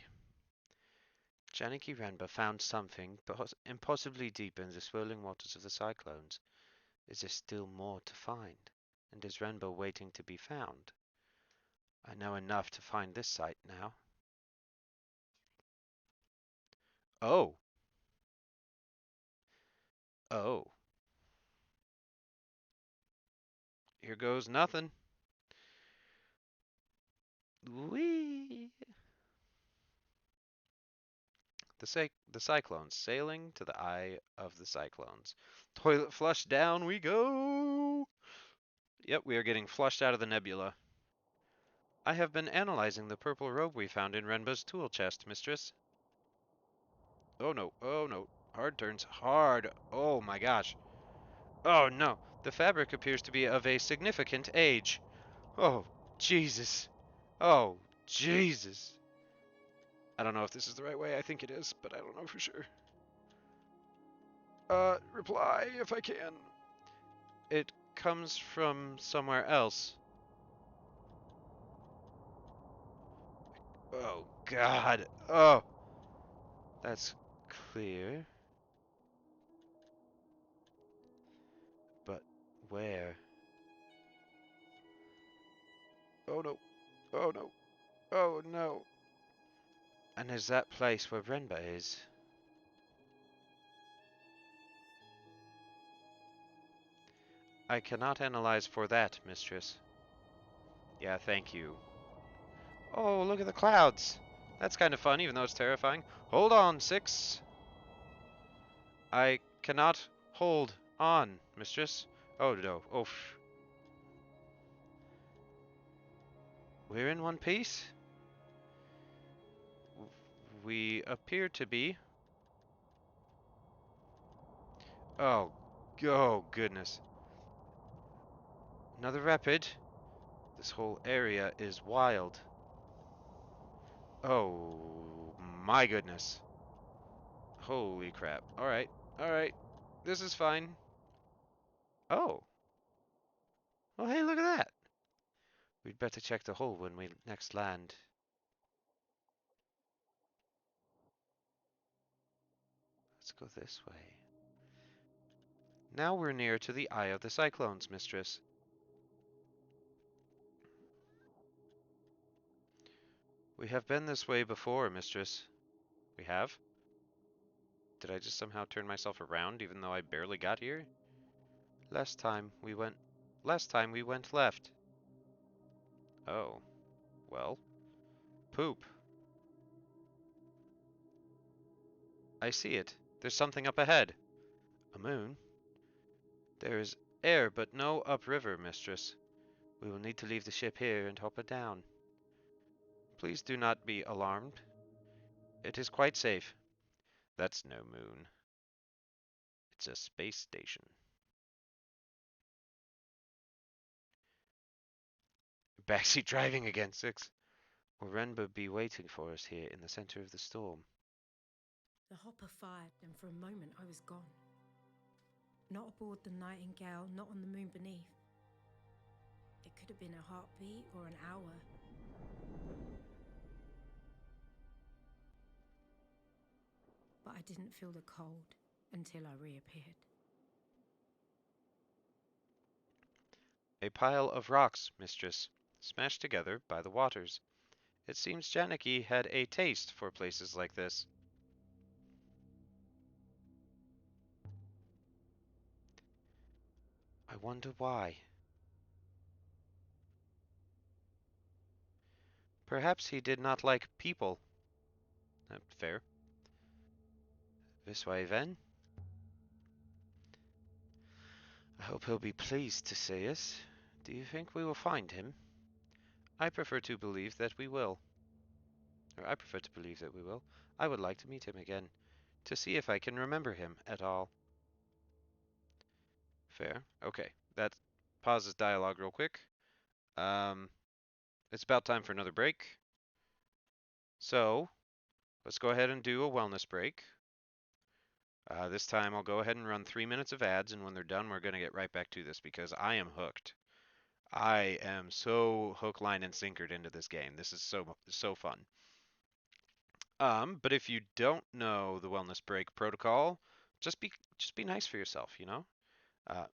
S3: Janaki Renba found something impossibly deep in the swirling waters of the cyclones. Is there still more to find? And is Renba waiting to be found? I know enough to find this site now.
S1: Oh. Oh. Here goes nothing.
S3: Whee!
S1: The cyclones sailing to the eye of the cyclones. Toilet flush down we go. Yep, we are getting flushed out of the nebula. I have been analyzing the purple robe we found in Renba's tool chest, mistress. Oh no, oh no. Hard turns, hard. Oh my gosh. Oh no, the fabric appears to be of a significant age. Oh, Jesus. Oh, Jesus. I don't know if this is the right way. I think it is, but I don't know for sure. Reply if I can. It comes from somewhere else. Oh, God. Oh,
S3: That's clear. But where?
S1: oh no. Oh no. Oh no.
S3: And is that place where Renba is? I cannot analyze for that, mistress.
S1: Yeah, thank you. Oh, look at the clouds. That's kind of fun, even though it's terrifying. Hold on, 6. I cannot hold on, mistress. Oh no. Oh,
S3: We're in one piece?
S1: we appear to be. Oh, oh goodness.
S3: Another rapid? This whole area is wild.
S1: Oh my goodness. Holy crap. Alright, alright. This is fine.
S3: Oh. Oh, hey, look at that. We'd better check the hull when we next land. Let's go this way. Now we're near to the eye of the cyclones, mistress. We have been this way before, mistress.
S1: We have? Did I just somehow turn myself around even though I barely got here?
S3: Last time we went left.
S1: Oh. Well. Poop. I see it. There's something up ahead.
S3: A moon? There is air but no upriver, mistress. We will need to leave the ship here and hop it down. Please do not be alarmed. It is quite safe.
S1: That's no moon. It's a space station.
S3: Backseat driving again, 6. Will Renba be waiting for us here in the center of the storm?
S2: The hopper fired, and for a moment I was gone. Not aboard the Nightingale, not on the moon beneath. It could have been a heartbeat or an hour. But I didn't feel the cold until I reappeared.
S3: A pile of rocks, mistress, smashed together by the waters. It seems Janaki had a taste for places like this. I wonder why. Perhaps he did not like people.
S1: Fair.
S3: This way, then. I hope he'll be pleased to see us. Do you think we will find him?
S1: I prefer to believe that we will.
S3: I prefer to believe that we will. I would like to meet him again, to see if I can remember him at all.
S1: Fair. Okay. That pauses dialogue real quick. Um, it's about time for another break. So let's go ahead and do a wellness break. This time I'll go ahead and run 3 minutes of ads, and when they're done, we're going to get right back to this because I am hooked. I am so hook, line, and sinkered into this game. This is so fun. But if you don't know the wellness break protocol, just be nice for yourself, you know?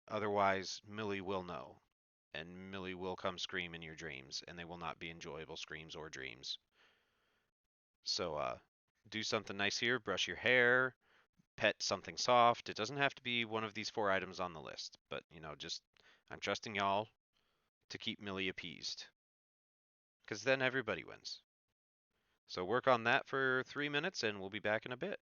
S1: Otherwise, Millie will know, and Millie will come scream in your dreams, and they will not be enjoyable screams or dreams. So, do something nice here, brush your hair, pet something soft. It doesn't have to be one of these 4 items on the list, but just I'm trusting y'all to keep Millie appeased, because then everybody wins. So work on that for 3 minutes, and we'll be back in a bit.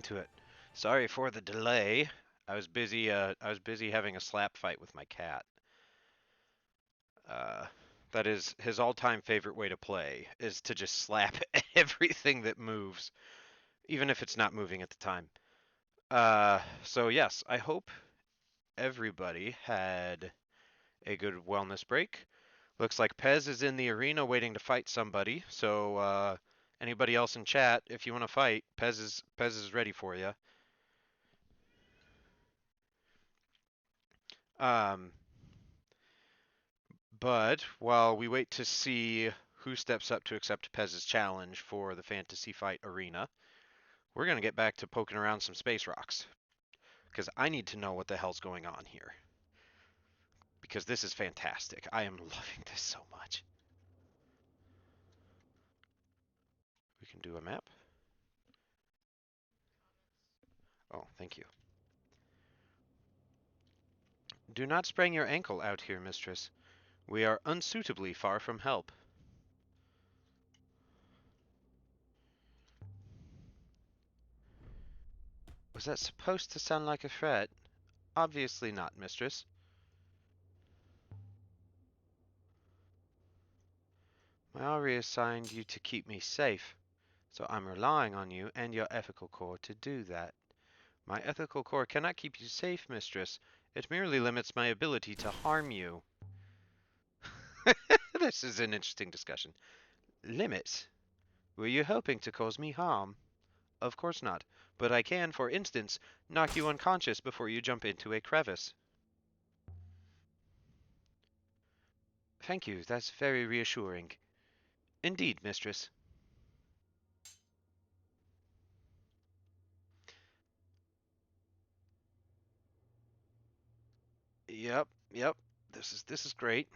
S1: into it. Sorry for the delay. I was busy having a slap fight with my cat. Uh, that is his all-time favorite way to play, is to just slap everything that moves, even if it's not moving at the time. So yes, I hope everybody had a good wellness break. Looks like Pez is in the arena waiting to fight somebody. So anybody else in chat, if you want to fight, Pez is ready for you. Um, but while we wait to see who steps up to accept Pez's challenge for the fantasy fight arena, we're gonna get back to poking around some space rocks because I need to know what the hell's going on here. Because this is fantastic. I am loving this so much. We can do a map. Oh, thank you. Do not sprain your ankle out here, mistress. We are unsuitably far from help. Was that supposed to sound like a threat? Obviously not, mistress. Maori assigned you to keep me safe, so I'm relying on you and your ethical core to do that. My ethical core cannot keep you safe, mistress. It merely limits my ability to harm you. This is an interesting discussion. Limits? Were you hoping to cause me harm? Of course not, but I can, for instance, knock you unconscious before you jump into a crevice. Thank you, that's very reassuring. Indeed, mistress. Yep, yep. This is great.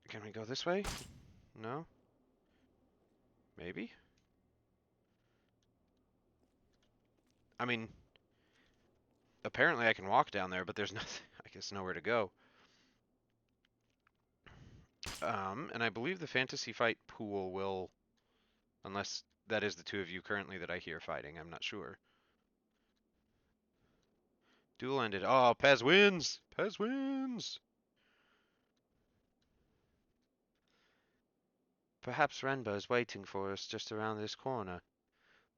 S1: Can we go this way? No? Maybe? I mean, apparently I can walk down there, but there's nothing, I guess nowhere to go. And I believe the fantasy fight pool will, unless that is the two of you currently that I hear fighting, I'm not sure. Duel ended. Oh, Pez wins! Pez wins! Perhaps Renbo is waiting for us just around this corner.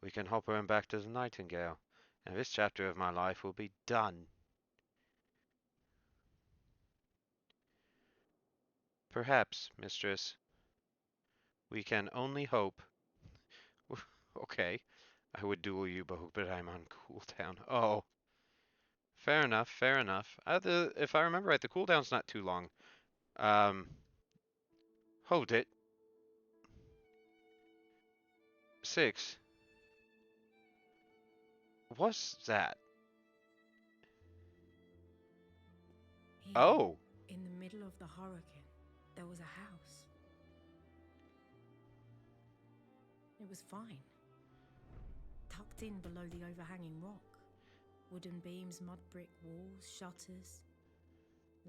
S1: We can hop her him back to the Nightingale, and this chapter of my life will be done. Perhaps, mistress. We can only hope. Okay. I would duel you both, but I'm on cooldown. Oh, fair enough, fair enough. If I remember right, the cooldown's not too long. Um, hold it. 6. What's that?
S2: Here,
S1: Oh,
S2: in the middle of the hurricane, there was a house. It was fine. Tucked in below the overhanging rock. Wooden beams, mud brick walls, shutters.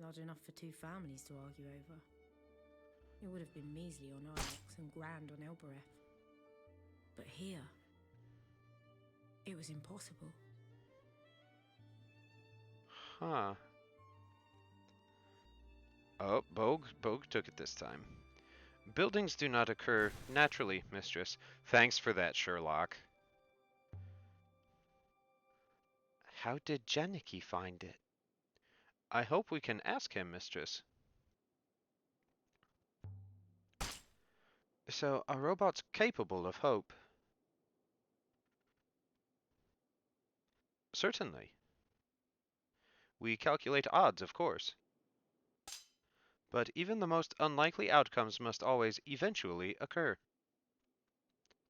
S2: Large enough for 2 families to argue over. It would have been measly on Ilex and grand on Elbereth. But here, it was impossible.
S1: huh. Oh, Bogue took it this time. Buildings do not occur naturally, mistress. Thanks for that, Sherlock. How did Janicki find it? I hope we can ask him, mistress. So, are robots capable of hope? Certainly. We calculate odds, of course. But even the most unlikely outcomes must always eventually occur.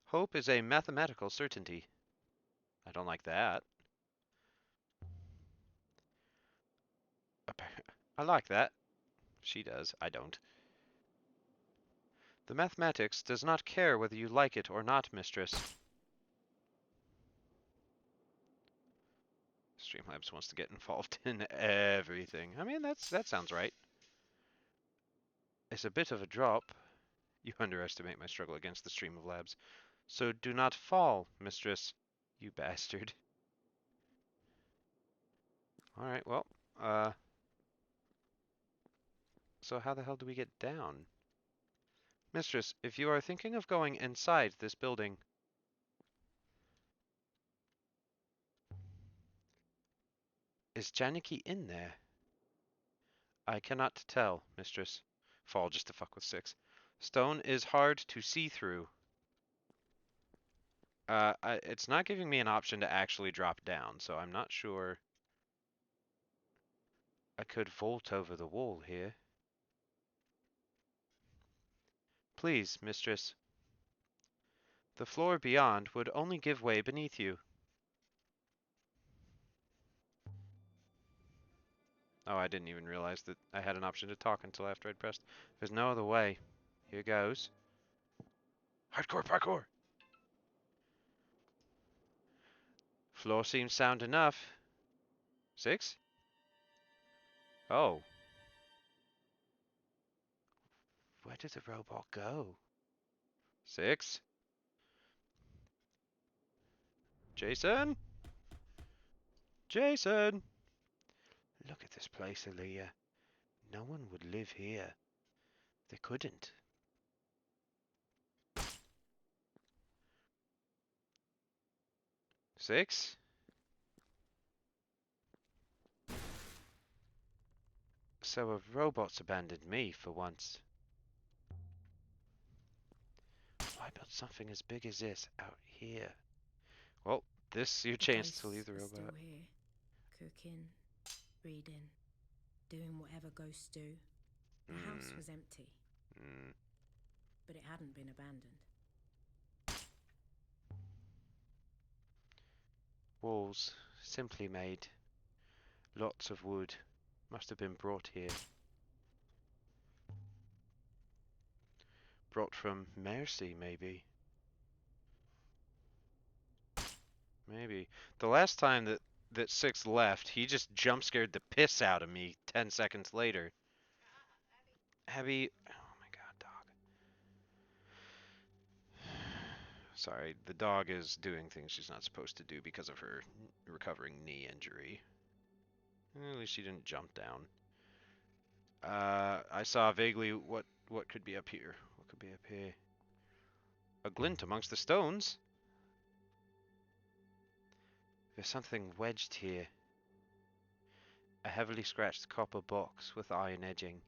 S1: Hope is a mathematical certainty. I don't like that. I like that. She does. I don't. The mathematics does not care whether you like it or not, mistress. Streamlabs wants to get involved in everything. I mean, that sounds right. It's a bit of a drop. You underestimate my struggle against the stream of labs.
S3: So do not fall, mistress, you bastard. Alright, well, uh, so how the hell do we get down? Mistress, if you are thinking of going inside this building, is Janiki in there? I cannot tell, mistress. Fall just to fuck with six. Stone is hard to see through. It's not giving me an option to actually drop down, so I'm not sure. I could vault over the wall here. Please, mistress. The floor beyond would only give way beneath you. Oh, I didn't even realize that I had an option to talk until after I'd pressed. There's no other way. Here goes. Hardcore parkour! Floor seems sound enough. Six? Oh. Where did the robot go? Six? Jason? Jason! Look at this place, Aaliyah. No one would live here. They couldn't. Six? So a robot's abandoned me for once. Why build something as big as this out here? Well, this is your
S2: The
S3: chance to leave
S2: ghosts
S3: the
S2: are still
S3: robot.
S2: here, cooking, reading, doing whatever ghosts do. The house was empty,
S3: Mm.
S2: but it hadn't been abandoned.
S3: Walls, simply made. Lots of wood. Must have been brought here. Brought from Mercy, maybe. Maybe. The last time that Six left, he just jump scared the piss out of me 10 seconds later. Abby, oh my god, dog. Sorry, the dog is doing things she's not supposed to do because of her recovering knee injury. At least she didn't jump down. I saw vaguely what could be up here. What could be up here? A glint amongst the stones. There's something wedged here. A heavily scratched copper box with iron edging.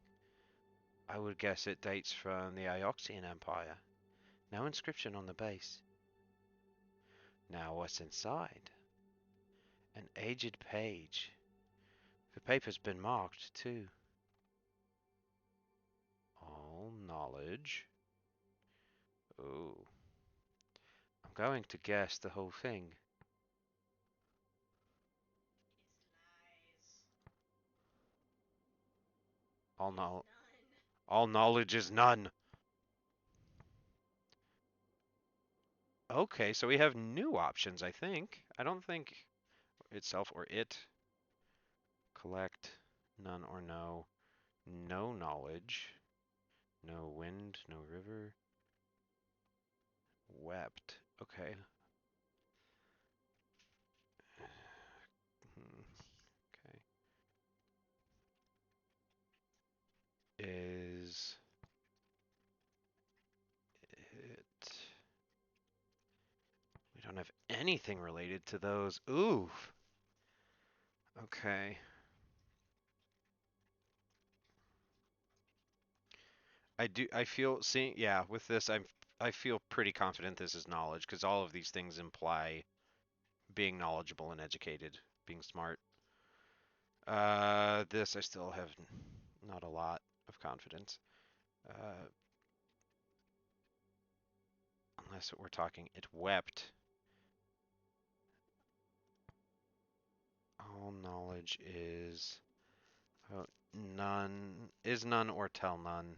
S3: I would guess it dates from the Ioxian Empire. No inscription on the base. Now what's inside? An aged page. The paper's been marked too. All knowledge. Oh. I'm going to guess the whole thing. All know all knowledge is none. Okay, so we have new options, I think. I don't think itself or it. Collect, none or no. No knowledge. No wind, no river. Wept. Okay. Okay. Is it? We don't have anything related to those. Ooh. Okay. I feel seeing yeah, with this I feel pretty confident this is knowledge because all of these things imply being knowledgeable and educated, being smart. This I still have not a lot of confidence. Uh, unless we're talking it wept. All knowledge is oh, none is none or tell none.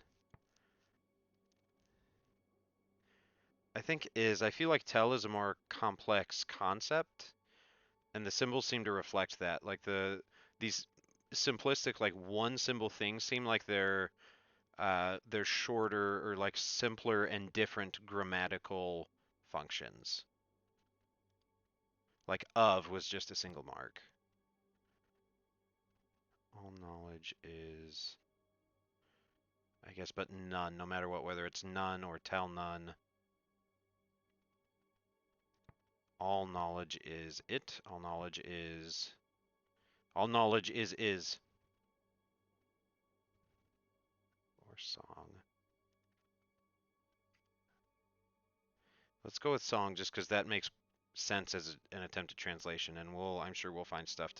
S3: I feel like tell is a more complex concept, and the symbols seem to reflect that. Like these simplistic like one symbol things seem like they're shorter or like simpler and different grammatical
S1: functions. Like of was just a single mark. All knowledge is, I guess, but none, no matter what, whether it's none or tell none. All knowledge is it. All knowledge is. All knowledge is. Or song. Let's go with song just because that makes sense as an attempted translation, and I'm sure we'll find stuff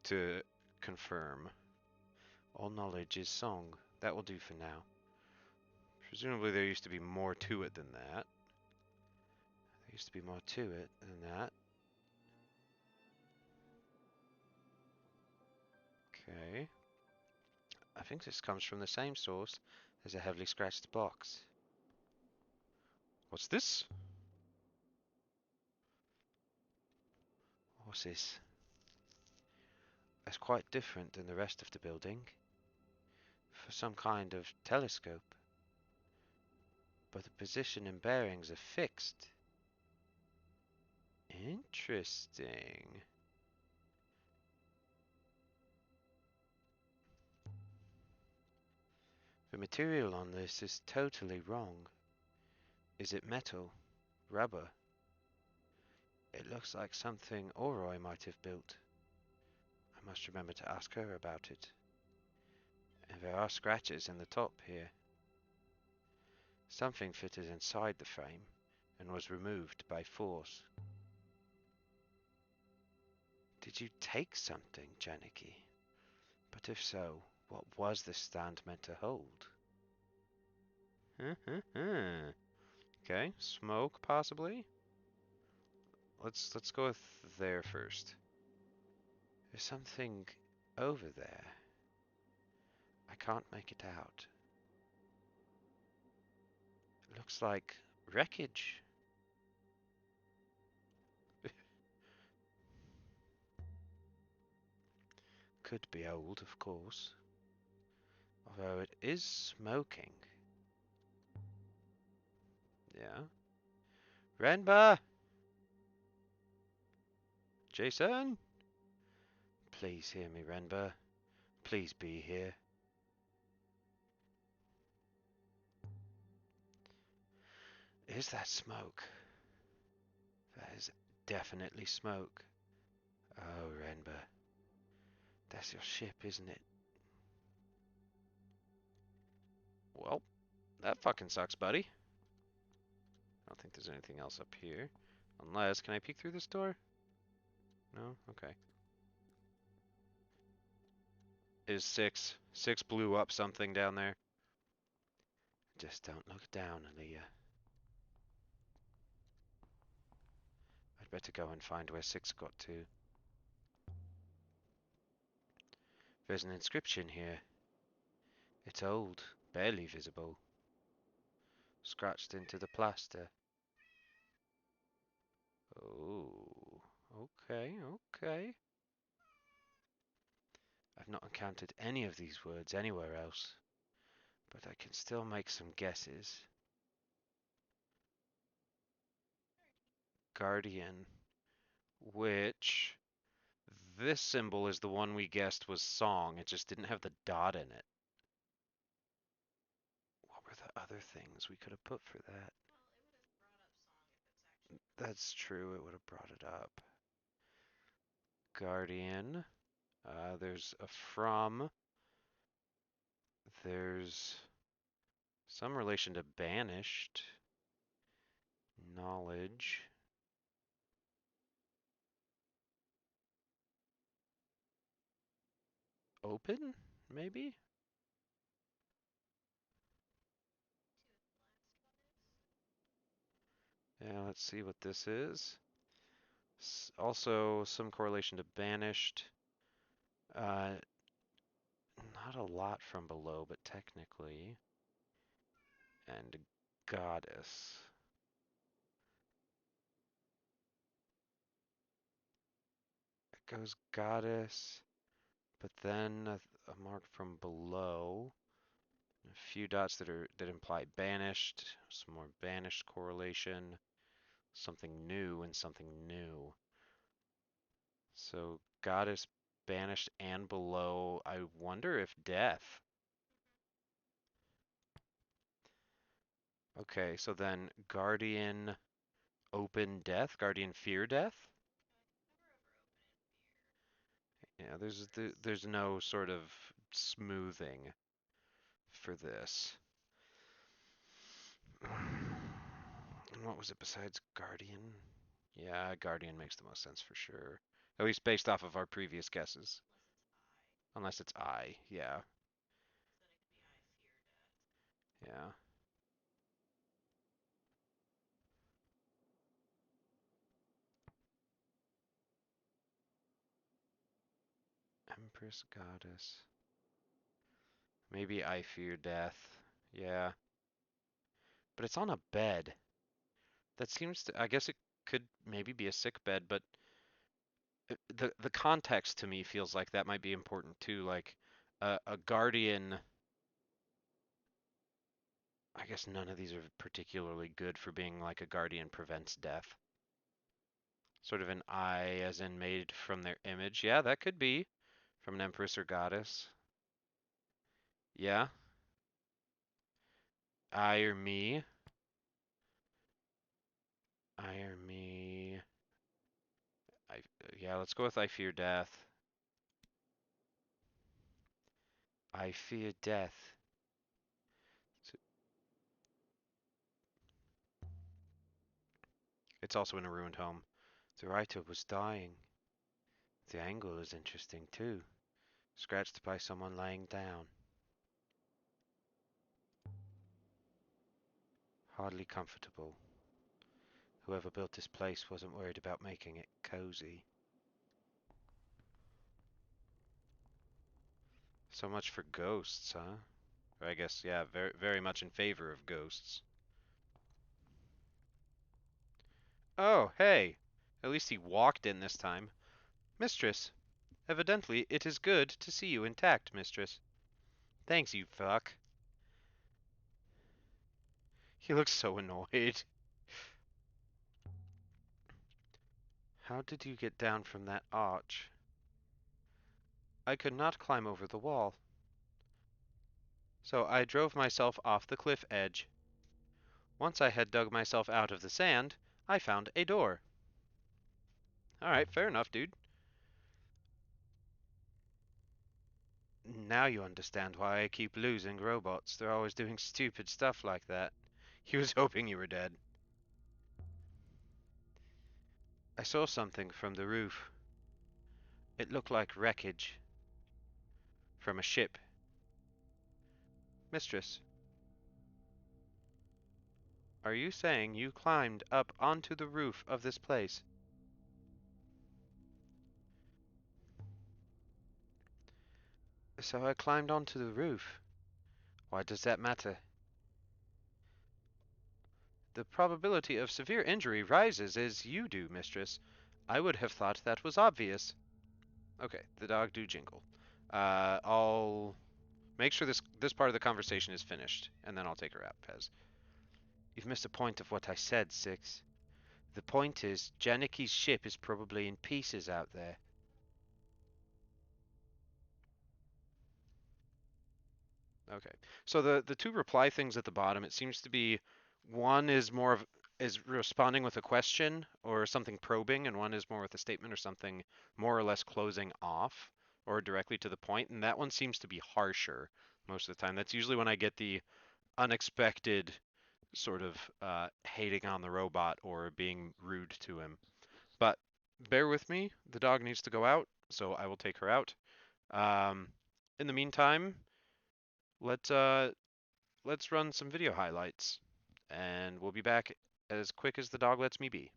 S1: to confirm. All knowledge is song. That will do for now. Presumably there used to be more to it than that. There used to be more to it than that. Okay. I think this comes from the same source as a heavily scratched box. What's this? What's this? That's quite different than the rest of the building. For some kind of telescope. But the position and bearings are fixed. Interesting. The material on this is totally wrong. Is it metal? Rubber? It looks like something Oroi might have built. I must remember to ask her about it. And there are scratches in the top here. Something fitted inside the frame and was removed by force. Did you take something, Janicki? But if so, what was this stand meant to hold? Okay, smoke possibly? Let's go with there first. There's something over there. I can't make it out. It looks like wreckage. Could be old, of course. Although it is smoking. Yeah. Renba! Jason? Please hear me, Renba. Please be here. Is that smoke? That is definitely smoke. Oh, Renba. That's your ship, isn't it? Well, that fucking sucks, buddy. I don't think there's anything else up here. Unless, can I peek through this door? No? Okay. Is six. Six blew up something down there. Just don't look down, Aaliyah. I'd better go and find where six got to. There's an inscription here. It's old, barely visible. Scratched into the plaster. Oh, okay, okay. I've not encountered any of these words anywhere else, but I can still make some guesses. Guardian, which this symbol is the one we guessed was song. It just didn't have the dot in it. What were the other things we could have put for that? That's true, it would have brought it up. Guardian. There's a from. There's some relation to banished. Knowledge. Open, maybe? Yeah, let's see what this is. Also, some correlation to banished. Uh, Not a lot from below, but technically. And goddess. It goes goddess, but then a mark from below. A few dots that imply banished. Some more banished correlation. Something new and something new. So goddess banished and below. I wonder if death. Okay, so then guardian open death, guardian fear death. Yeah, there's no sort of smoothing for this. And what was it besides guardian? Yeah, guardian makes the most sense for sure. At least based off of our previous guesses. Unless it's I, yeah. Yeah. Empress goddess. Maybe I fear death. Yeah. But it's on a bed. That seems to, I guess it could maybe be a sick bed, but the context to me feels like that might be important too. Like a guardian, I guess none of these are particularly good for being like a guardian prevents death. Sort of an eye as in made from their image. Yeah, that could be from an empress or goddess. Yeah. I or me. I or me. I yeah, let's go with I fear death. I fear death. So it's also in a ruined home. The writer was dying. The angle is interesting too. Scratched by someone laying down. Hardly comfortable. Whoever built this place wasn't worried about making it cozy. So much for ghosts, huh? Or I guess, yeah, very much in favor of ghosts. Oh, hey! At least he walked in this time. Mistress, evidently it is good to see you intact, mistress. Thanks, you fuck. He looks so annoyed. How did you get down from that arch? I could not climb over the wall, so I drove myself off the cliff edge. Once I had dug myself out of the sand, I found a door. Alright, fair enough, dude. Now you understand why I keep losing robots. They're always doing stupid stuff like that. He was hoping you were dead. I saw something from the roof. It looked like wreckage from a ship. Mistress, are you saying you climbed up onto the roof of this place? So I climbed onto the roof. Why does that matter? The probability of severe injury rises as you do, mistress. I would have thought that was obvious. Okay, the dog do jingle. I'll make sure this part of the conversation is finished, and then I'll take her out, Pez. You've missed a point of what I said, Six. The point is, Janicki's ship is probably in pieces out there. Okay. So the two reply things at the bottom, it seems to be one is more of is responding with a question or something probing, and one is more with a statement or something more or less closing off or directly to the point, and that one seems to be harsher most of the time. That's usually when I get the unexpected sort of hating on the robot or being rude to him. But bear with me, the dog needs to go out, so I will take her out. Um, in the meantime, let's uh, let's run some video highlights, and we'll be back as quick as the dog lets me be.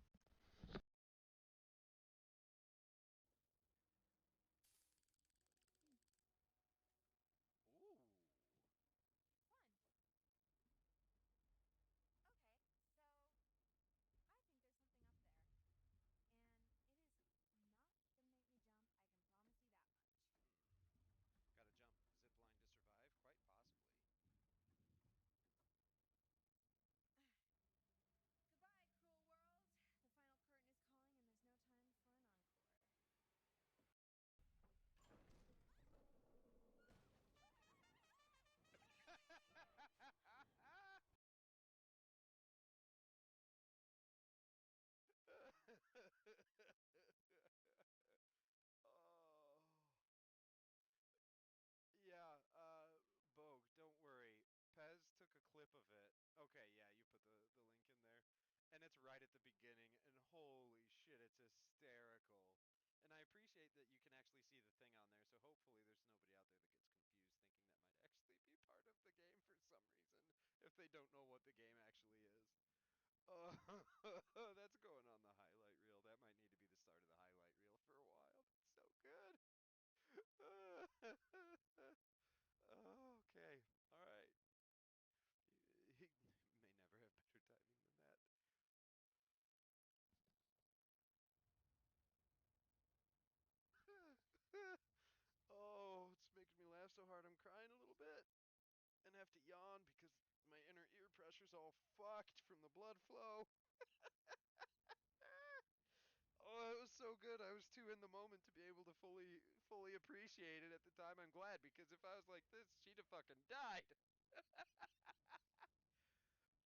S1: Okay, yeah, you put the link in there, and it's right at the beginning, and holy shit, it's hysterical. And I appreciate that you can actually see the thing on there, so hopefully there's nobody out there that gets confused thinking that might actually be part of the game for some reason, if they don't know what the game actually is. Oh, that's going on the highlight reel. That might need to be the start of the highlight reel for a while. That's so good. Okay, all right. He may never have better timing than that. Oh, it's making me laugh so hard I'm crying a little bit and have to yawn because my inner ear pressure's all fucked from the blood flow. Oh, it was so good. I was too in the moment to be able to fully appreciate it at the time. I'm glad because if I was like this, she'd have fucking died.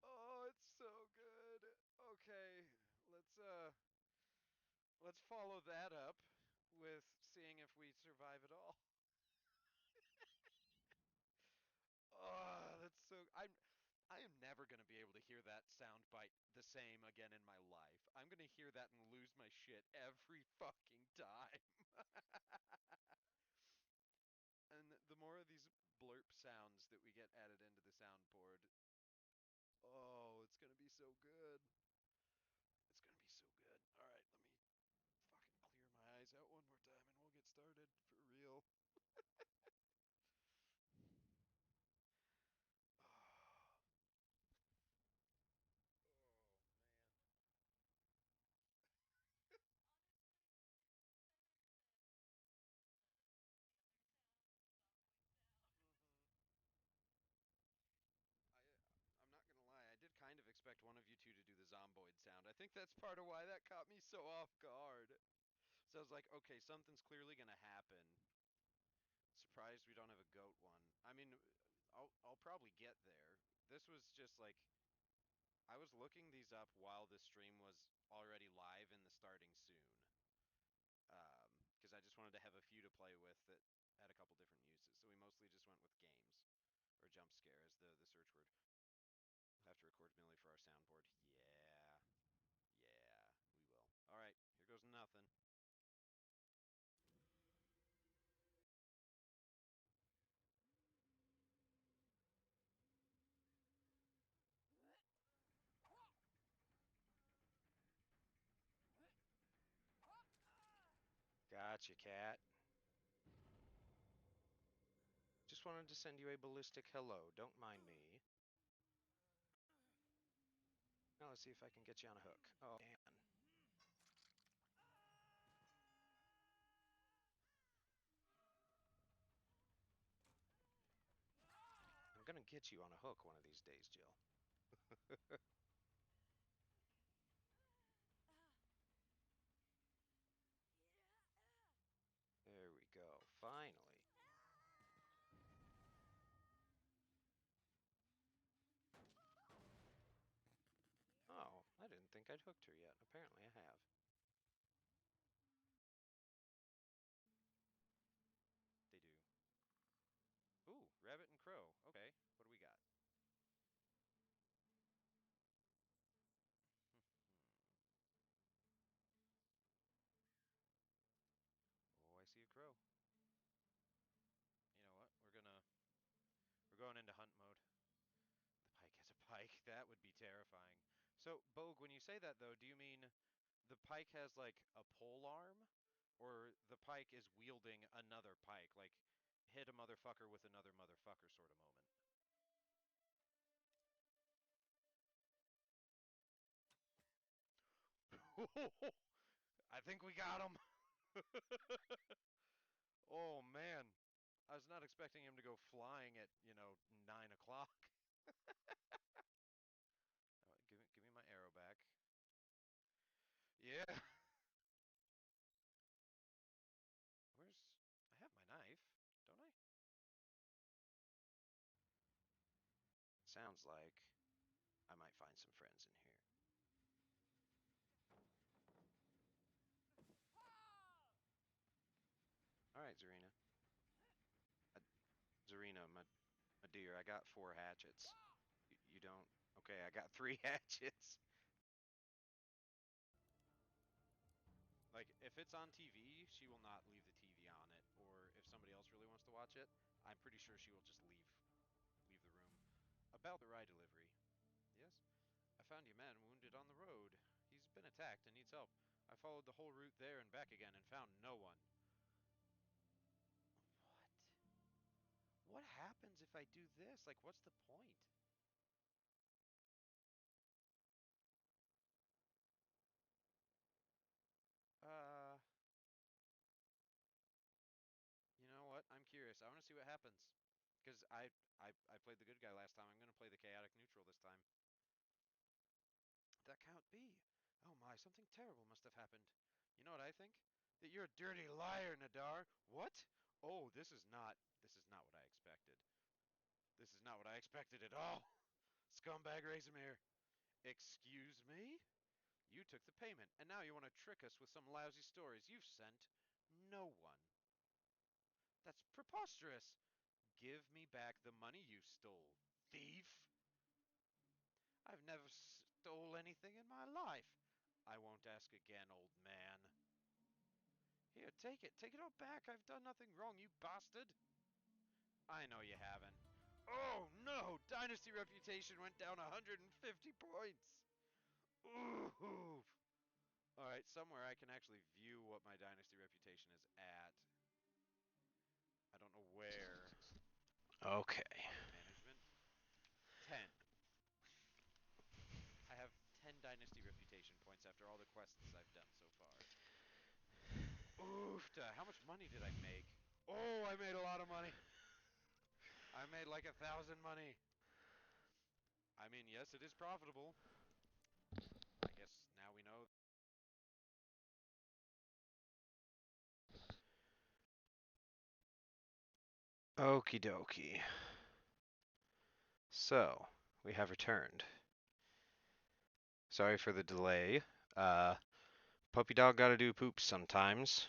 S1: Oh, it's so good. Okay, let's uh let's follow that up with seeing if we survive at all. Oh, that's so I am never going to be able to hear that sound bite the same again in my life. I'm going to hear that and lose my shit every fucking time. And the more of these blurp sounds that we get added into the soundboard, oh, it's going to be so good. It's going to be so good. All right, let me fucking clear my eyes out one more time and we'll get started for real. Oh, oh man. Mhm. I I'm not gonna lie, I did kind of expect one of you two to do the zomboid sound. I think that's part of why that caught me so off guard. So I was like, okay, something's clearly gonna happen. Surprised we don't have a goat one. I mean, I'll probably get there. This was just like I was looking these up while the stream was already live and the starting soon. Because I just wanted to have a few to play with that had a couple different uses. So we mostly just went with games or jump scare as the search word. We'll have to record Millie for our soundboard. Yeah. Yeah, we will. All right, here goes nothing. Gotcha, cat. Just wanted to send you a ballistic hello. Don't mind me. Now let's see if I can get you on a hook. Oh, man. I'm gonna get you on a hook one of these days, Jill. There we go. Finally. Oh, I didn't think I'd hooked her yet. Apparently I have. They do. Ooh, rabbit and crow. Okay, what do we got? Oh, I see a crow. You know what? We're going into hunt mode. The pike has a pike. That would be terrifying. So, Bogue, when you say that though, do you mean the pike has like a pole arm? Or the pike is wielding another pike, like hit a motherfucker with another motherfucker sort of moment? I think we got him. Oh man. I was not expecting him to go flying at, 9 o'clock. Give me my arrow back. Yeah. Where's I have my knife, don't I? Sounds like I might find some friends in here. All right, Zarina. Uh, Zarina, my dear, I got 4 hatchets. You don't? Okay. Okay, I got 3 hatchets. Like, if it's on TV, she will not leave the TV on it. Or if somebody else really wants to watch it, I'm pretty sure she will just leave the room. About the ride delivery. Yes? I found your man wounded on the road. He's been attacked and needs help. I followed the whole route there and back again and found no one. What? What happens if I do this? Like, what's the point? Uh, you know what? I'm curious. I want to see what happens. Because I played the good guy last time. I'm going to play the chaotic neutral this time. That can't be. Oh my, something terrible must have happened. You know what I think? That you're a dirty liar, Nadar. What? Oh, this is not what I expected. This is not what I expected at all. Scumbag Razormere. Excuse me? You took the payment, and now you want to trick us with some lousy stories. You've sent no one. That's preposterous. Give me back the money you stole, thief. I've never stole anything in my life. I won't ask again, old man. Here, take it. Take it all back. I've done nothing wrong, you bastard. I know you haven't. Oh no! Dynasty reputation went down 150 points. Ooh. Alright, somewhere I can actually view what my dynasty reputation is at. I don't know where.
S3: Okay.
S1: Management? 10. I have 10 dynasty reputation points after all the quests I've done so far. Oofta! How much money did I make? Oh, I made a lot of money. I made like 1,000 money. I mean, yes, it is profitable. I guess now we know.
S3: Okie dokie. So, we have returned. Sorry for the delay. Uh, Puppy dog gotta do poops sometimes.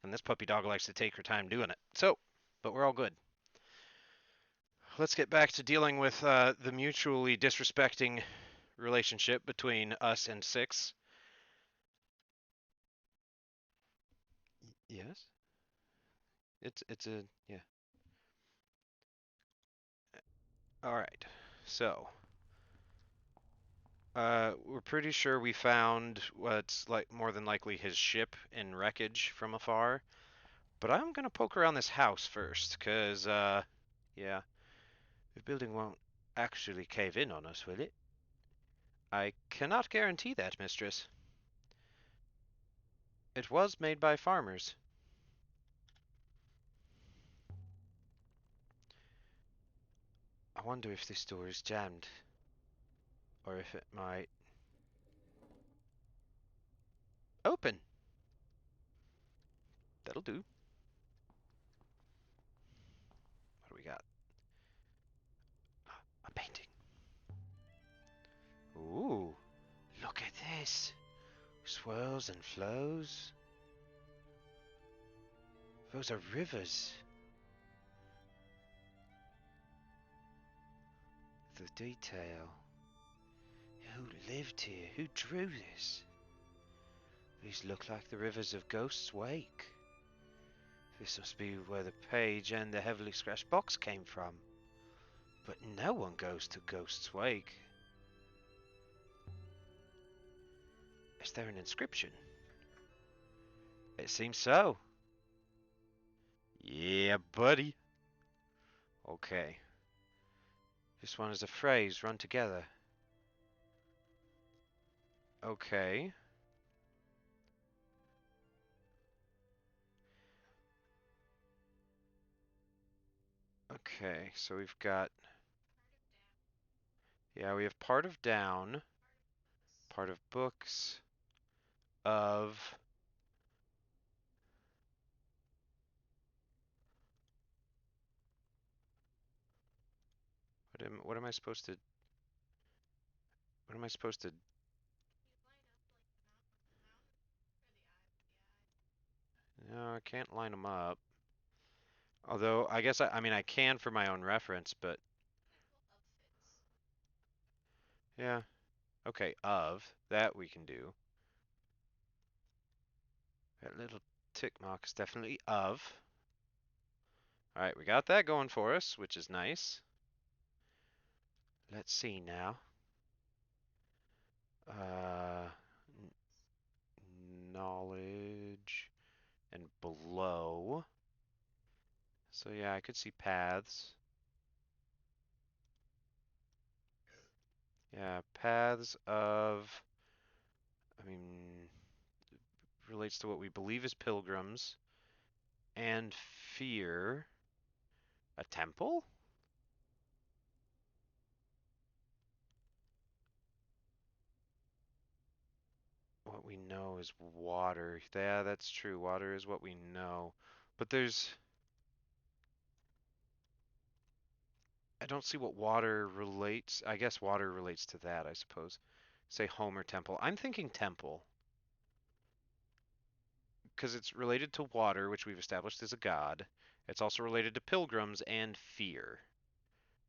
S3: And this puppy dog likes to take her time doing it. So, but we're all good. Let's get back to dealing with the mutually disrespecting relationship between us and Six. Yes? It's a yeah. All right. So, we're pretty sure we found what's like more than likely his ship in wreckage from afar. But I'm gonna poke around this house first, 'cause yeah, the building won't actually cave in on us, will it? I cannot guarantee that, mistress. It was made by farmers. I wonder if this door is jammed, or if it might open. That'll do. What do we got? A painting. Ooh, look at this. Swirls and flows. Those are rivers. The detail. Who lived here? Who drew this? These look like the rivers of Ghost's Wake. This must be where the page and the heavily scratched box came from. But no one goes to Ghost's Wake. Is there an inscription? It seems so. Yeah, buddy. Okay. This one is a phrase run together. Okay. Okay, so we've got. Yeah, we have part of down, part of books, of. What am I supposed to. What am I supposed to. No, I can't line them up. Although, I guess I mean, I can for my own reference, but.
S1: Yeah. Okay, of. That we can do. That little tick mark is definitely of. Alright, we got that going for us, which is nice. Let's see now. Uh, knowledge and below. So yeah, I could see paths. Yeah, paths of, I mean, relates to what we believe is pilgrims and fear. A temple? What we know is water. Yeah, that's true. Water is what we know. But I don't see what water relates. I guess water relates to that, I suppose. Say home or temple. I'm thinking temple because it's related to water, which we've established is a god. It's also related to pilgrims and fear,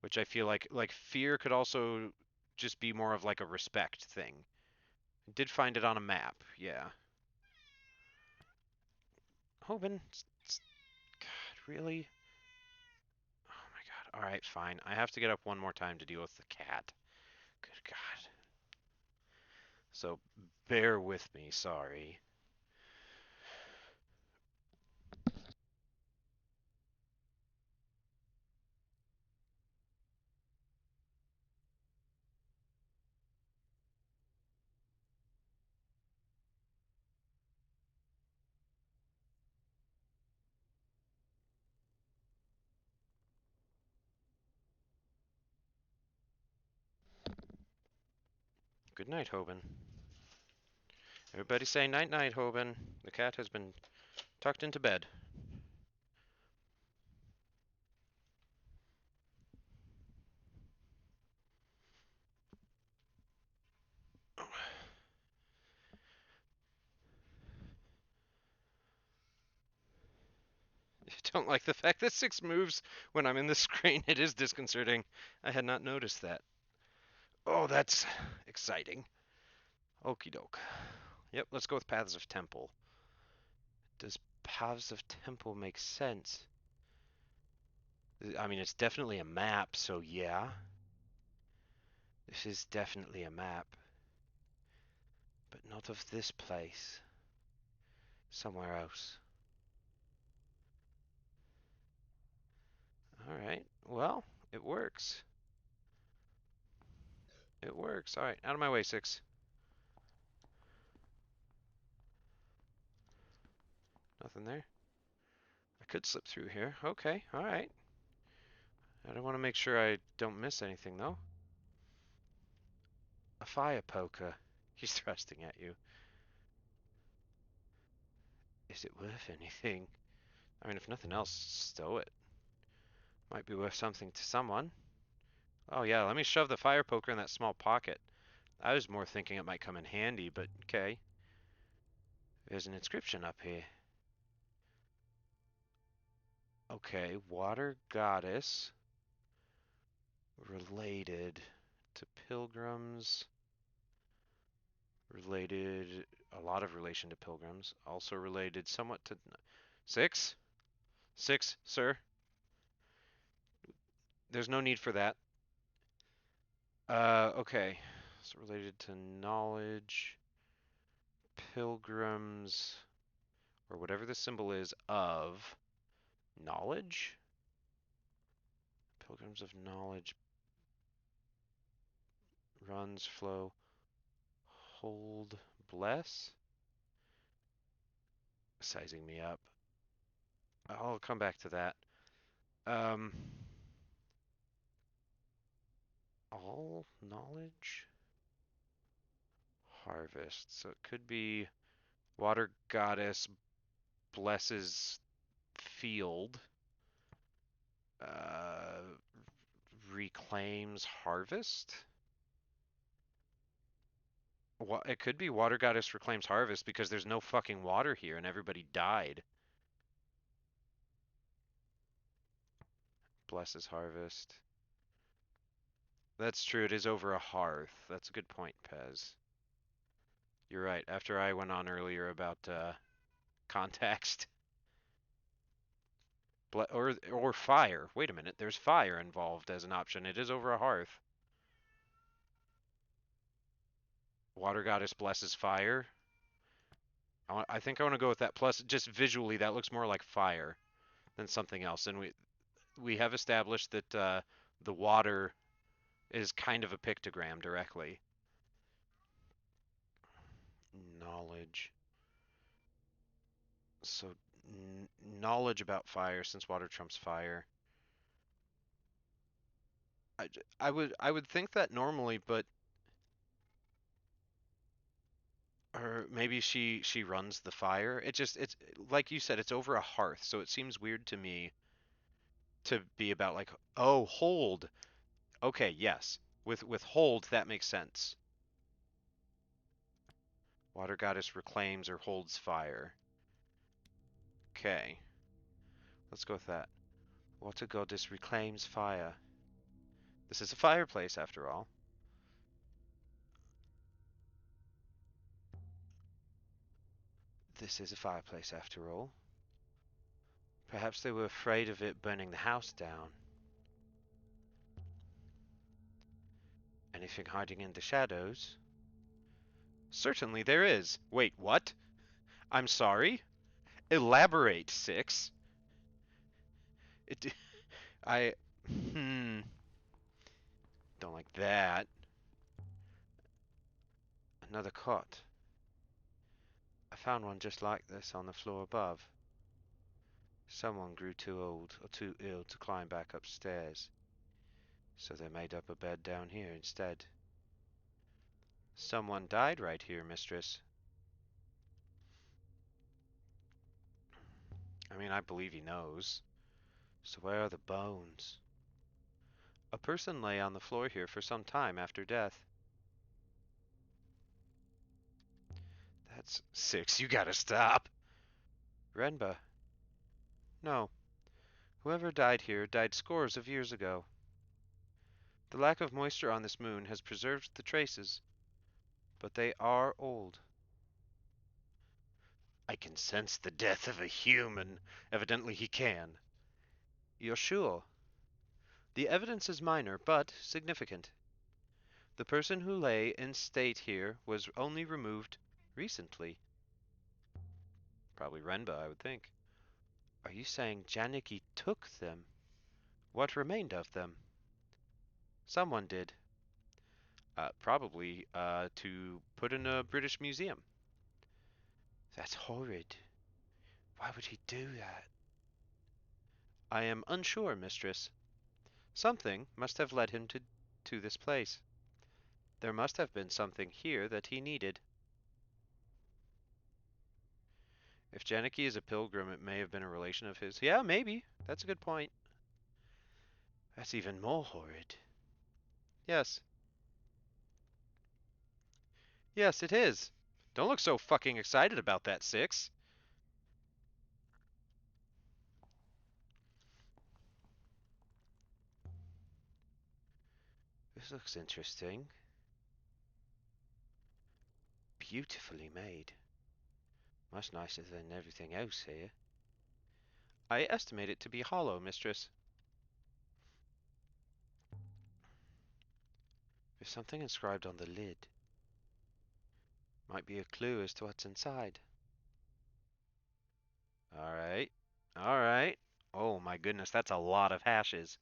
S1: which I feel like fear could also just be more of like a respect thing. I did find it on a map. Yeah. Hoban, God, really? Oh my God. All right, fine. I have to get up one more time to deal with the cat. Good God. So bear with me, sorry. Good night, Hoban. Everybody say night night, Hoban. The cat has been tucked into bed. I don't like the fact that 6 moves when I'm in the screen. It is disconcerting. I had not noticed that. Oh, that's exciting. Okie doke. Yep, let's go with Paths of Temple. Does Paths of Temple make sense? I mean, it's definitely a map, so yeah. This is definitely a map. But not of this place. Somewhere else. Alright, well, it works. It works. Alright, out of my way, 6. Nothing there. I could slip through here. Okay, alright. I don't want to make sure I don't miss anything, though. A fire poker. He's thrusting at you. Is it worth anything? I mean, if nothing else, stow it. Might be worth something to someone. Oh yeah, let me shove the fire poker in that small pocket. I was more thinking it might come in handy, but okay. There's an inscription up here. Okay, water goddess related to pilgrims, related, a lot of relation to pilgrims, also related somewhat to 6? 6, sir. There's no need for that. Okay. So related to knowledge, pilgrims, or whatever the symbol is of knowledge? Pilgrims of knowledge, runs, flow, hold, bless? Sizing me up. I'll come back to that. Um, all knowledge? Harvest. So it could be water goddess blesses field, uh, reclaims harvest. It could be water goddess reclaims harvest because there's no fucking water here and everybody died. Blesses harvest. That's true. It is over a hearth. That's a good point, Pez. You're right. After I went on earlier about context, or fire. Wait a minute. There's fire involved as an option. It is over a hearth. Water goddess blesses fire. I think I want to go with that. Plus, just visually, that looks more like fire than something else. And we have established that the water is kind of a pictogram directly. Knowledge. So knowledge about fire, since water trumps fire. I would think that normally, but or maybe she runs the fire. It's like you said, it's over a hearth, so it seems weird to me to be about like, oh, hold. Okay, yes. With hold, that makes sense. Water goddess reclaims or holds fire. Okay, let's go with that. Water goddess reclaims fire. This is a fireplace after all. This is a fireplace after all. Perhaps they were afraid of it burning the house down. Anything hiding in the shadows? Certainly there is. Wait, what? I'm sorry? Elaborate, Six. It, I, hmm, don't like that. Another cot. I found one just like this on the floor above. Someone grew too old or too ill to climb back upstairs, so they made up a bed down here instead. Someone died right here, mistress. I mean, I believe he knows. So where are the bones? A person lay on the floor here for some time after death. That's Six. You gotta stop. Renba. No. Whoever died here died scores of years ago. The lack of moisture on this moon has preserved the traces, but they are old. I can sense the death of a human. Evidently he can. You're sure? The evidence is minor, but significant. The person who lay in state here was only removed recently. Probably Renba, I would think. Are you saying Janiki took them? What remained of them? Someone did. Probably to put in a British museum. That's horrid. Why would he do that? I am unsure, mistress. Something must have led him to this place. There must have been something here that he needed. If Janiki is a pilgrim, it may have been a relation of his. Yeah, maybe. That's a good point. That's even more horrid. Yes. Yes, it is. Don't look so fucking excited about that, Six. This looks interesting. Beautifully made. Much nicer than everything else here. I estimate it to be hollow, mistress. There's something inscribed on the lid. Might be a clue as to what's inside. Alright. Alright. Oh my goodness, that's a lot of hashes.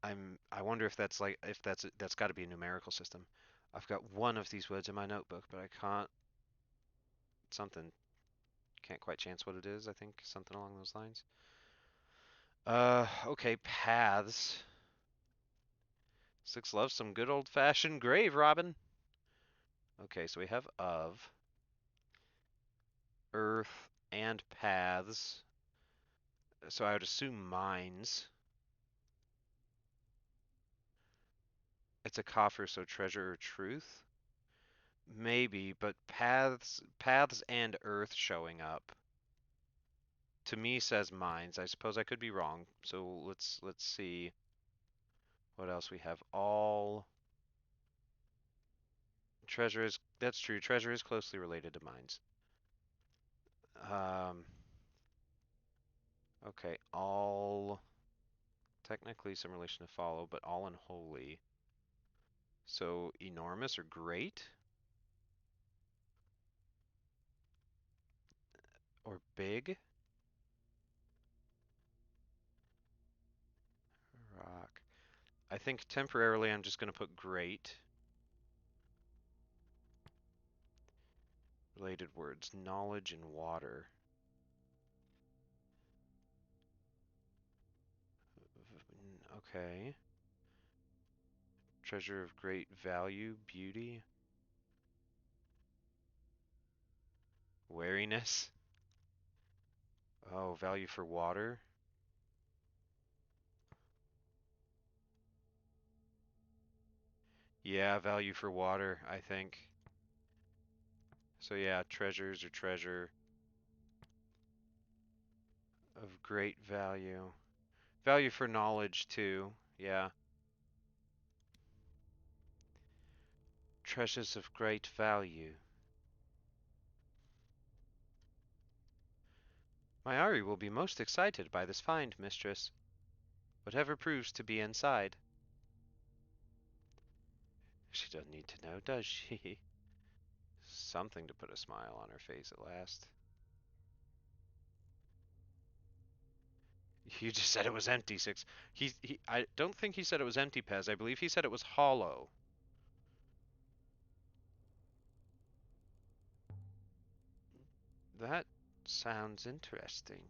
S1: I wonder if that's like if that's got to be a numerical system. I've got one of these words in my notebook, but I can't something can't quite chance what it is, I think something along those lines. Okay, paths. Six loves some good old-fashioned grave robbing. Okay, so we have of, earth, and paths. So I would assume mines. It's a coffer, so treasure or truth? Maybe, but paths and earth showing up to me says mines. I suppose I could be wrong. So let's see What else we have? All treasure is that's true. Treasure is closely related to mines. Um, okay, all technically some relation to follow, but all unholy. So enormous or great or big? Rock. I think temporarily I'm just going to put great. Related words. Knowledge and water. Okay. Treasure of great value, beauty, wariness. Oh, value for water. Yeah, value for water, I think. So yeah, treasures or treasure of great value. Value for knowledge too. Yeah. Treasures of great value. My Ari will be most excited by this find, mistress. Whatever proves to be inside. She doesn't need to know, does she? Something to put a smile on her face at last. You just said it was empty, Six. I don't think he said it was empty, Pez. I believe he said it was hollow. That sounds interesting.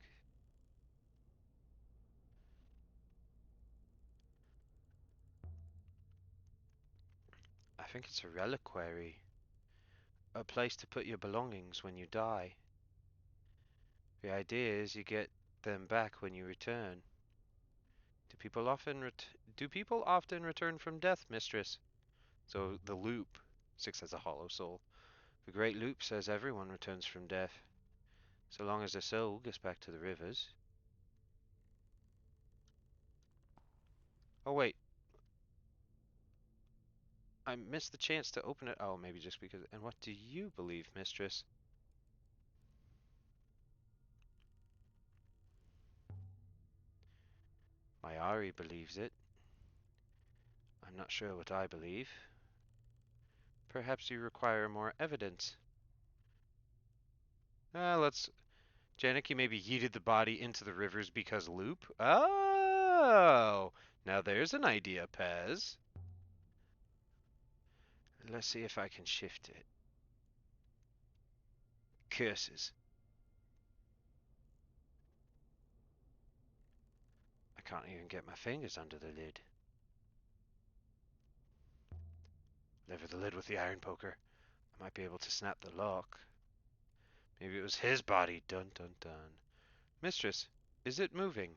S1: I think it's a reliquary. A place to put your belongings when you die. The idea is you get them back when you return. Do people often return from death, mistress? So the loop, Six has a hollow soul. The great loop says everyone returns from death, so long as their soul gets back to the rivers. Oh wait, I missed the chance to open it. Oh, maybe just because. And what do you believe, mistress? My Ari believes it. I'm not sure what I believe. Perhaps you require more evidence. Let's. Janicki maybe yeeted the body into the rivers because loop? Oh! Now there's an idea, Pez. Let's see if I can shift it. Curses. I can't even get my fingers under the lid. Lever the lid with the iron poker. I might be able to snap the lock. Maybe it was his body. Dun dun dun. Mistress, is it moving?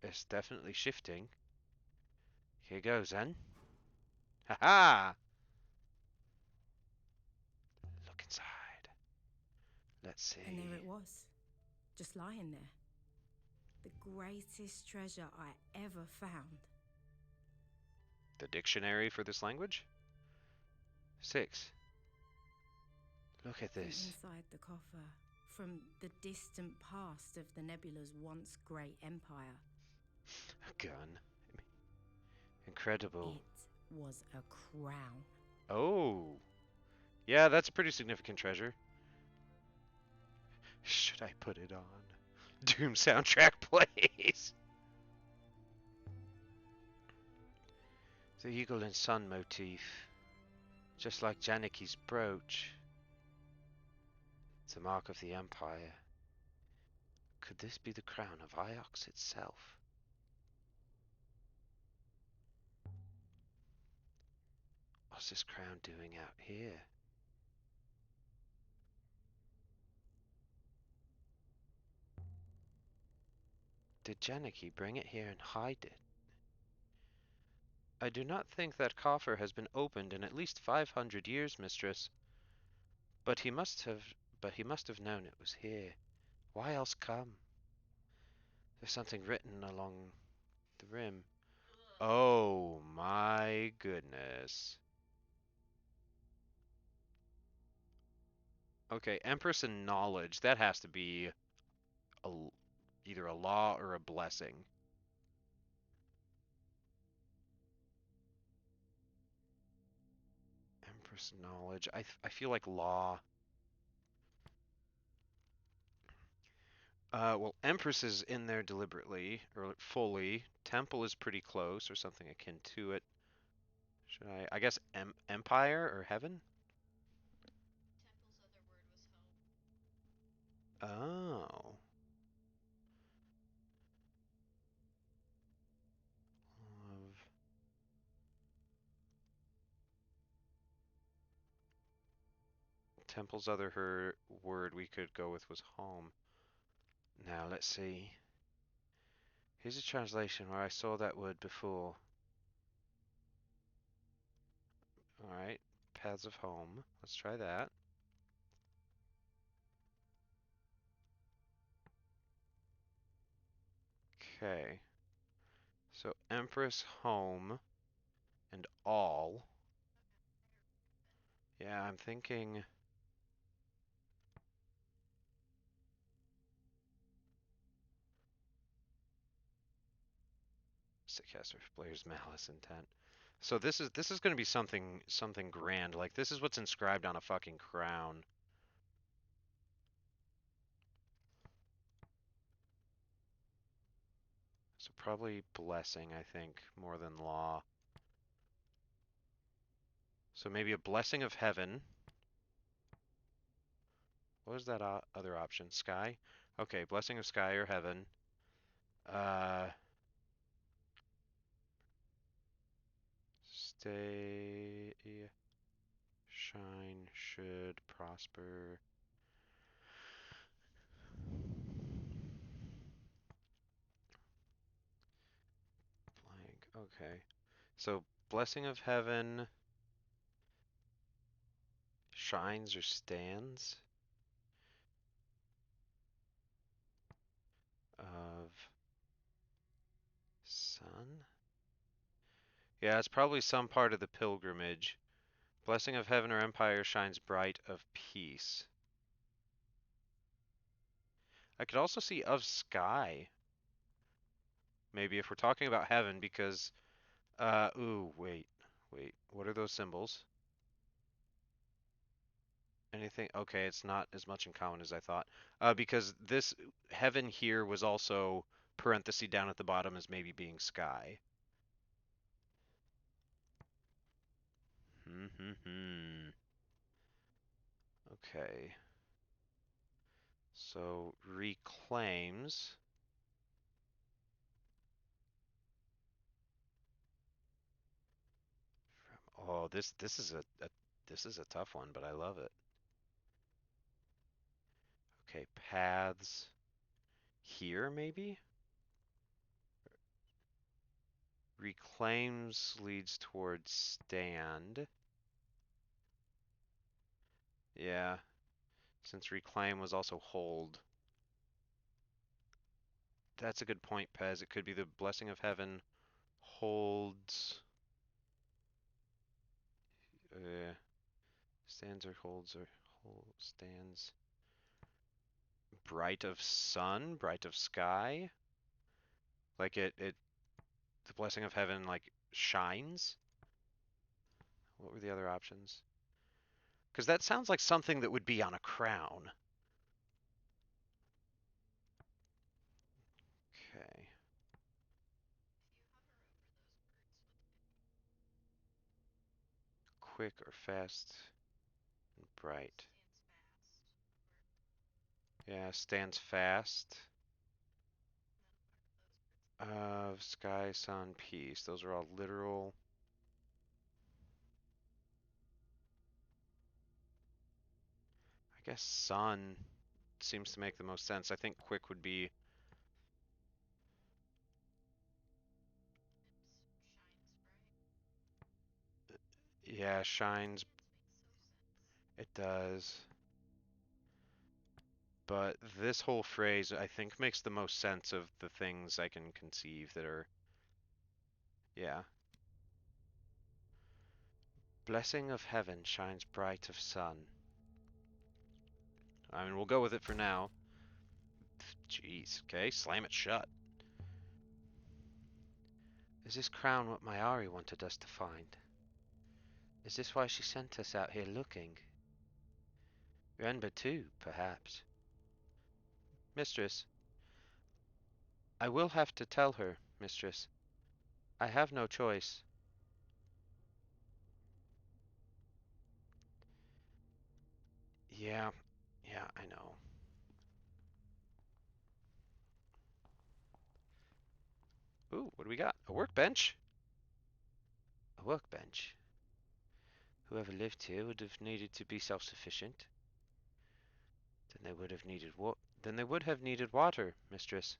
S1: It's definitely shifting. Here goes then. Ha ha! Look inside. Let's
S2: And there
S1: see.
S2: it was, just lying there. The greatest treasure I ever found.
S1: The dictionary for this language? 6. Look at
S2: From
S1: this.
S2: inside the coffer, from the distant past of the nebula's once great empire.
S1: A gun. Incredible.
S2: It was a crown.
S1: Oh. Yeah, that's a pretty significant treasure. Should I put it on? Doom soundtrack plays. The eagle and sun motif. Just like Janicki's brooch. It's a mark of the Empire. Could this be the crown of Iox itself? What's this crown doing out here? Did Janicki bring it here and hide it? I do not think that coffer has been opened in at least 500 years, mistress. But he must have known it was here. Why else come? There's something written along
S3: The rim. Oh my goodness. Okay, Empress and knowledge. That has to be a, either a law or a blessing. Empress knowledge. I feel like law. Well, Empress is in there deliberately or fully. Temple is pretty close or something akin to it. Should I? I guess Empire or Heaven? Oh. Love. Temple's other her word we could go with was home. Now let's see. Here's a translation where I saw that word before. Alright. Paths of home. Let's try that. Okay. So Empress, home, and all. Yeah, I'm thinking Sickcaster player's malice intent. So this is going to be something grand. Like this is what's inscribed on a fucking crown. So probably blessing, I think, more than law. So maybe a blessing of heaven. What was that other option? Sky? Okay, blessing of sky or heaven. Uh, stay, shine, should, prosper. Blank. Okay. So blessing of heaven shines or stands of sun. Yeah, it's probably some part of the pilgrimage. Blessing of heaven or empire shines bright of peace. I could also see of sky. Maybe if we're talking about heaven because ooh, wait. Wait. What are those symbols? Anything? Okay, it's not as much in common as I thought. Because this heaven here was also parenthesis down at the bottom as maybe being sky. Hmm. Okay. So reclaims. Oh, this is a this is a tough one, but I love it. Okay, paths here maybe? Reclaims leads towards stand. Yeah, since reclaim was also hold. That's a good point, Pez. It could be the blessing of heaven holds, uh, stands or holds or stands. Bright of sun, bright of sky. Like the blessing of heaven like shines. What were the other options? Because that sounds like something that would be on a crown. Okay. Quick or fast and bright. Yeah, stands fast. Sky, sun, peace. Those are all literal. I guess sun seems to make the most sense. I think quick would be, yeah, shines. It does. But this whole phrase, I think, makes the most sense of the things I can conceive that are
S1: Yeah.
S3: Blessing of heaven shines bright of sun.
S1: I mean, we'll go with it for now. Jeez. Okay, slam it shut.
S3: Is this crown what Mayari wanted us to find? Is this why she sent us out here looking? Renba too, perhaps. Mistress, I will have to tell her, mistress. I have no choice. Yeah, yeah, I know.
S1: Ooh, what do we got? A workbench?
S3: A workbench. Whoever lived here would have needed to be self-sufficient. Then they would have needed water, mistress.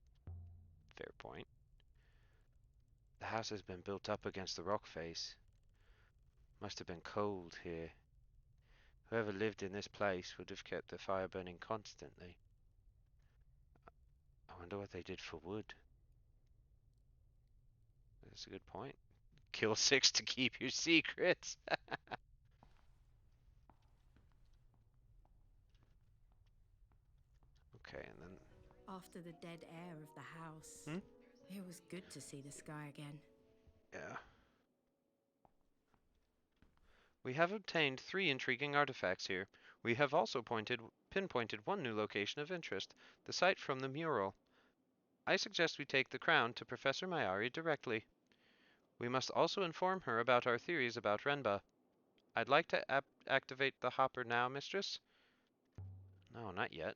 S1: Fair point.
S3: The house has been built up against the rock face. Must have been cold here. Whoever lived in this place would have kept the fire burning constantly. I wonder what they did for wood.
S1: That's a good point. Kill six to keep your secrets. Okay, and then
S2: After the dead air of the house,
S1: hmm?
S2: it was good to see the sky again.
S1: Yeah.
S3: We have obtained 3 intriguing artifacts here. We have also pinpointed one new location of interest, the site from the mural. I suggest we take the crown to Professor Mayari directly. We must also inform her about our theories about Renba. I'd like to activate the hopper now, mistress.
S1: No, not yet.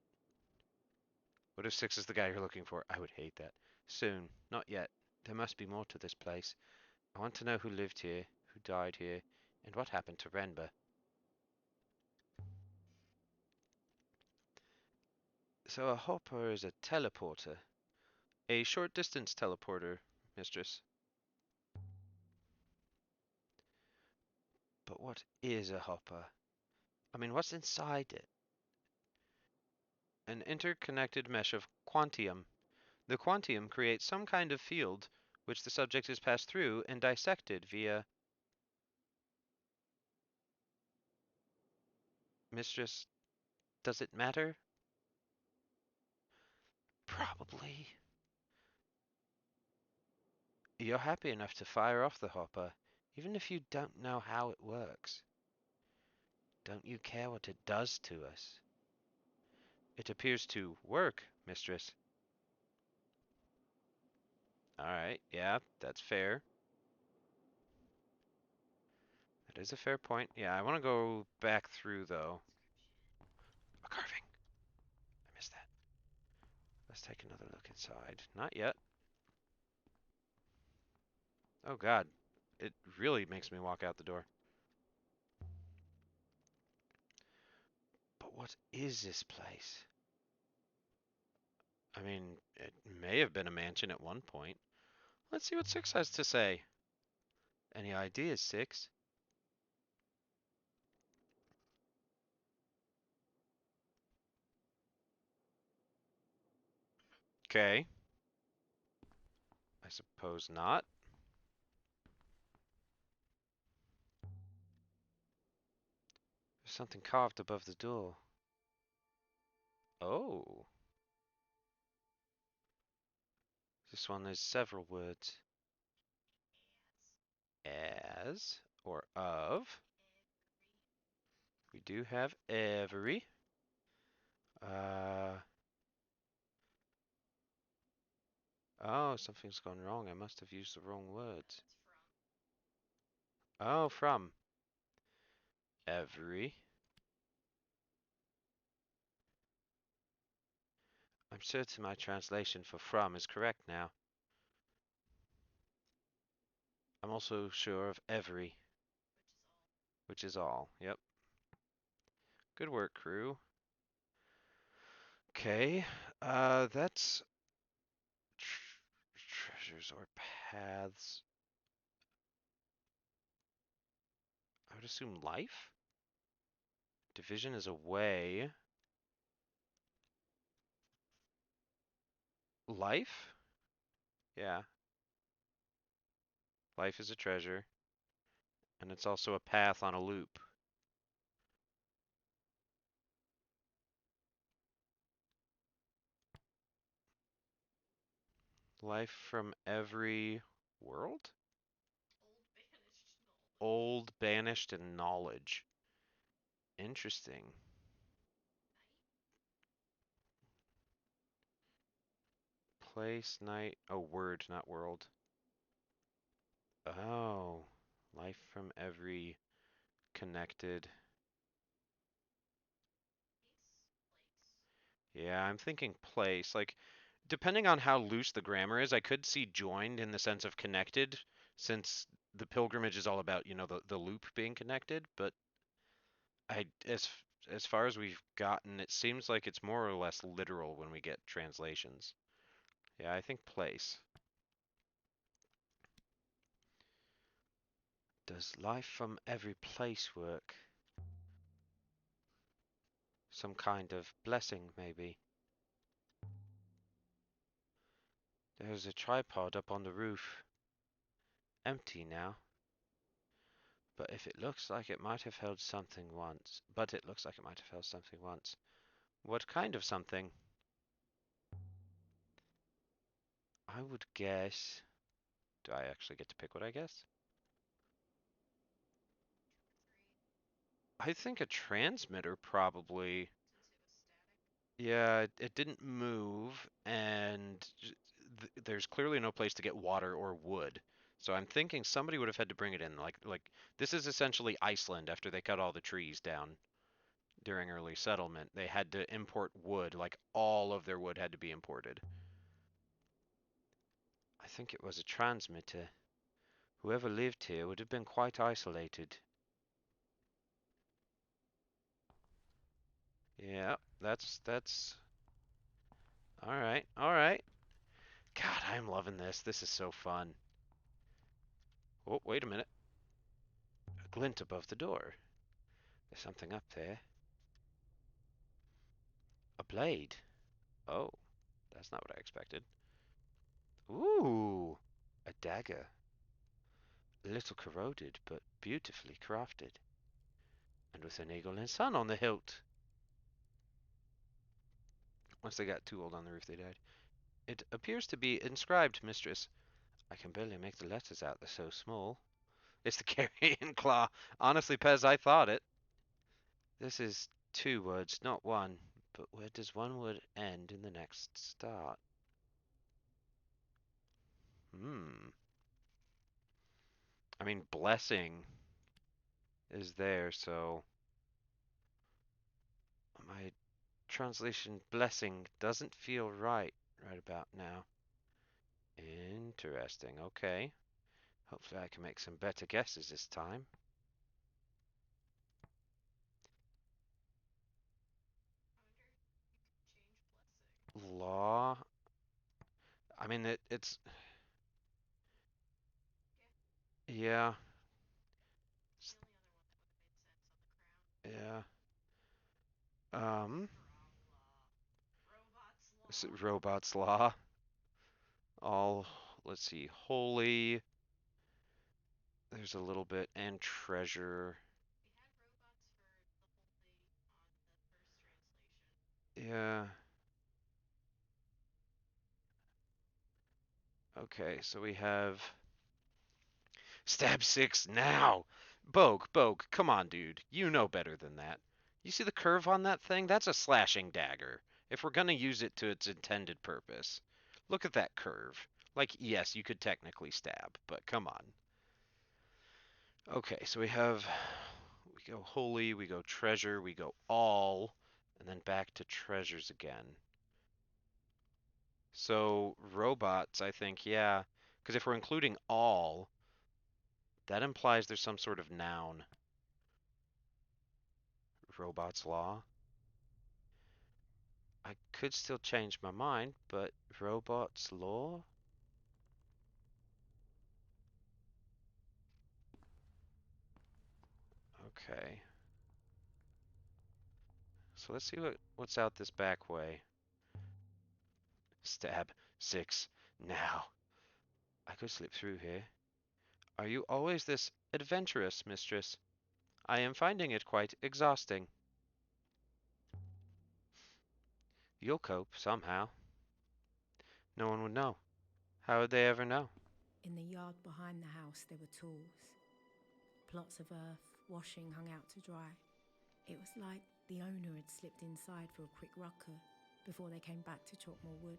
S3: What if 6 is the guy you're looking for? I would hate that. Soon. Not yet. There must be more to this place. I want to know who lived here, who died here, and what happened to Renba. So a hopper is a teleporter. A short distance teleporter, mistress. But what is a hopper? I mean, what's inside it? An interconnected mesh of quantium. The quantium creates some kind of field which the subject is passed through and dissected via. Mistress, does it matter? Probably. You're happy enough to fire off the hopper, even if you don't know how it works. Don't you care what it does to us? It appears to work, mistress.
S1: Alright, yeah, that's fair. That is a fair point. Yeah, I want to go back through, though. A carving. I missed that. Let's take another look inside. Not yet. Oh, God. It really makes me walk out the door.
S3: But what is this place?
S1: I mean, it may have been a mansion at one point. Let's see what Six has to say.
S3: Any ideas, 6?
S1: Okay. I suppose not.
S3: There's something carved above the door.
S1: Oh.
S3: This one has several words.
S1: As or of. We do have every. Uh.
S3: Oh, something's gone wrong. I must have used the wrong words.
S1: Oh, from. Every.
S3: I'm certain my translation for from is correct now. I'm also sure of every,
S1: Which is all. Yep. Good work, crew. Okay. That's treasures or paths. I would assume life? Division is away. Life? Yeah. Life is a treasure, and it's also a path on a loop. Life from every world? Old, banished, and knowledge. Interesting. Place, night. Oh, word, not world. Oh, life from every connected. Yeah, I'm thinking place. Like, depending on how loose the grammar is, I could see joined in the sense of connected, since the pilgrimage is all about, the loop being connected. But as far as we've gotten, it seems like it's more or less literal when we get translations. Yeah, I think place. Does life from every place work? Some kind of blessing, maybe. There's a tripod up on the roof. Empty now. But if it looks like it might have held something once. But it looks like it might have held something once. What kind of something? I would guess. Do I actually get to pick what I guess? I think a transmitter probably. Yeah, it didn't move, and there's clearly no place to get water or wood. So I'm thinking somebody would have had to bring it in. Like this is essentially Iceland after they cut all the trees down during early settlement. They had to import wood, like all of their wood had to be imported. I think it was a transmitter. Whoever lived here would have been quite isolated. Yeah, that's all right. All right. God, I'm loving this. This is so fun. Oh, wait a minute. A glint above the door. There's something up there. A blade. Oh, that's not what I expected. Ooh, a dagger. A little corroded, but beautifully crafted. And with an eagle and sun on the hilt. Once they got too old on the roof, they died. It appears to be inscribed, mistress. I can barely make the letters out, they're so small. It's the carrion claw. Honestly, Pez, I thought it. This is two words, not one. But where does one word end and the next start? Hmm. I mean, blessing is there, so my translation blessing doesn't feel right about now. Interesting. Okay. Hopefully I can make some better guesses this time. Law. I mean, it's yeah, yeah. Um, Robot's Law. All, let's see, holy. There's a little bit and treasure. Yeah. Okay, so we have stab six now. Bogue, come on, dude. You know better than that. You see the curve on that thing? That's a slashing dagger. If we're gonna use it to its intended purpose. Look at that curve. Like, yes, you could technically stab, but come on. Okay, so we go holy, we go treasure, we go all, and then back to treasures again. So robots, I think, yeah, because if we're including all, that implies there's some sort of noun. Robots law. I could still change my mind, but robots law? Okay. So let's see what's out this back way. Stab six now. I could slip through here.
S3: Are you always this adventurous, mistress? I am finding it quite exhausting. You'll cope, somehow. No one would know. How would they ever know?
S2: In the yard behind the house, there were tools. Plots of earth, washing hung out to dry. It was like the owner had slipped inside for a quick rucker before they came back to chop more wood.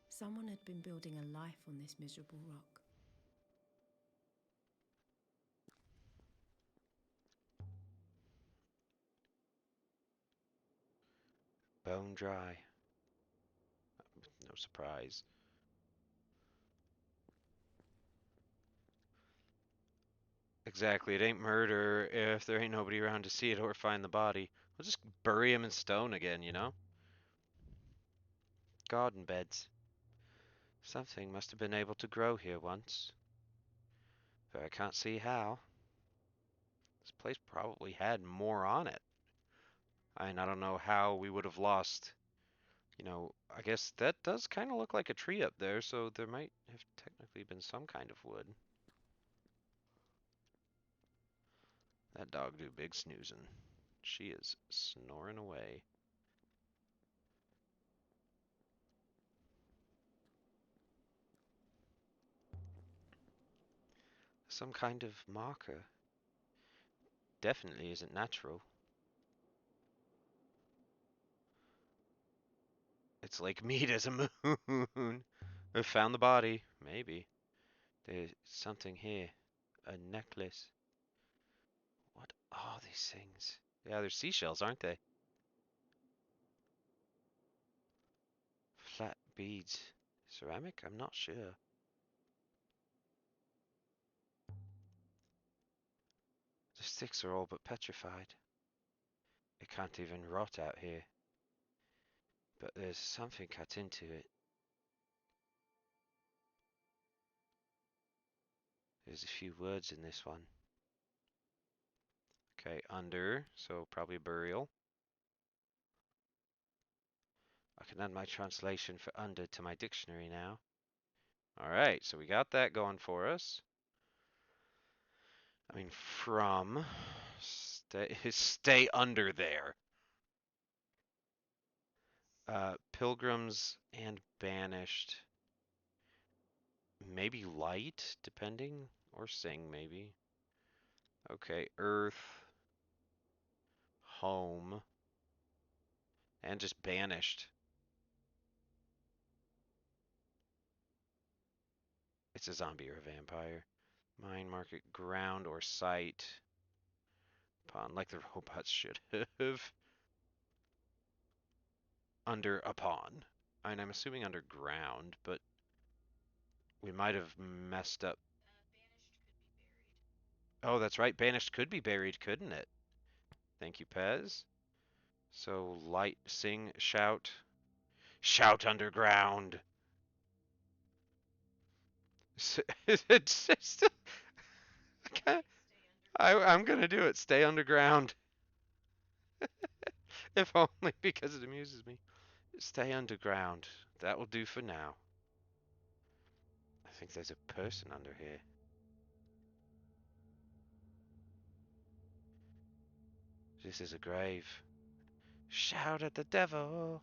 S2: Someone had been building a life on this miserable rock.
S3: Bone dry. No surprise. Exactly, it ain't murder if there ain't nobody around to see it or find the body. We'll just bury him in stone again, you know? Garden beds. Something must have been able to grow here once. But I can't see how. This place probably had more on it. I don't know how we would have lost. I guess that does kind of look like a tree up there, so there might have technically been some kind of wood. That dog do big snoozing. She is snoring away. Some kind of marker. Definitely isn't natural. It's like meat as a moon. I found the body. Maybe. There's something here. A necklace. What are these things? Yeah, they're seashells, aren't they? Flat beads. Ceramic? I'm not sure. The sticks are all but petrified. It can't even rot out here. But there's something cut into it. There's a few words in this one. Okay, under, so probably burial. I can add my translation for under to my dictionary now. Alright, so we got that going for us. I mean, from. Stay under there. Pilgrims and banished. Maybe light, depending. Or sing, maybe. Okay, earth. Home. And just banished. It's a zombie or a vampire. Mine market ground or site. Upon, like the robots should have. Under upon. And I'm assuming underground, but we might have messed up. Oh, that's right. Banished could be buried, couldn't it? Thank you, Pez. So light, sing, shout. Shout underground. It's just, I'm gonna do it. Stay underground. If only because it amuses me. Stay underground. That will do for now. I think there's a person under here. This is a grave. Shout at the devil.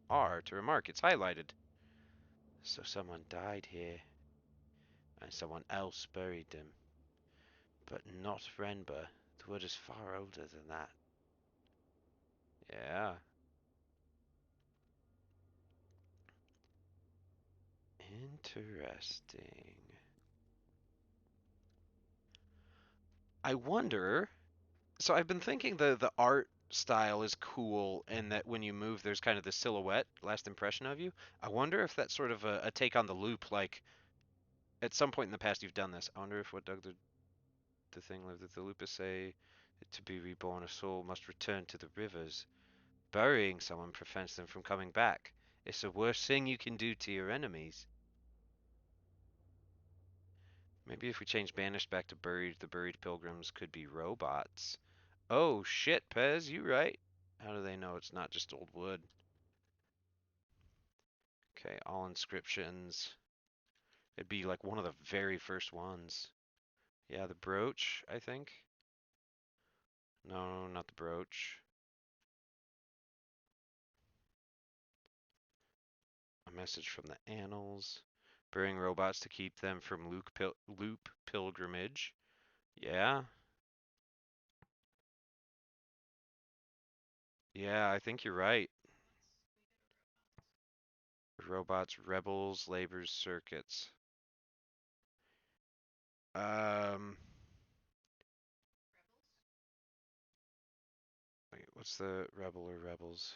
S3: R to remark. It's highlighted. So someone died here, and someone else buried them. But not Renba. The wood is far older than that. Yeah. Interesting. I wonder. So I've been thinking the art style is cool, and that when you move, there's kind of the silhouette, last impression of you. I wonder if that's sort of a take on the loop. Like at some point in the past, you've done this. I wonder if what Doug the thing lived that the lupus say, to be reborn, a soul must return to the rivers. Burying someone prevents them from coming back. It's the worst thing you can do to your enemies. Maybe if we change banished back to buried, the buried pilgrims could be robots. Oh shit, Pez, you right. How do they know it's not just old wood? Okay, all inscriptions.
S1: It'd be like one of the very first ones. Yeah, the brooch, I think. No, not the brooch. A message from the annals. Burying robots to keep them from loop pilgrimage. Yeah. Yeah, I think you're right. Robots, rebels, labors, circuits. Um, wait, what's the rebel or rebels?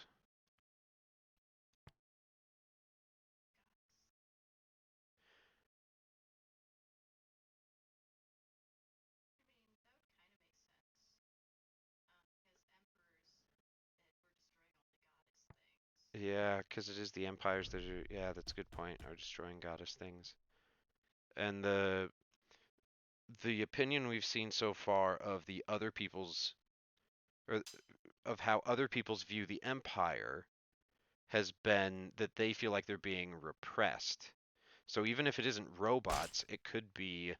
S1: Yeah, because it is the empires that are, yeah, that's a good point, are destroying goddess things. And the opinion we've seen so far of the other people's, or of how other people's view the empire has been that they feel like they're being repressed. So even if it isn't robots, it could be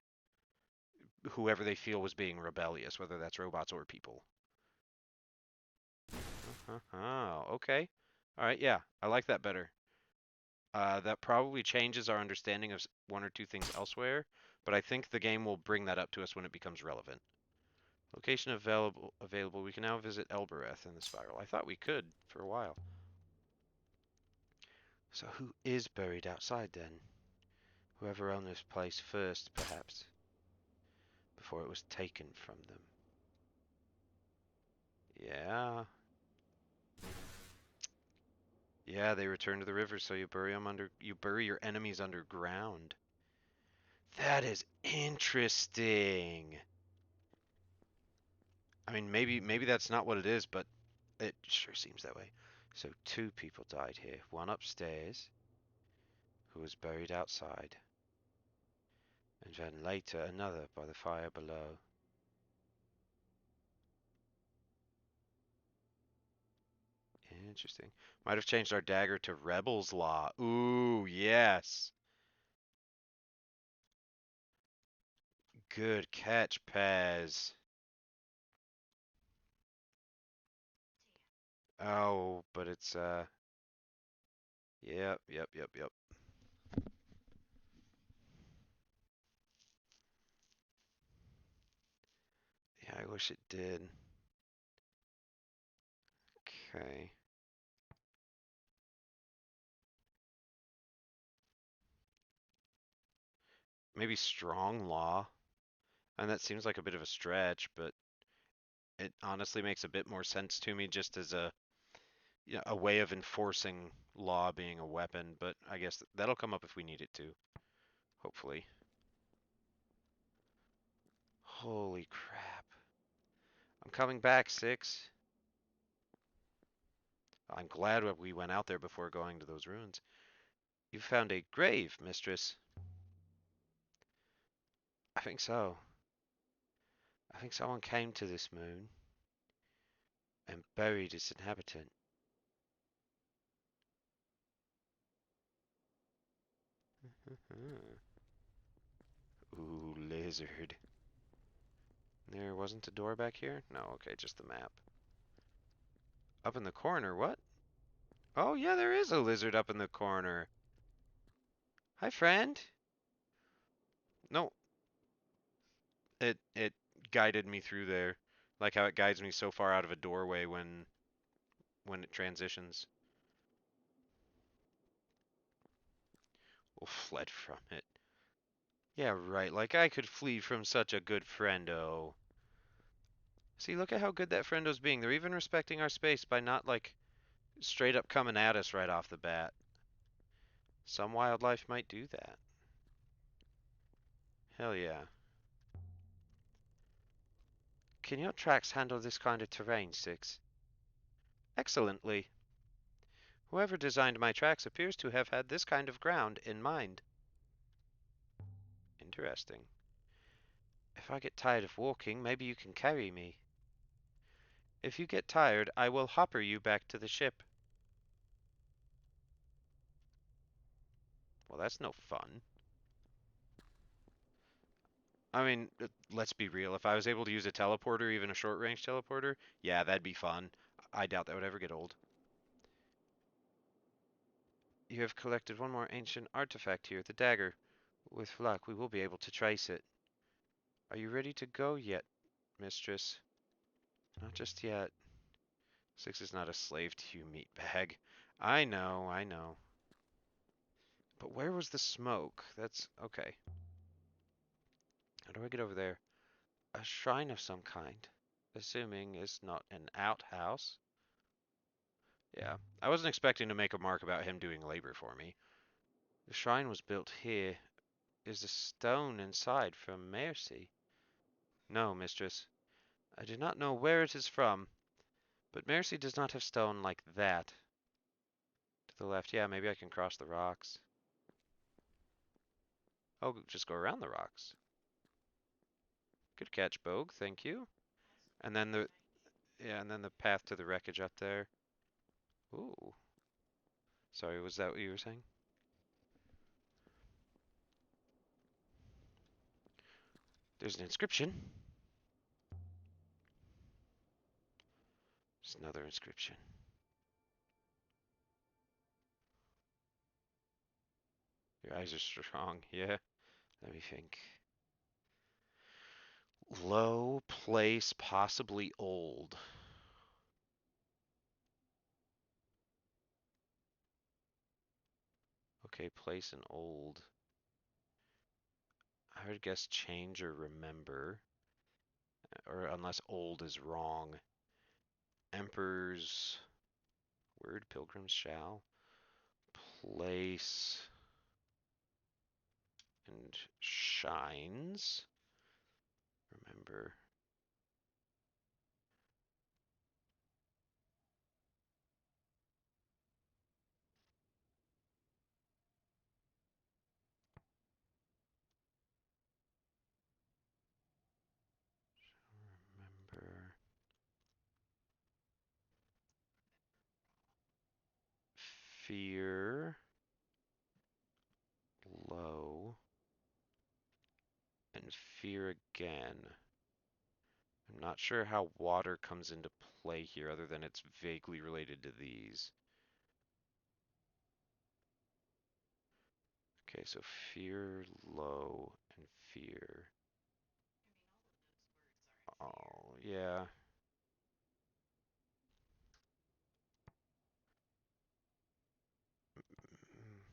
S1: whoever they feel was being rebellious, whether that's robots or people. Okay. All right, yeah, I like that better. That probably changes our understanding of one or two things elsewhere, but I think the game will bring that up to us when it becomes relevant. Location available. We can now visit Elbereth in the spiral. I thought we could for a while. So who is buried outside then? Whoever owned this place first, perhaps, before it was taken from them. Yeah. Yeah, they return to the river, so you bury your enemies underground. That is interesting. I mean, maybe that's not what it is, but it sure seems that way. So two people died here. One upstairs, who was buried outside, and then later another by the fire below. Interesting. Might have changed our dagger to Rebel's Law. Ooh, yes. Good catch, Pez. Oh, but it's yep. Yeah, I wish it did. Okay. Maybe strong law. And that seems like a bit of a stretch, but it honestly makes a bit more sense to me just as a way of enforcing law being a weapon, but I guess that'll come up if we need it to, hopefully. Holy crap. I'm coming back, Six. I'm glad we went out there before going to those ruins. You found a grave, mistress. I think so. I think someone came to this moon and buried its inhabitant. Ooh, lizard. There wasn't a door back here? No, okay, just the map. Up in the corner, what? Oh, yeah, there is a lizard up in the corner. Hi, friend. No, it guided me through there. Like how it guides me so far out of a doorway when it transitions. Well, fled from it. Yeah, right, like I could flee from such a good friendo. See, look at how good that friendo's being. They're even respecting our space by not, like, straight up coming at us right off the bat. Some wildlife might do that. Hell yeah. Can your tracks handle this kind of terrain, Six? Excellently. Whoever designed my tracks appears to have had this kind of ground in mind. Interesting. If I get tired of walking, maybe you can carry me. If you get tired, I will hopper you back to the ship. Well, that's no fun. I mean, let's be real. If I was able to use a teleporter, even a short range teleporter, yeah, that'd be fun. I doubt that would ever get old. You have collected one more ancient artifact here, the dagger. With luck, we will be able to trace it. Are you ready to go yet, mistress? Not just yet. Six is not a slave to you, meatbag. I know, I know. But where was the smoke? That's okay. How do I get over there? A shrine of some kind. Assuming it's not an outhouse. Yeah, I wasn't expecting to make a mark about him doing labor for me. The shrine was built here. Is the stone inside from Mercy? No, mistress. I do not know where it is from, but Mercy does not have stone like that. To the left, yeah, maybe I can cross the rocks. Oh, just go around the rocks. Good catch, Bogue, thank you. And then the yeah, and then the path to the wreckage up there. Ooh. Sorry, was that what you were saying? There's an inscription. There's another inscription. Your eyes are strong, yeah. Let me think. Low place, possibly old. Okay, place and old. I would guess change or remember, or unless old is wrong. Emperor's word, pilgrims shall. Place and shines. Remember. Remember. Fear. Low. And fear again. I'm not sure how water comes into play here other than it's vaguely related to these. Okay, so fear, low, and fear. Oh, yeah. Mm,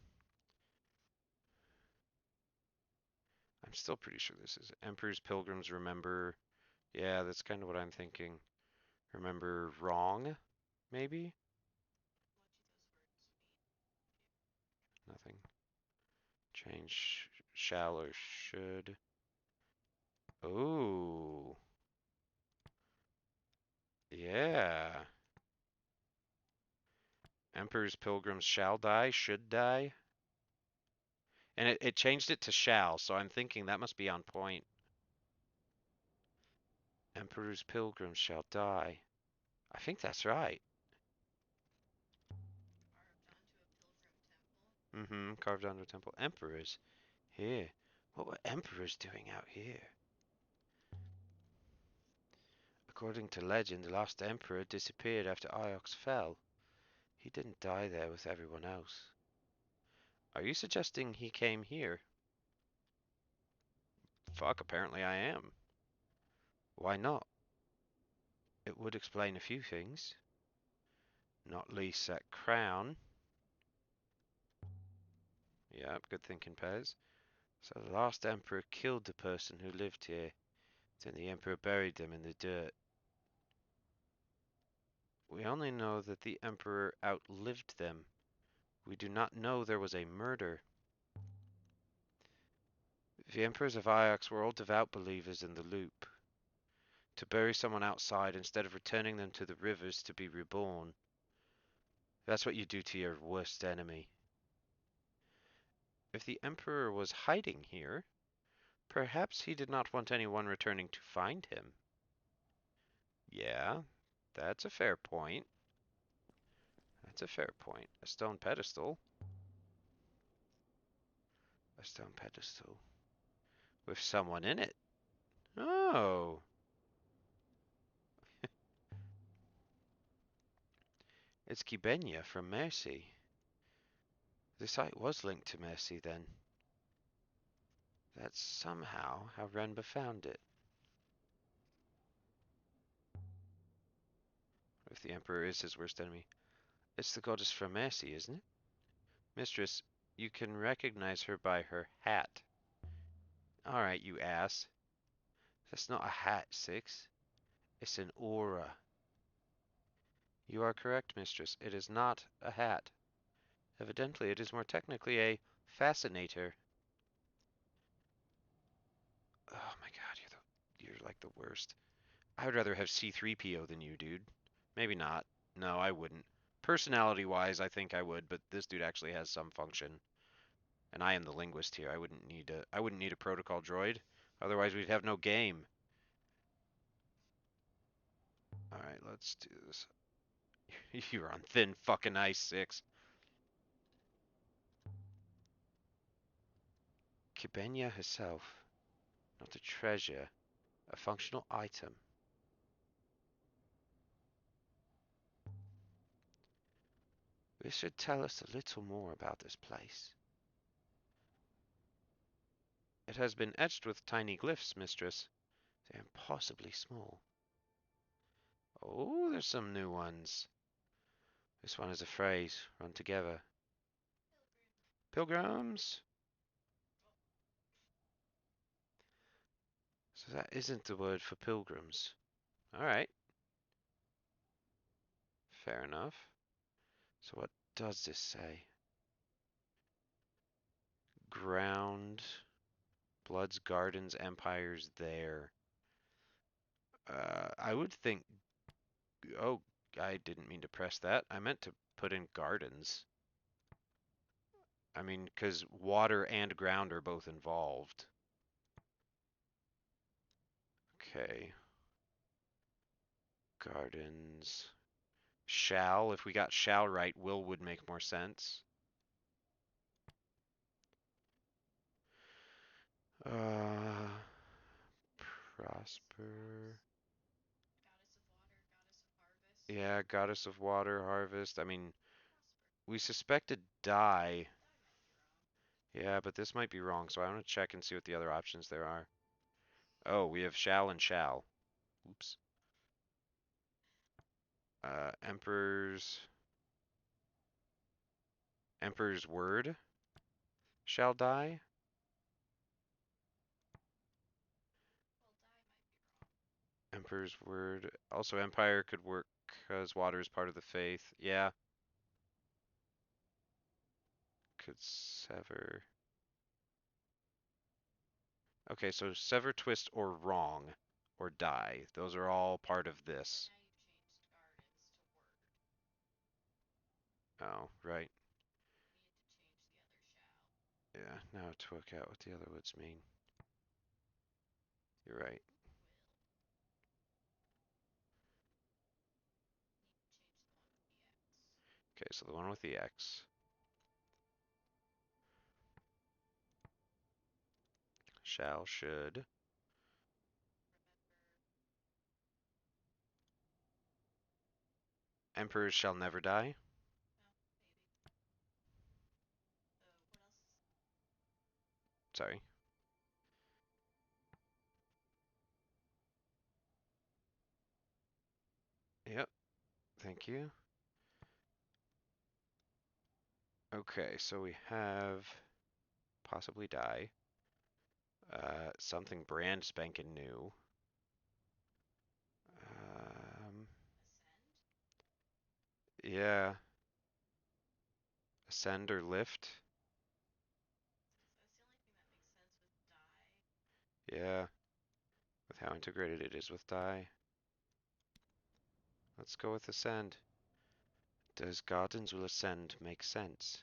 S1: I'm still pretty sure this is Emperor's Pilgrims Remember. Yeah, that's kind of what I'm thinking. Remember wrong, maybe? Nothing. Change shall or should. Oh, yeah. Emperor's Pilgrims shall die, should die. And it changed it to shall, so I'm thinking that must be on point. Emperor's Pilgrims shall die. I think that's right. Mm-hmm. Carved onto a temple. Emperors. Here. What were emperors doing out here? According to legend, the last emperor disappeared after Iox fell. He didn't die there with everyone else. Are you suggesting he came here? Fuck, apparently I am. Why not? It would explain a few things. Not least that crown. Yep, good thinking, Pez. So the last emperor killed the person who lived here. Then the emperor buried them in the dirt. We only know that the emperor outlived them. We do not know there was a murder. The emperors of Ajax were all devout believers in the loop. To bury someone outside instead of returning them to the rivers to be reborn. That's what you do to your worst enemy. If the emperor was hiding here, perhaps he did not want anyone returning to find him. Yeah, that's a fair point. That's a fair point. A stone pedestal. A stone pedestal. With someone in it.
S3: Oh, it's Gibenya from Mercy. The site was linked to Mercy then. That's somehow how Renba found it. If the Emperor is his worst enemy. It's the goddess from Mercy, isn't it? Mistress, you can recognize her by her hat. Alright, you ass. That's not a hat, Six. It's an aura. You are correct, mistress. It is not a hat. Evidently, it is more technically a fascinator. Oh my god, you're like the worst. I would rather have C3PO than you, dude. Maybe not. No, I wouldn't. Personality-wise, I think I would, but this dude actually has some function. And I am the linguist here. I wouldn't need a protocol droid. Otherwise, we'd have no game. Alright, let's do this. You're on thin fucking ice, Six. Kibenya herself. Not a treasure. A functional item. This should tell us a little more about this place. It has been etched with tiny glyphs, mistress. They are impossibly small. Oh, there's some new ones. This one is a phrase run together. Pilgrims. So that isn't the word for pilgrims. Alright, fair enough. So what does this say? Ground, Blood's Gardens, Empires there. I would think. Oh, I didn't mean to press that. I meant to put in gardens. I mean, because water and ground are both involved. Okay. Gardens. Shall. If we got shall right, will would make more sense. Uh, Prosper. Yeah, Goddess of Water, Harvest. I mean, we suspected die. Yeah, but this might be wrong, so I want to check and see what the other options there are. Oh, we have shall and shall. Oops. Emperor's word shall die. Emperor's word. Also, empire could work because water is part of the faith. Yeah, could sever. Okay, so sever, twist, or wrong, or die. Those are all part of this. Oh, right. Yeah, now to work out what the other words mean. You're right. Okay, so the one with the X. Shall, should. Emperors shall never die. Sorry. Yep, thank you. Okay, so we have possibly die. Something brand spanking new. Um, yeah, ascend or lift. Yeah, with how integrated it is with die. Let's go with ascend. Does Gardens will ascend make sense?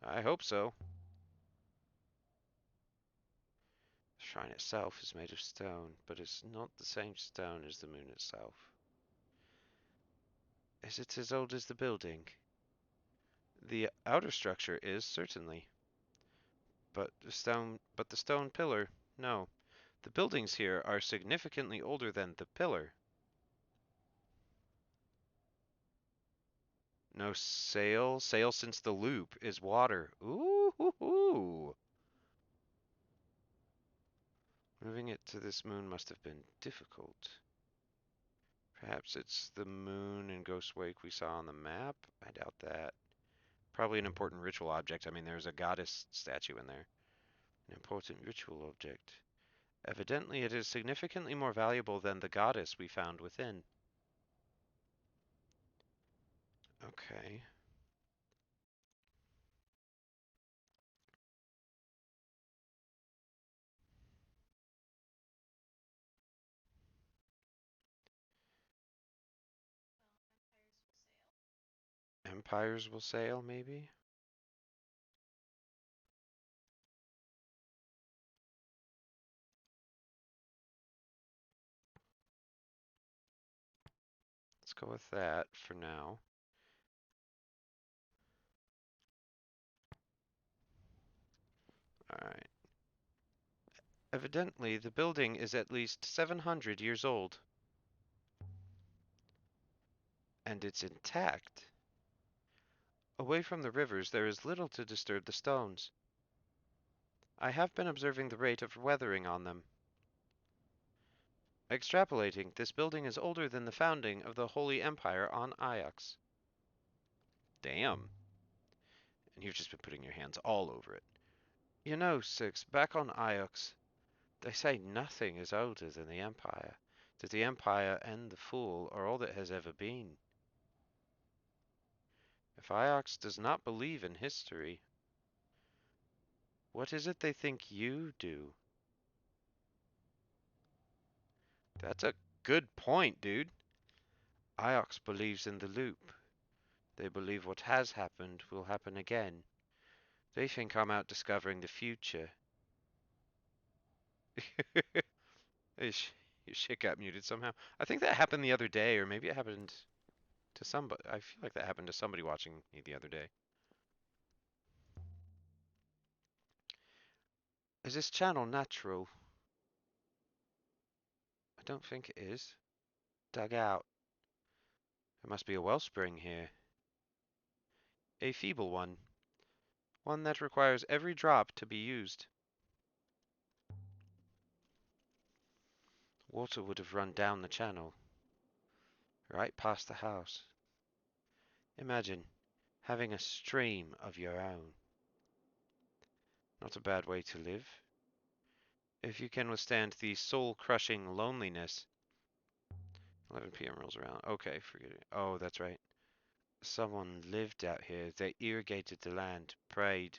S3: I hope so. The shrine itself is made of stone, but it's not the same stone as the moon itself. Is it as old as the building? The outer structure is, certainly. But the stone pillar, no. The buildings here are significantly older than the pillar. No sail. Sail since the loop is water. Ooh, hoo, hoo. Moving it to this moon must have been difficult. Perhaps it's the moon in Ghost Wake we saw on the map? I doubt that. Probably an important ritual object. I mean, there's a goddess statue in there. An important ritual object. Evidently, it is significantly more valuable than the goddess we found within. Okay. Empires will sail, maybe? Let's go with that for now. Alright. Evidently, the building is at least 700 years old. And it's intact. Away from the rivers, there is little to disturb the stones. I have been observing the rate of weathering on them. Extrapolating, this building is older than the founding of the Holy Empire on Iox. Damn. And you've just been putting your hands all over it. You know, Six, back on Iox, they say nothing is older than the Empire. That the Empire and the Fool are all that has ever been. If Iox does not believe in history, what is it they think you do? That's a good point, dude. Iox believes in the loop. They believe what has happened will happen again. They think I'm out discovering the future. Your shit got muted somehow. I think that happened the other day, or maybe it happened to somebody. I feel like that happened to somebody watching me the other day. Is this channel natural? I don't think it is. Dug out. There must be a wellspring here. A feeble one. One that requires every drop to be used. Water would have run down the channel, right past the house. Imagine having a stream of your own. Not a bad way to live. If you can withstand the soul-crushing loneliness. 11 p.m. rolls around. Okay, forget it. Oh, that's right. Someone lived out here. They irrigated the land, prayed.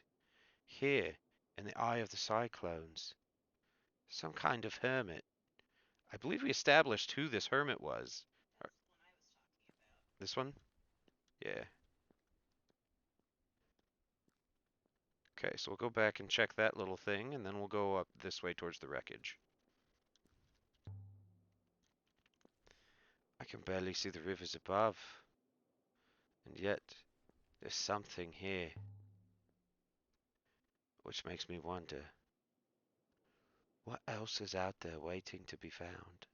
S3: Here, in the eye of the cyclones. Some kind of hermit. I believe we established who this hermit was. This one? Yeah. Okay, so we'll go back and check that little thing, and then we'll go up this way towards the wreckage. I can barely see the rivers above. And yet, there's something here. Which makes me wonder, what else is out there waiting to be found?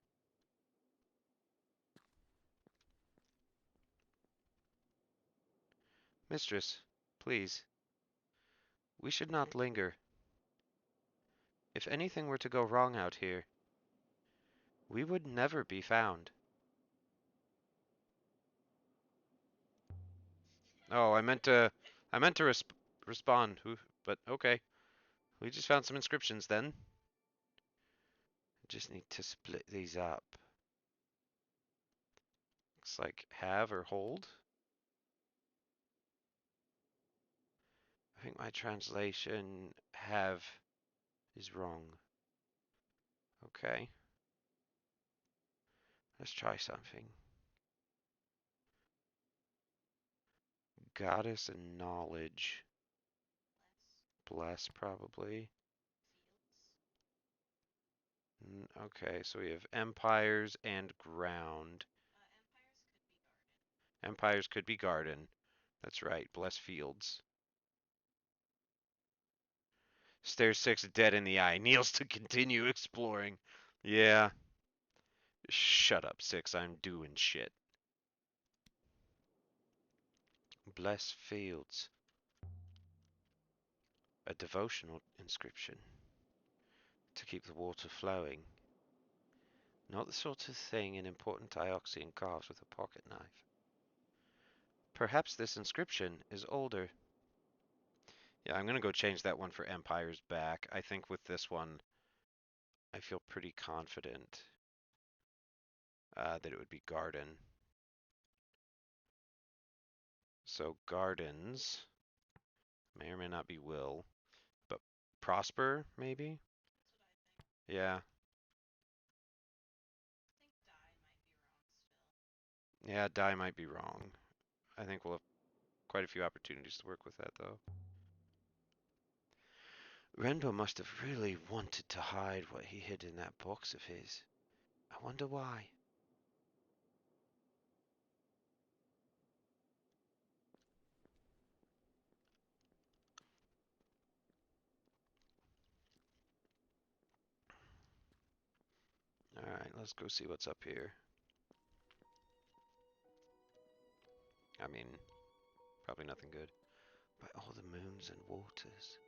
S3: Mistress, please, we should not linger. If anything were to go wrong out here, we would never be found. Oh, I meant to respond, but okay. We just found some inscriptions then. Just need to split these up. Looks like have or hold. I think my translation have is wrong. Okay. Let's try something. Goddess and knowledge. Bless, probably. Okay, so we have empires and ground. Empires could be garden. That's right, bless fields.
S1: Stares Six dead in the eye. Kneels to continue exploring. Yeah. Shut up, Six. I'm doing shit. Bless fields. A devotional inscription. To keep the water flowing. Not the sort of thing an important dioxean carves with a pocket knife. Perhaps this inscription is older. Yeah, I'm gonna go change that one for Empire's Back. I think with this one, I feel pretty confident that it would be Garden. So Gardens may or may not be Will, but Prosper maybe? Yeah, yeah, Die might be wrong. I think we'll have quite a few opportunities to work with that though. Renbo must have really wanted to hide what he hid in that box of his. I wonder why. Alright, let's go see what's up here. I mean, probably nothing good. By all the moons and waters.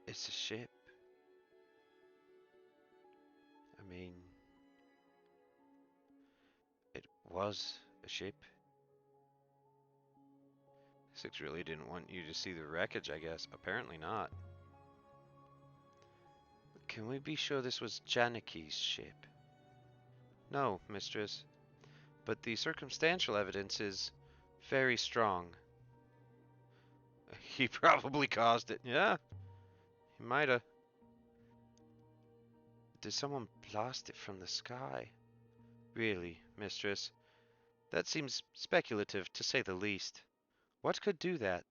S1: It's a ship. I mean, it was a ship. Six really didn't want you to see the wreckage, I guess. Apparently not. Can we be sure this was Janiki's ship? No, mistress. But the circumstantial evidence is very strong. He probably caused it. Yeah, he might have. Did someone blast it from the sky? Really, mistress? That seems speculative, to say the least. What could do that?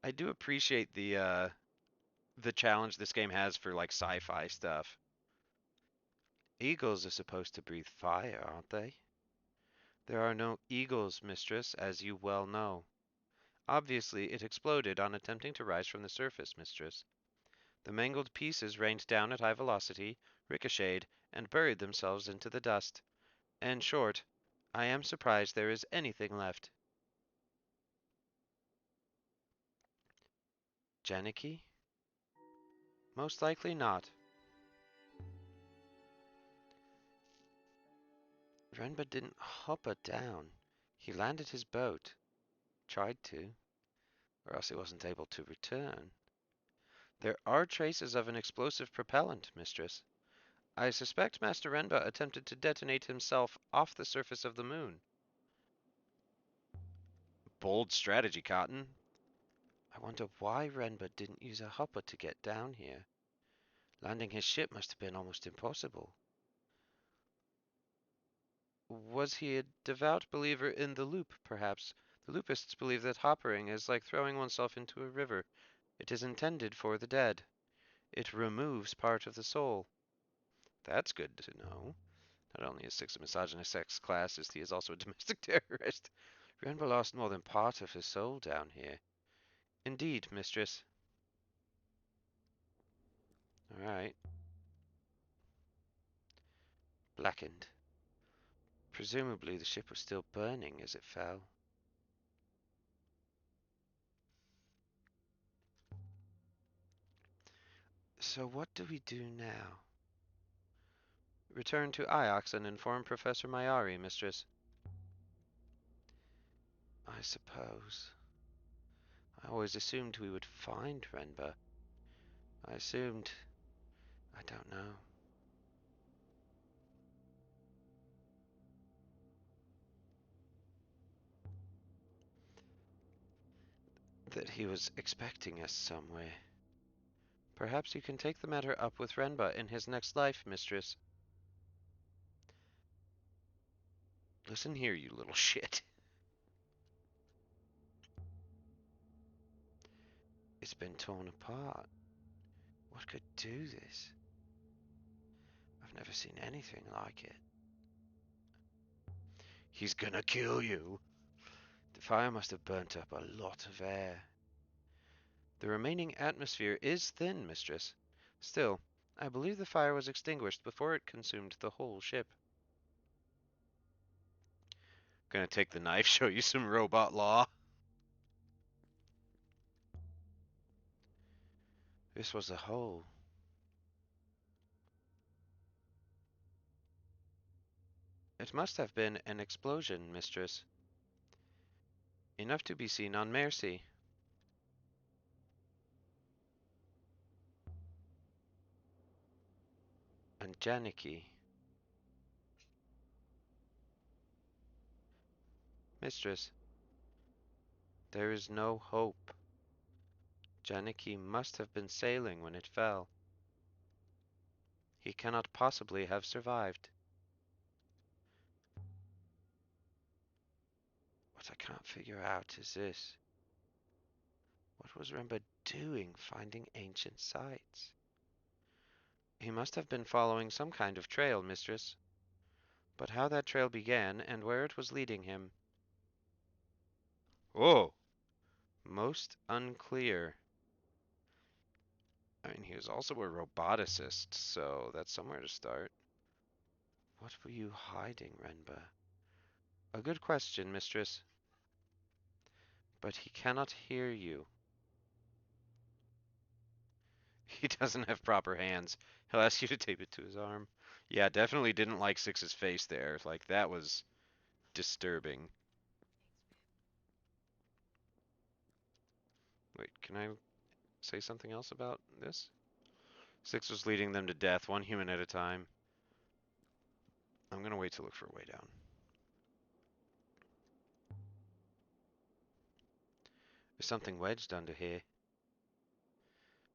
S1: I do appreciate the challenge this game has for like sci-fi stuff. Eagles are supposed to breathe fire, aren't they? There are no eagles, mistress, as you well know. Obviously, it exploded on attempting to rise from the surface, mistress. The mangled pieces rained down at high velocity, ricocheted, and buried themselves into the dust. In short, I am surprised there is anything left. Janiki? Most likely not. Renba didn't hopper down. He landed his boat. Tried to. Or else he wasn't able to return. There are traces of an explosive propellant, mistress. I suspect Master Renba attempted to detonate himself off the surface of the moon. Bold strategy, Cotton. I wonder why Renba didn't use a hopper to get down here. Landing his ship must have been almost impossible. Was he a devout believer in the loop, perhaps? The loopists believe that hoppering is like throwing oneself into a river. It is intended for the dead. It removes part of the soul. That's good to know. Not only is Six a misogynist sex classist, he is also a domestic terrorist. Renba lost more than part of his soul down here. Indeed, mistress. Alright. Blackened. Presumably the ship was still burning as it fell. So what do we do now? Return to Iox and inform Professor Mayari, mistress. I suppose. I always assumed we would find Renba. I assumed... I don't know. That he was expecting us somewhere. Perhaps you can take the matter up with Renba in his next life, mistress. Listen here, you little shit. It's been torn apart. What could do this? I've never seen anything like it. He's gonna kill you.
S3: Fire must have burnt up a lot of air. The remaining atmosphere is thin, mistress. Still, I believe the fire was extinguished before it consumed the whole ship. Gonna take the knife, show you some robot law. This was a hole. It must have been an explosion, mistress. Enough to be seen on Mercy. And Janicki. Mistress, there is no hope. Janicki must have been sailing when it fell. He cannot possibly have survived. What I can't figure out is this. What was Remba doing finding ancient sites? He must have been following some kind of trail, mistress. But how that trail began and where it was leading him. Oh, most unclear. I mean, he was also a roboticist, so that's somewhere to start. What were you hiding, Renba? A good question, mistress. But he cannot hear you. He doesn't have proper hands. He'll ask you to tape it to his arm. Yeah, definitely didn't like Six's face there. Like, that was disturbing. Wait, can I say something else about this? Six was leading them to death, one human at a time. I'm gonna wait to look for a way down. There's something wedged under here.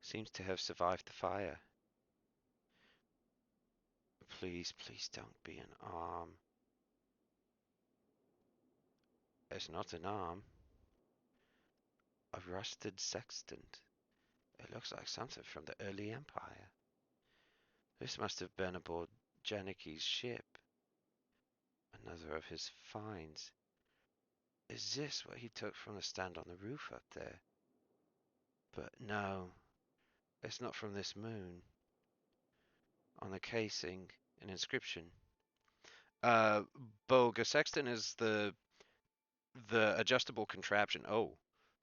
S3: Seems to have survived the fire. Please, please don't be an arm. It's not an arm. A rusted sextant. It looks like something from the early Empire. This must have been aboard Janicki's ship. Another of his finds. Is this what he took from the stand on the roof up there? But no, it's not from this moon. On the casing, an inscription. Uh, Boga sextant is the adjustable contraption. Oh,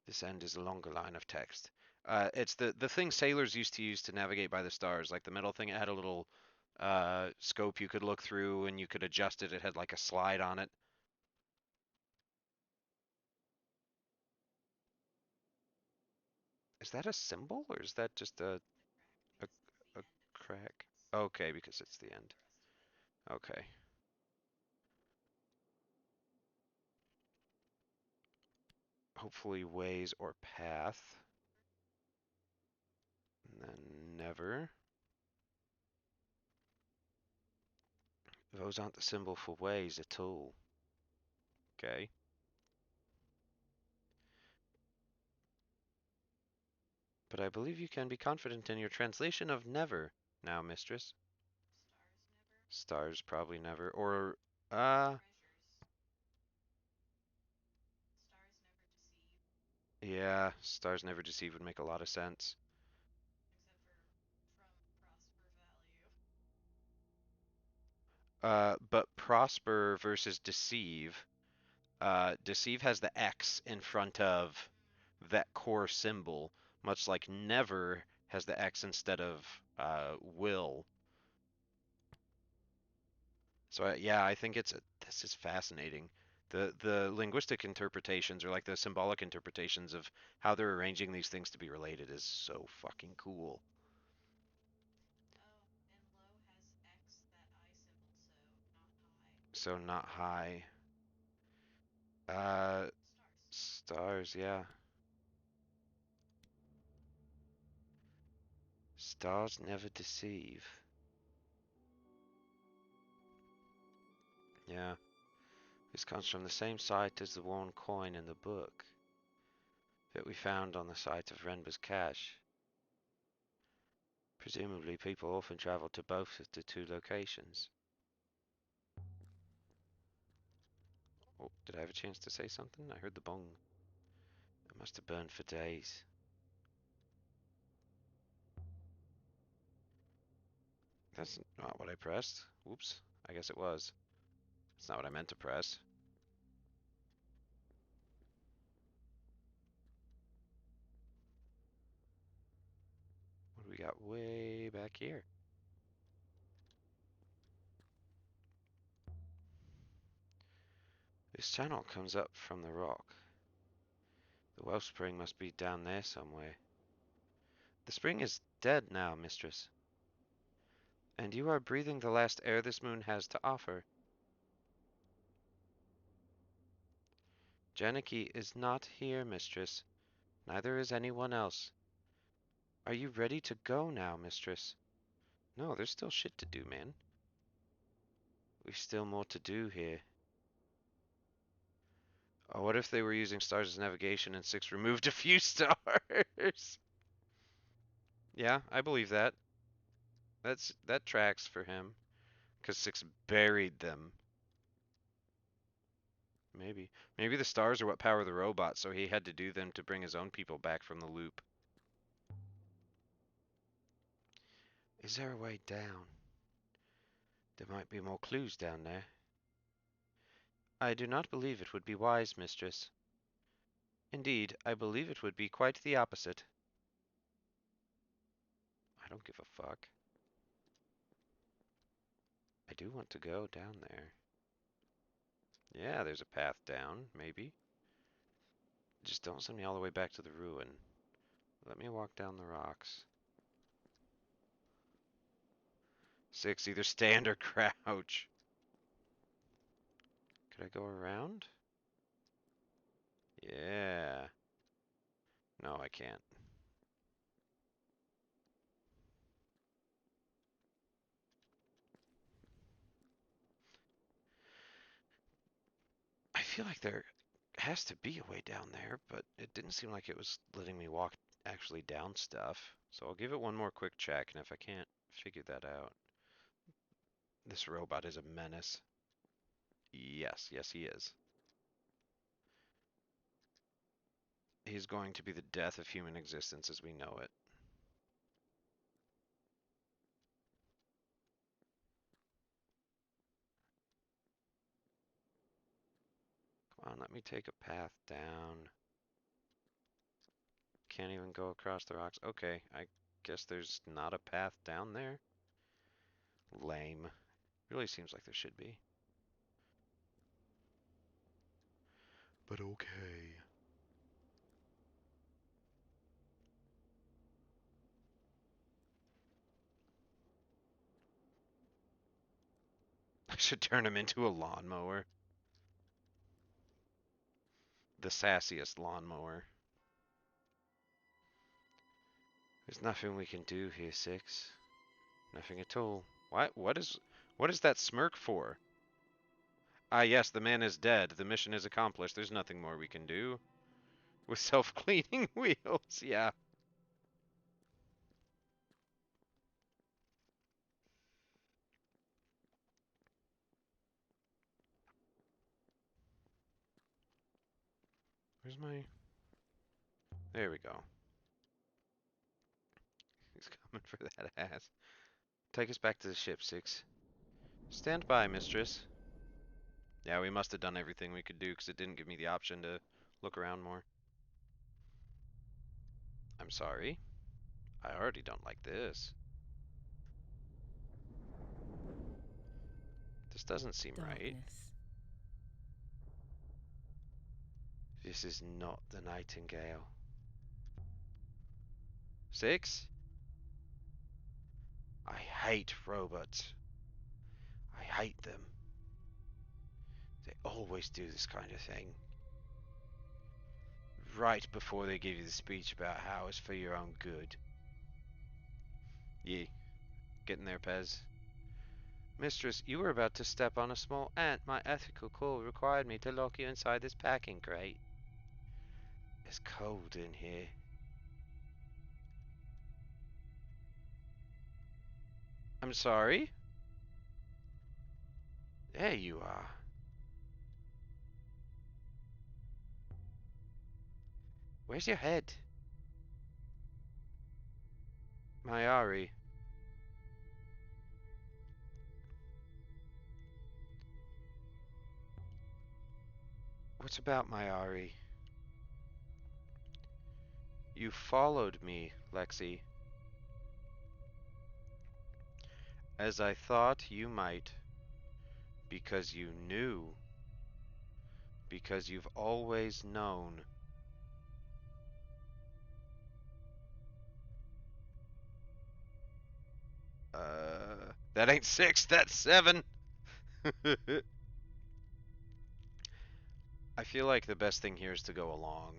S3: this end is a longer line of text. It's the thing sailors used to use to navigate by the stars, like the metal thing. It had a little scope you could look through, and you could adjust it. It had like a slide on it. Is that a symbol, or is that just a, a crack? Okay, because it's the end. Okay. Hopefully ways or path. And then never. Those aren't the symbol for ways at all. Okay. But I believe you can be confident in your translation of never now, mistress. Stars probably never. Or, uh, yeah, stars never deceive would make a lot of sense. But prosper versus deceive. Deceive has the X in front of that core symbol, much like never has the X instead of will. So yeah, I think this is fascinating. The linguistic interpretations or like the symbolic interpretations of how they're arranging these things to be related is so fucking cool. So not high. Uh, stars, yeah. Stars never deceive. Yeah. This comes from the same site as the worn coin in the book that we found on the site of Renba's cache. Presumably people often travel to both of the two locations. Oh, did I have a chance to say something? I heard the bong. It must have burned for days. That's not what I pressed. Whoops. I guess it was. That's not what I meant to press. What do we got way back here? This channel comes up from the rock. The wellspring must be down there somewhere. The spring is dead now, mistress, and you are breathing the last air this moon has to offer. Janaki is not here, mistress. Neither is anyone else. Are you ready to go now, mistress? No, there's still shit to do, man. We've still more to do here. Oh, what if they were using stars as navigation and Six removed a few stars? Yeah, I believe that. That tracks for him. 'Cause Six buried them. Maybe. Maybe the stars are what power the robot, so he had to do them to bring his own people back from the loop. Is there a way down? There might be more clues down there. I do not believe it would be wise, mistress. Indeed, I believe it would be quite the opposite. I don't give a fuck. I do want to go down there. Yeah, there's a path down, maybe. Just don't send me all the way back to the ruin. Let me walk down the rocks. Six, either stand or crouch. Could I go around? Yeah. No, I can't. I feel like there has to be a way down there, but it didn't seem like it was letting me walk actually down stuff. So I'll give it one more quick check, and if I can't figure that out. This robot is a menace. Yes, yes he is. He's going to be the death of human existence as we know it. Come on, let me take a path down. Can't even go across the rocks. Okay, I guess there's not a path down there. Lame. Really seems like there should be. But okay. I should turn him into a lawnmower. The sassiest lawnmower. There's nothing we can do here, Six. Nothing at all. What is that smirk for? Ah yes, the man is dead. The mission is accomplished. There's nothing more we can do. With self-cleaning wheels, yeah. Where's my... There we go. He's coming for that ass. Take us back to the ship, Six. Stand by, mistress. Yeah, we must have done everything we could do because it didn't give me the option to look around more. I'm sorry. I already don't like this. This doesn't seem right.
S2: Darkness.
S3: This is not the Nightingale. Six? I hate robots. I hate them. They always do this kind of thing. Right before they give you the speech about how it's for your own good. Ye, getting there, Pez. Mistress, you were about to step on a small ant. My ethical code required me to lock you inside this packing crate. It's cold in here. I'm sorry? There you are. Where's your head? Mayari, what's about Mayari? You followed me, Lexi, as I thought you might, because you knew, because you've always known. That ain't six, that's seven. I feel like the best thing here is to go along.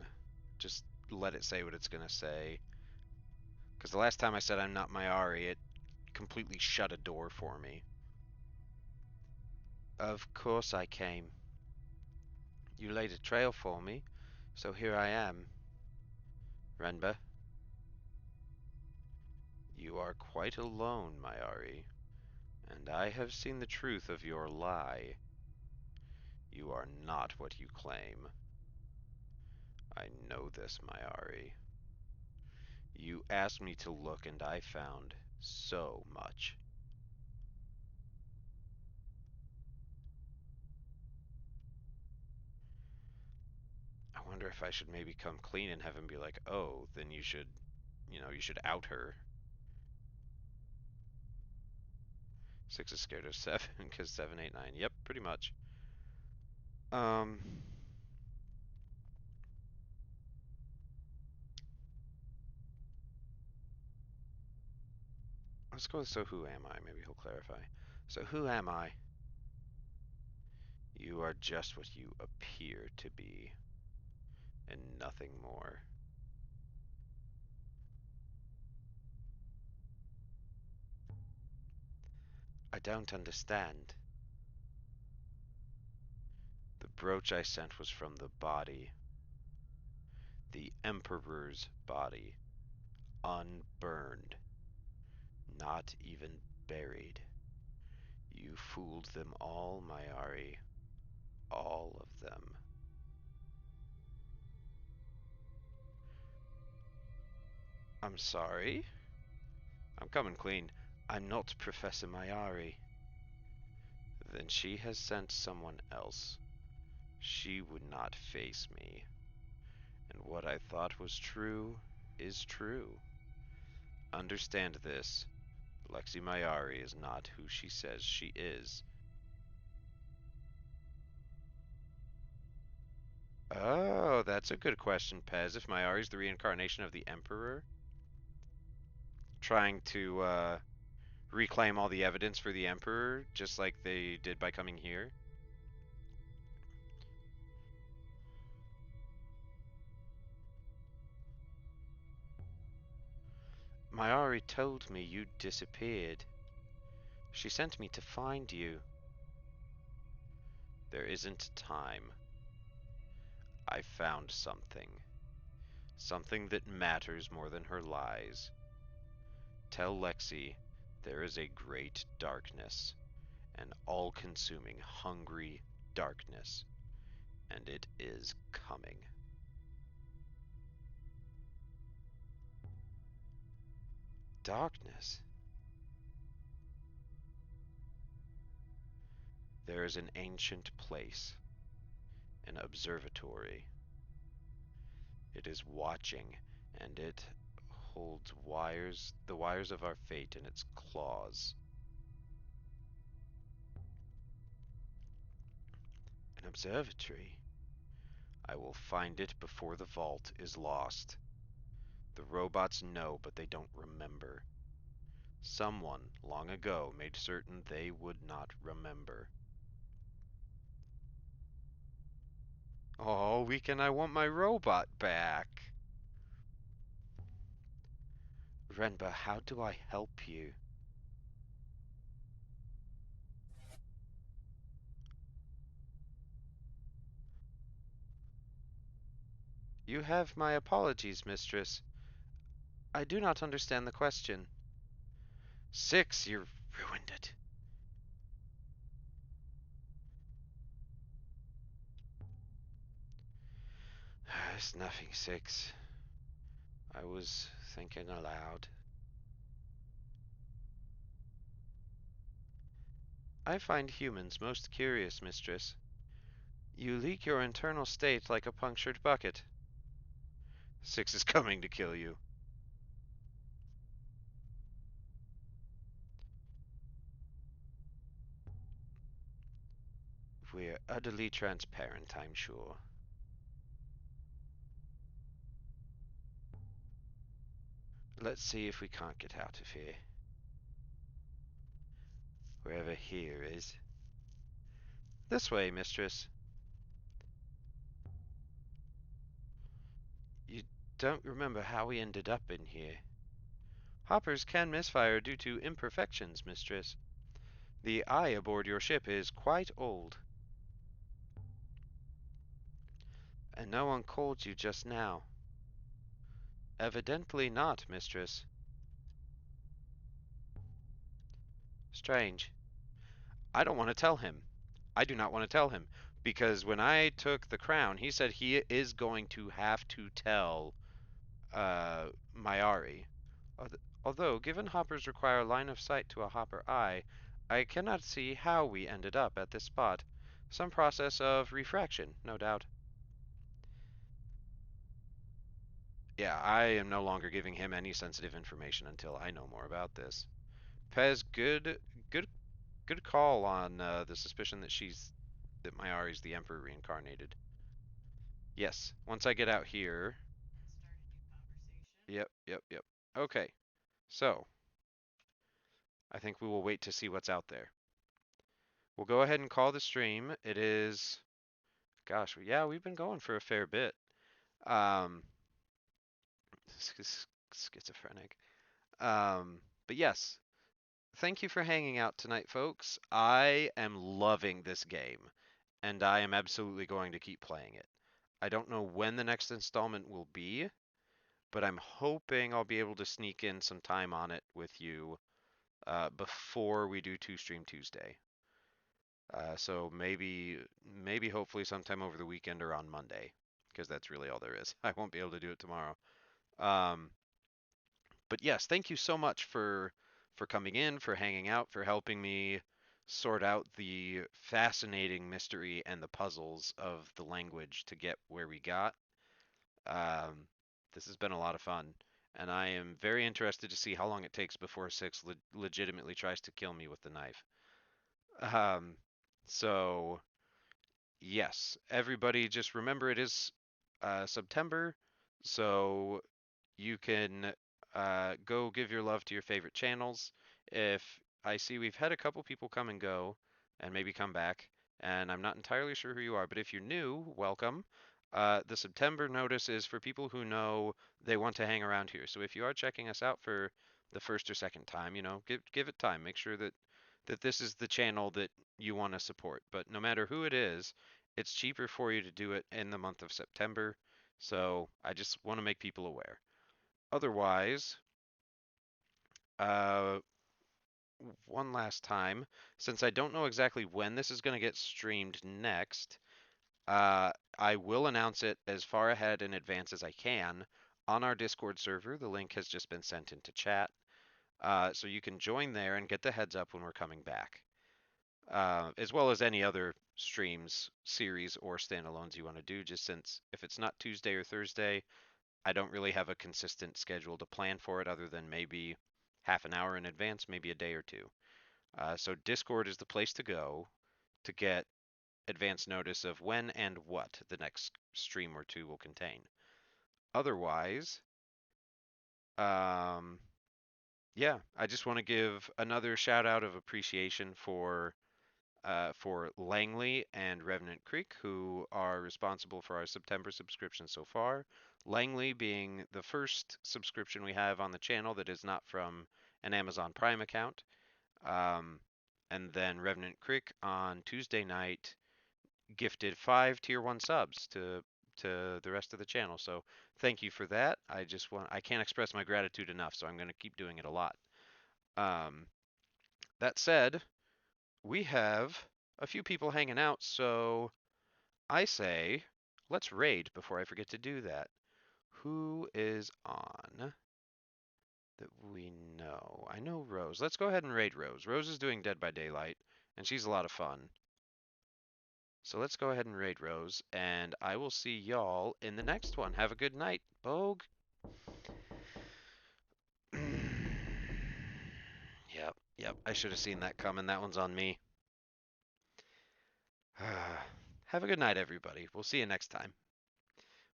S3: Just let it say what it's gonna say. Because the last time I said I'm not Mayari, it completely shut a door for me. Of course I came. You laid a trail for me, so here I am. Renba, you are quite alone, Mayari, and I have seen the truth of your lie. You are not what you claim. I know this, Mayari. You asked me to look, and I found so much. I wonder if I should maybe come clean and have him be like, oh, then you should, you should out her. Six is scared of seven because seven, eight, nine. Yep, pretty much. Um, let's go with so who am I? Maybe he'll clarify. So who am I? You are just what you appear to be, and nothing more. I don't understand. The brooch I sent was from the body, the Emperor's body, unburned, not even buried. You fooled them all, Mayari. All of them. I'm sorry? I'm coming clean. I'm not Professor Mayari. Then she has sent someone else. She would not face me. And what I thought was true is true. Understand this. Lexi Mayari is not who she says she is. Oh, that's a good question, Pez. If Mayari's the reincarnation of the Emperor, trying to reclaim all the evidence for the Emperor, just like they did by coming here. Mayari told me you disappeared. She sent me to find you. There isn't time. I found something. Something that matters more than her lies. Tell Lexi there is a great darkness, an all-consuming, hungry darkness, and it is coming. Darkness? There is an ancient place, an observatory. It is watching, and it holds wires, the wires of our fate in its claws. An observatory? I will find it before the vault is lost. The robots know, but they don't remember. Someone, long ago, made certain they would not remember. Oh, Weekend, I want my robot back! Renba, how do I help you? You have my apologies, mistress. I do not understand the question. Six, you ruined it. It's nothing, Six. I was thinking aloud. I find humans most curious, mistress. You leak your internal state like a punctured bucket. Six is coming to kill you. We're utterly transparent, I'm sure. Let's see if we can't get out of here. Wherever here is. This way, mistress. You don't remember how we ended up in here. Hoppers can misfire due to imperfections, mistress. The eye aboard your ship is quite old. And no one called you just now. Evidently not, mistress. Strange. I don't want to tell him. I do not want to tell him. Because when I took the crown, he said he is going to have to tell Mayari. Although, given hoppers require line of sight to a hopper eye, I cannot see how we ended up at this spot. Some process of refraction, no doubt. Yeah, I am no longer giving him any sensitive information until I know more about this. Pez, good, good call on the suspicion that Mayari's the Emperor reincarnated. Yes, once I get out here. Yep, yep, yep. Okay, so I think we will wait to see what's out there. We'll go ahead and call the stream. It is, gosh, yeah, we've been going for a fair bit. Um, schizophrenic. But yes, thank you for hanging out tonight, folks. I am loving this game, and I am absolutely going to keep playing it. I don't know when the next installment will be, but I'm hoping I'll be able to sneak in some time on it with you before we do Two Stream Tuesday. So maybe hopefully sometime over the weekend or on Monday, because that's really all there is. I won't be able to do it tomorrow. Um, but yes, thank you so much for coming in, for hanging out, for helping me sort out the fascinating mystery and the puzzles of the language to get where we got. Um, this has been a lot of fun, and I am very interested to see how long it takes before Six legitimately tries to kill me with the knife. Um, so yes, everybody just remember it is September, so you can go give your love to your favorite channels. If I see we've had a couple people come and go and maybe come back, and I'm not entirely sure who you are, but if you're new, welcome. The September notice is for people who know they want to hang around here. So if you are checking us out for the first or second time, give it time. Make sure that this is the channel that you want to support. But no matter who it is, it's cheaper for you to do it in the month of September. So I just want to make people aware. Otherwise, uh, one last time, since I don't know exactly when this is going to get streamed next, I will announce it as far ahead in advance as I can on our Discord server. The link has just been sent into chat. So you can join there and get the heads up when we're coming back, as well as any other streams, series, or standalones you want to do, just since if it's not Tuesday or Thursday, I don't really have a consistent schedule to plan for it other than maybe half an hour in advance, maybe a day or two. So Discord is the place to go to get advance notice of when and what the next stream or two will contain. Otherwise, um, yeah, I just want to give another shout out of appreciation for Langley and Revenant Creek, who are responsible for our September subscription so far. Langley being the first subscription we have on the channel that is not from an Amazon Prime account. Um, and then Revenant Creek on Tuesday night gifted 5 tier 1 subs to the rest of the channel. So thank you for that. I can't express my gratitude enough, so I'm going to keep doing it a lot. Um, that said, we have a few people hanging out, so I say Let's raid before I forget to do that. Who is on that we know? I know Rose. Let's go ahead and raid Rose. Rose is doing Dead by Daylight, and she's a lot of fun. So let's go ahead and raid Rose, and I will see y'all in the next one. Have a good night, Bogue. Yep. I should have seen that coming. That one's on me. Have a good night, everybody. We'll see you next time.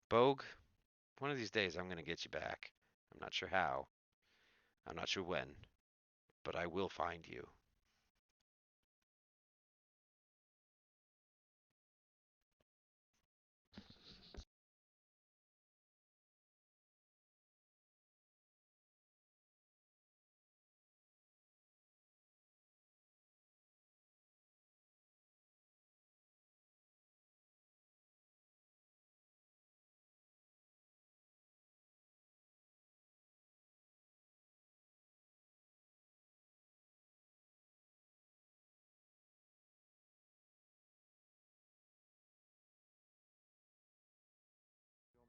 S3: Bogue, one of these days I'm going to get you back. I'm not sure how. I'm not sure when, but I will find you.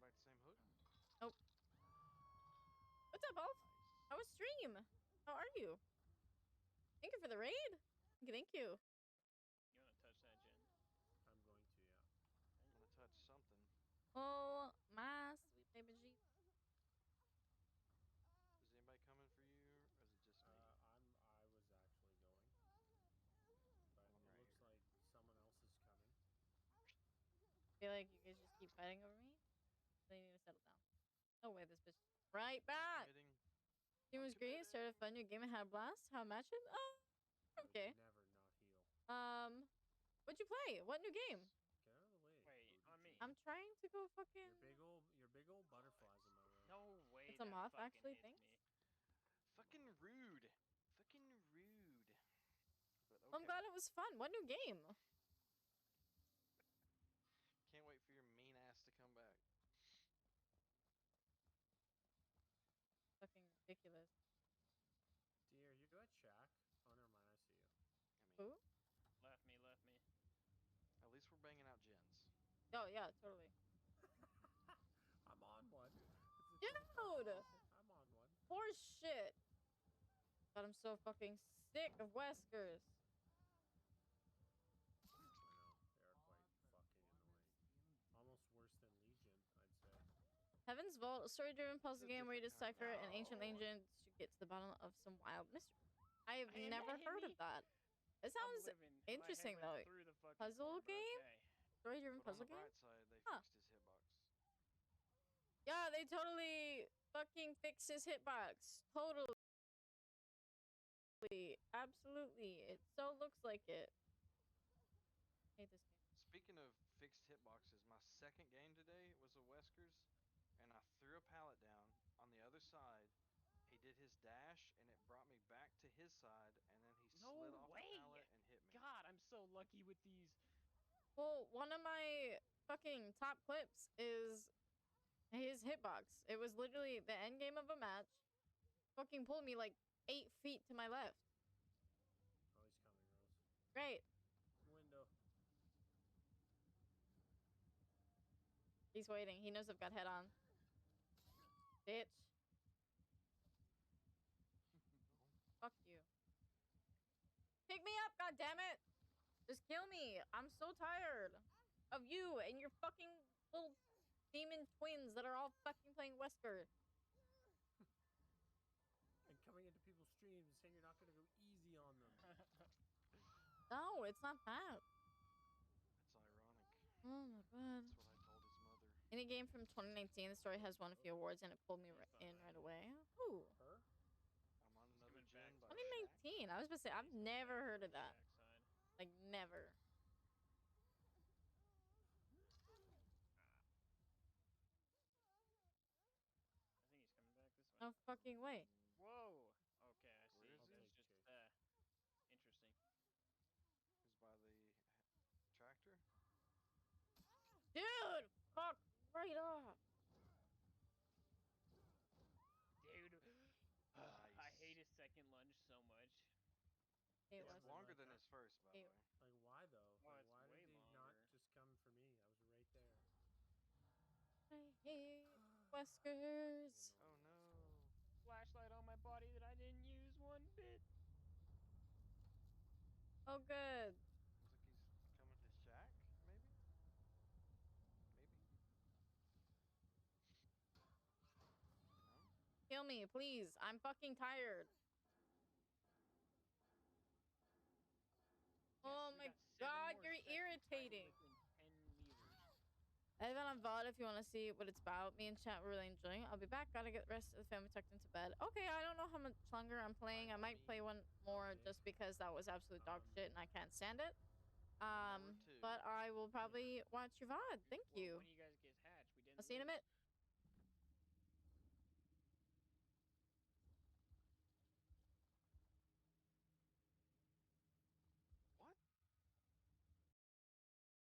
S1: Going back to the same hook?
S4: Oh. What's up, Alf? How was stream? How are you? Thank you for the raid. Thank you.
S5: You want to touch that, Jen?
S6: I'm going to, yeah.
S1: I'm gonna touch something.
S4: Oh, my sweet baby Jesus.
S1: Is anybody coming for you, or is it just me?
S6: I was actually going, but
S1: I'm
S6: it
S1: right
S6: looks
S1: here.
S6: like someone else is coming.
S4: I feel like you guys just keep fighting over me. They need to settle down. No way, this bitch. Right back.
S1: Committing.
S4: Stream
S1: I'm
S4: was great. Started a
S1: committing.
S4: fun new game and had a blast. How match it? Oh,
S6: I
S4: okay.
S6: would never not heal.
S4: What'd you play? What new game?
S6: Get out of the way.
S5: Wait,
S6: booty
S5: on me.
S4: I'm
S6: cheek.
S4: trying to go fucking.
S6: Your big old butterflies in my way.
S5: No way.
S4: It's a
S5: that
S4: moth,
S5: fucking
S4: actually.
S5: hits
S4: Thanks.
S5: me.
S1: Fucking rude. Fucking rude. But okay.
S4: I'm glad it was fun. What new game?
S1: Can't wait for your mean ass to come back.
S4: Fucking ridiculous.
S6: Dear, you at Shaq? Oh, never mind. I see you.
S1: I mean,
S4: Who?
S5: Left me, left me.
S1: at least we're banging out gens.
S4: Oh yeah, totally.
S6: I'm on one.
S4: Dude!
S6: I'm on one.
S4: Horse shit. God, I'm so fucking sick of Weskers.
S6: I know. They are quite fucking annoying. Almost worse than Legion, I'd say.
S4: Heaven's Vault, a story-driven puzzle
S1: It's a
S4: game where you
S1: different kind
S4: decipher
S1: of
S4: an ancient
S1: No.
S4: legend to get to the bottom of some wild mystery. I have
S5: Hey,
S4: never
S5: hit
S4: heard
S5: me.
S4: of that. It
S5: I'm
S4: sounds
S5: living. My
S4: interesting
S5: head went
S4: though.
S5: through the fucking
S4: Puzzle
S5: floor, but
S4: game?
S5: okay.
S4: Story-driven
S1: But on
S4: puzzle
S1: the
S4: game?
S1: bright side, they
S4: Huh.
S1: fixed his hitbox.
S4: Yeah, they totally fucking fixed his hitbox. Totally. Absolutely. It so looks like it. I hate this game.
S1: Speaking of fixed hitboxes, my second game today was a Weskers, and I threw a pallet down on the other side. He did his dash, and it brought me back to his side, and then he
S5: No
S1: slid off
S5: way.
S1: the pallet and hit me.
S5: God, I'm so lucky with these.
S4: Well, one of my fucking top clips is his hitbox. It was literally the end game of a match. Fucking pulled me like 8 feet to my left.
S6: Oh, he's coming, Rose.
S4: Great.
S6: Window.
S4: He's waiting. He knows I've got head on. Bitch. Fuck you. Pick me up, goddammit! Just kill me. I'm so tired of you and your fucking little demon twins that are all fucking playing Wesker.
S6: And coming into people's streams and saying you're not going to go easy on them.
S4: No, it's not that.
S1: That's ironic.
S4: Oh my god.
S1: That's what I told his mother.
S4: Any game from 2019, the story has won a few awards and it pulled me in right away. Ooh.
S6: Her?
S1: I'm on
S5: He's
S1: another
S5: coming back
S1: gen by
S5: to
S1: Shaq.
S4: 2019. I was about to say, I've
S5: He's coming
S4: never
S5: back
S4: heard
S5: to
S4: of that.
S5: Shaq side.
S4: Like, never.
S5: I think he's coming back this way.
S4: No fucking way.
S5: Whoa. Okay, I see.
S1: Where is
S6: I'll
S1: he?
S5: That's
S6: take
S5: just
S6: Chase.
S5: interesting.
S1: He's by the tractor.
S4: Dude! Fuck right off.
S5: Dude. I
S1: Nice.
S5: hate his second lunge so much.
S4: Hey,
S1: It's
S4: Wes.
S1: longer than his first, by the
S4: Hey.
S1: way.
S6: Like, why, though?
S5: Oh,
S6: Like,
S5: it's
S6: why
S5: way
S6: did he not
S5: longer.
S6: just come for me? I was right there.
S4: Hey, Weskers.
S1: Oh no.
S5: Flashlight on my body that I didn't use one bit.
S4: Oh, good.
S1: Looks like he's coming to Shack, maybe? Maybe? No?
S4: Kill me, please. I'm fucking tired.
S5: Yes,
S4: Oh
S5: we
S4: my
S5: got 7
S4: god,
S5: more
S4: you're
S5: seconds hiding
S4: irritating.
S5: within 10 meters.
S4: I have it on VOD if you want to see what it's about. Me and chat were really enjoying it. I'll be back. Gotta get the rest of the family tucked into bed. Okay, I don't know how much longer I'm playing. I
S6: By all
S4: might play one
S6: means,
S4: more
S6: LJ.
S4: just because that was absolute dog shit and I can't stand it.
S1: One more or two?
S4: But I will probably watch your VOD. Thank
S5: Well,
S4: you.
S5: one of you guys gets hatched. We
S4: I'll
S5: didn't
S4: see you in a
S5: lose.
S4: bit.